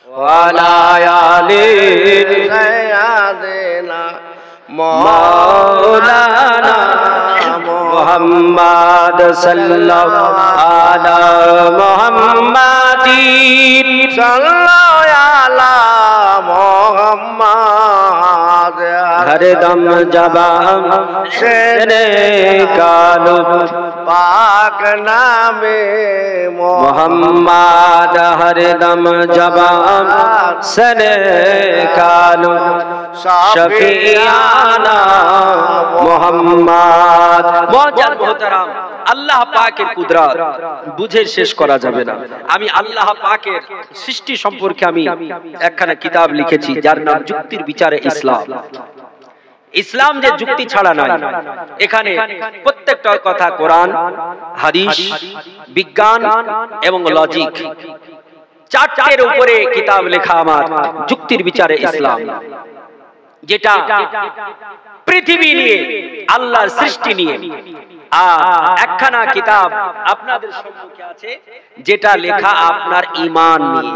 ওয়া আলা আলি সাইয়্যিদিনা মাওলানা মুহাম্মদ সাল্লাল্লাহু আলা মুহাম্মাদিন সাল্লাল্লাহু আলা মুহাম্মাদ হরদম জবান সেনে কালো পাক নামে মুহাম্মদ হরদম জবান সেনে কালো শফিয়ানা মুহাম্মদ। মুআজ্জাল মুহতারাম, আল্লাহ পাকের কুদরত বুঝে শেষ করা যাবে না। আমি আল্লাহ পাকের সৃষ্টি সম্পর্কে আমি একখানা কিতাব লিখেছি যার নাম যুক্তির বিচারে ইসলাম। ইসলাম যে যুক্তি ছাড়া নাই, এখানে প্রত্যেকটা কথা কোরআন, হাদিস, বিজ্ঞান এবং লজিক, চারটির উপরে কিতাব লেখা আমার যুক্তির বিচারে ইসলাম, যেটা পৃথিবী নিয়ে, আল্লাহর সৃষ্টি নিয়ে। আর একখানা কিতাব আপনাদের সম্মুখে আছে যেটা লেখা আপনার ঈমান নিয়ে।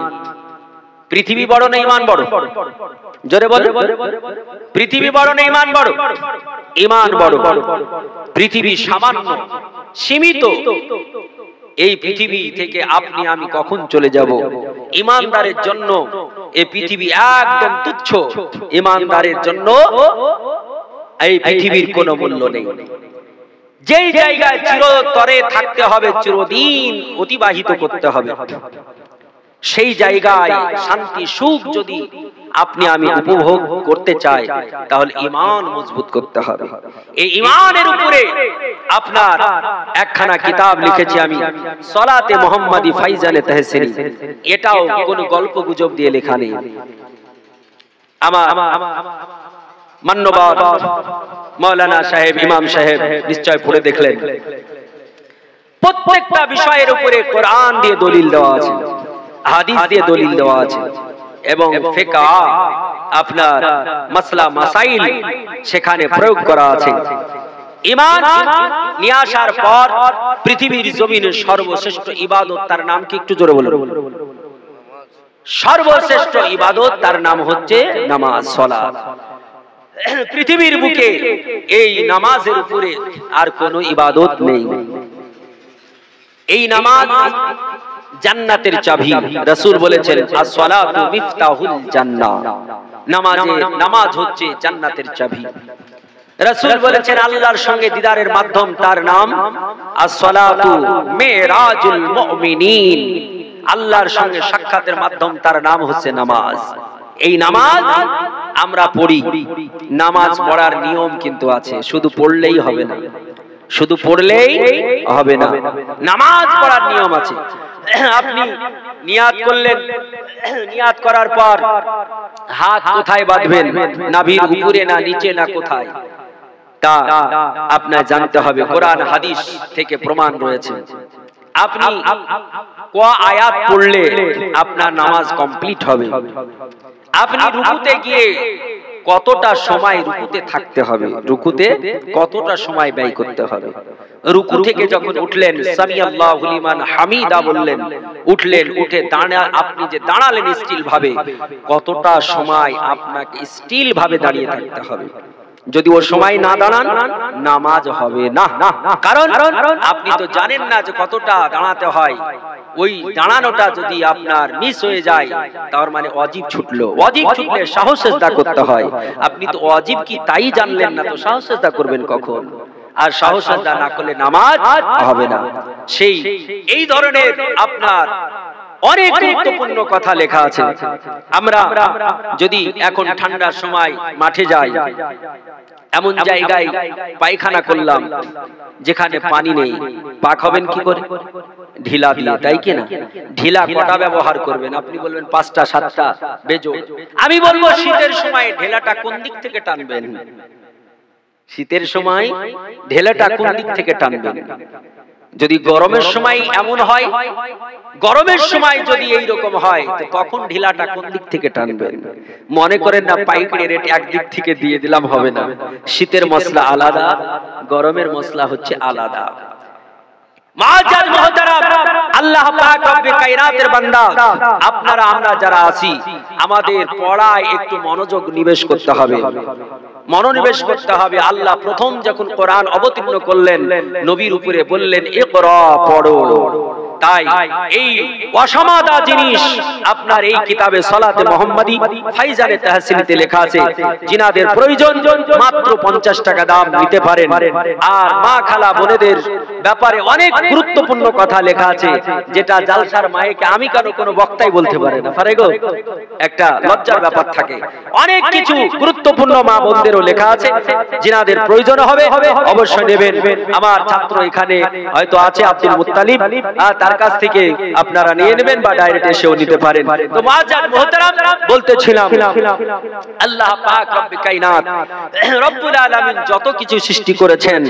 পৃথিবী বড় না ঈমান বড়? জোরে বল। পৃথিবী বড় না ঈমান বড়? ঈমান বড়। পৃথিবী সামান্য, সীমিত। এই পৃথিবী থেকে আপনি আমি কখন চলে যাব? ঈমানদারের জন্য এই পৃথিবী একদম তুচ্ছ। ঈমানদারের জন্য এই পৃথিবীর কোনো মূল্য নেই। যেই জায়গায় চিরতরে থাকতে হবে, চিরদিন অতিবাহিত করতে হবে, সেই জায়গায় শান্তি সুখ যদি আপনি আমি উপভোগ করতে চাই, তাহলে ঈমান মজবুত করতে হবে। এই ঈমানের উপরে আপনার একখানা কিতাব লিখেছি আমি, সলাতে মুহাম্মাদি ফাইজানে তাহসিনী। এটাও কোনো গল্প গুজব দিয়ে লেখা নেই। আমার মান্যবর মাওলানা সাহেব, ইমাম সাহেব নিশ্চয় পড়ে দেখলেন। প্রত্যেকটা বিষয়ের উপরে কোরআন দিয়ে দলিল দেওয়া আছে, হাদিস দিয়ে দলিল দেওয়া আছে, এবং ফিকহ আপনার মাসলা মাসাইল সেখানে প্রয়োগ করা আছে। ঈমান নিয়ে আসার পর পৃথিবীর জমিনের সর্বশ্রেষ্ঠ ইবাদত, তার নাম কি একটু জোরে বলুন? সর্বশ্রেষ্ঠ ইবাদত তার নাম হচ্ছে নামাজ, সালাত। পৃথিবীর বুকে এই নামাজের উপরে আর কোনো ইবাদত নেই। এই নামাজ জান্নাতের চাবি। রাসূল বলেছেন, as-salatu মিফতাহুল জান্নাহ। নামাজ হচ্ছে জান্নাতের চাবি। রাসূল বলেছেন, আল্লাহর সঙ্গে দিদারের মাধ্যম, তার নাম as-salatu মিরাজুল মুমিনিন। আল্লাহর সঙ্গে সাক্ষাতের মাধ্যম, তার নাম হচ্ছে নামাজ। এই নামাজ আমরা পড়ি। নামাজ পড়ার নিয়ম কিন্তু আছে, শুধু পড়লেই হবে না, শুধু পড়লেই হবে না, নামাজ পড়ার নিয়ম আছে। আপনি নিয়াত করলেন, নিয়াত করার পর হাত কোথায় বাঁধবেন? নাভির উপরে না নিচে না কোথায়, তা আপনার জানতে হবে। কোরআন হাদিস থেকে প্রমাণ রয়েছে। আপনি ক আয়াত পড়লে আপনার নামাজ কমপ্লিট হবে। আপনি রুকুতে গিয়ে কতটা সময় রুকুতে থাকতে হবে, রুকুতে কতটা সময় ব্যয় করতে হবে। রুকু থেকে যখন উঠলেন, সামিআল্লাহু লিমান হামিদা বললেন, উঠলেন, উঠে আপনি যে দাঁড়ালেন স্টিল ভাবে, কতটা সময় আপনাকে স্টিল ভাবে দাঁড়িয়ে থাকতে হবে। যদি ও সময় না দাঁড়ান নামাজ হবে না। কারণ আপনি তো জানেন না যে কতটা দাঁড়াতে হয়। ওই দাঁড়ানোটা যদি আপনার মিস হয়ে যায় তার মানে ওয়াজিব ছুটলো। ওয়াজিব ছুটলে সাহস সেজদা করতে হয়। আপনি তো ওয়াজিব কি তাই জানলেন না, তো সাহস সেজদা করবেন কখন? আর সাহস সেজদা না করলে নামাজ হবে না। সেই এই ধরনের আপনার অনেক গুরুত্বপূর্ণ কথা লেখা আছে। আমরা যদি এখন ঠান্ডার সময় মাঠে যাই, এমন জায়গায় পায়খানা করলাম যেখানে পানি নেই, পাক হবেন কি করে? ঢিলা দিয়ে, তাই কি না? ঢিলা কটা ব্যবহার করবেন? আপনি বলবেন 5টা 7টা বেজোড়। আমি বলবো শীতের সময় ঢেলাটা কোন দিক থেকে টানবেন? শীতের সময় ঢেলাটা কোন দিক থেকে টানবেন? যদি গরমের সময় এমন হয়, গরমের সময় যদি এই রকম হয়, তো তখন ঢিলাটা কোন দিক থেকে টানবেন? মনে করেন না পাইকারি রেট একদিক থেকে দিয়ে দিলাম, হবে না। শীতের মশলা আলাদা, গরমের মশলা হচ্ছে আলাদা। মুআজ্জাজ মুহতারাম, আল্লাহ পাক রব্বে কায়নাতের বান্দা, আপনারা আমরা যারা আছি, আমাদের পড়ায় একটু মনোযোগ নিবেশ করতে হবে, মনোনিবেশ করতে হবে। আল্লাহ প্রথম যখন কোরআন অবতীর্ণ করলেন, নবীর উপরে বললেন ইকরা, পড়ো। তাই এই অসমাদা জিনিস আপনার এই কিতাবে সালাতে মুহাম্মাদি ফাইজানে তাহসিনীতে লেখা আছে। জিনাদের প্রয়োজন মাত্র 50 টাকা দাম নিতে পারেন। আর মা খালা বোনেদের ব্যাপারে অনেক গুরুত্বপূর্ণ কথা লেখা আছে, যেটা জালসার মাইকে আমি কেন কোনো বক্তাই বলতে পারে না, পারে গো? একটা লজ্জার ব্যাপার থাকে। অনেক কিছু গুরুত্বপূর্ণ মা বোনদেরও লেখা আছে, জিনাদের প্রয়োজন হবে অবশ্যই নেবেন। আমার ছাত্র এখানে হয়তো আছে আব্দুল মুত্তালিব, তার কাছ থেকে আপনারা নিয়ে নেবেন বা ডাইরেক্ট এসেও নিতে পারেন। তো মুআজ্জাজ মুহতারাম, বলতেছিলাম আল্লাহ পাক রব্বে কায়নাত রব্বুল আলামিন যত কিছু সৃষ্টি করেছেন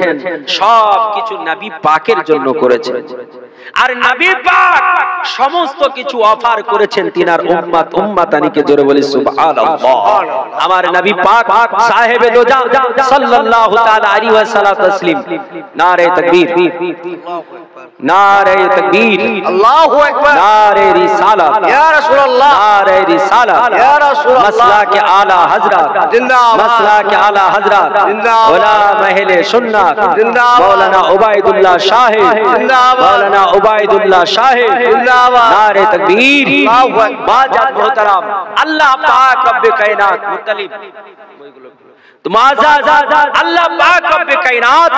সব কিছু নবী পাকের জন্য করেছেন। আর নবী পাক সমস্ত কিছু অফার করেছেন তিনার উম্মত উম্মতানিকে। জোরে বলি সুবহানাল্লাহ। আমার নবী পাক সাহেবে দোজা সাল্লাল্লাহু তাআলা আলাইহি ওয়া সাল্লাম তাসলিম। নারে তাকবীর, নারে তাকবীর, আল্লাহু আকবার, নারে রিসালাত, ইয়া রাসূলুল্লাহ, নারে রিসালাত, ইয়া রাসূলুল্লাহ, মাসলাকে আলা হযরত জিন্দাবাদ, মাসলাকে আলা হযরত জিন্দাবাদ, উলামা আহলে সুন্নাত জিন্দাবাদ, মাওলানা উবাইদুল্লাহ শাহে জিন্দাবাদ, মাওলানা উবাইদুল্লাহ শাহে জিন্দাবাদ, নারে তাকবীর। আল্লাহু আকবার। মুআজ্জাজ মুহতারাম, আল্লাহ পাক রব্বে কায়নাত মুত্তালিব তো মুআজ্জাজ আল্লাহ পাক রব্বে কায়নাত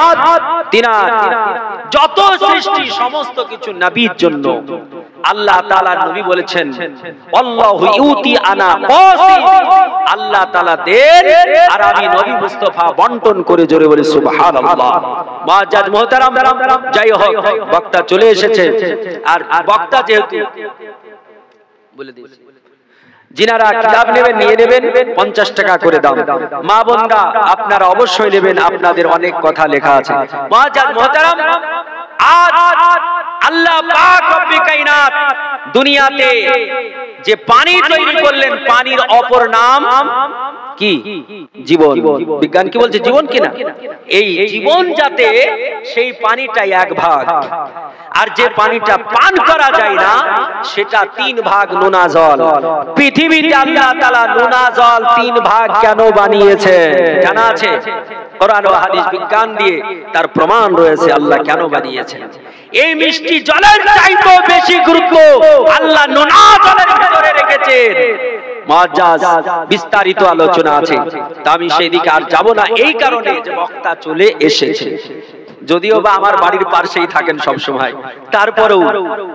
তিনার যত সৃষ্টি সমস্ত কিছু নবীর জন্য। আল্লাহ তাআলা নবী বলেছেন আল্লাহু ইউতি আনা কাসি, আল্লাহ তাআলা দেন আর আমি নবী মুস্তাফা বন্টন করে। জোরে বলি সুবহানাল্লাহ। মুআজ্জাজ মুহতারাম, যাই হোক বক্তা চলে এসেছে। আর বক্তা যেহেতু বলে দিয়েছে, যিনারা কিতাব নেবেন নিয়ে নেবেন, 50 টাকা করে দাম। মা বোনরা আপনারা অবশ্যই নেবেন, আপনাদের অনেক কথা লেখা আছে। মুআজ্জাজ মুহতারাম, আজ আল্লাহ পাক রব্বে কায়নাত দুনিয়াতে যে পানি তৈরি করলেন, পানির অপর নাম কি? জীবন। বিজ্ঞান কি বলছে? জীবন কিনা? এই জীবন যাতে সেই পানিটাই 1 ভাগ, আর যে পানিটা পান করা যায় না সেটা 3 ভাগ নোনা জল। পৃথিবীতে আল্লাহ তাআলা নোনা জল 3 ভাগ কেন বানিয়েছে জানা আছে? কোরআন ও হাদিস বিজ্ঞান দিয়ে তার প্রমাণ রয়েছে আল্লাহ কেন বানিয়েছেন। এই মিষ্টি জলের চাইতেও বেশি গুরুত্ব আল্লাহ নোনা জলের ভিতরে রেখেছেন। মুআজ্জাজ বিস্তারিত আলোচনা আছে, তা আমি সেই দিকে আর যাব না, এই কারণে যে বক্তা চলে এসেছে। যদিও বা আমার বাড়ির পাশেই থাকেন সব সময়, তারপরেও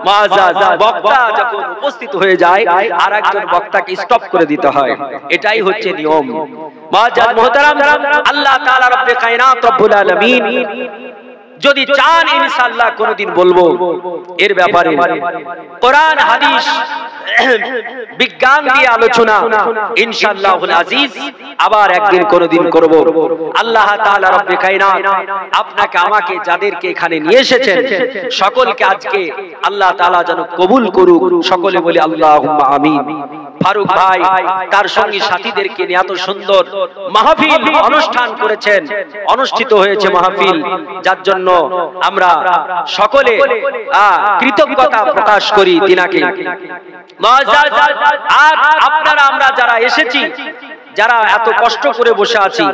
মুআজ্জাজ বক্তা যখন উপস্থিত হয়ে যায় আর একজন বক্তাকে স্টপ করে দিতে হয়, এটাই হচ্ছে নিয়ম। মুআজ্জাজ মুহতারাম, আল্লাহ তাআলা রব্বে কায়নাত রব্বুল আলামিন যদি চান ইনশাআল্লাহ কোনদিন বলবো এর ব্যাপারে। কোরআন হাদিস বিজ্ঞান দিয়ে আলোচনা ইনশাআল্লাহুল আজিজ আবার একদিন কোনদিন করব। আল্লাহ তাআলা রব্বে কায়নাত আপনাকে আমাকে যাদেরকে এখানে নিয়ে এসেছেন সকলকে আজকে আল্লাহ তাআলা যেন কবুল করুক। সকলে বলি আল্লাহুম্মা আমিন। ফারুক ভাই তার সঙ্গী সাথীদেরকে নিয়ে এত সুন্দর মাহফিল অনুষ্ঠান করেছেন, অনুষ্ঠিত হয়েছে মাহফিল, যার জন্য আমরা সকলে কৃতজ্ঞতা প্রকাশ করি তিনাকে। আর আপনারা আমরা যারা এসেছি, যারা এত কষ্ট করে বসে আছি,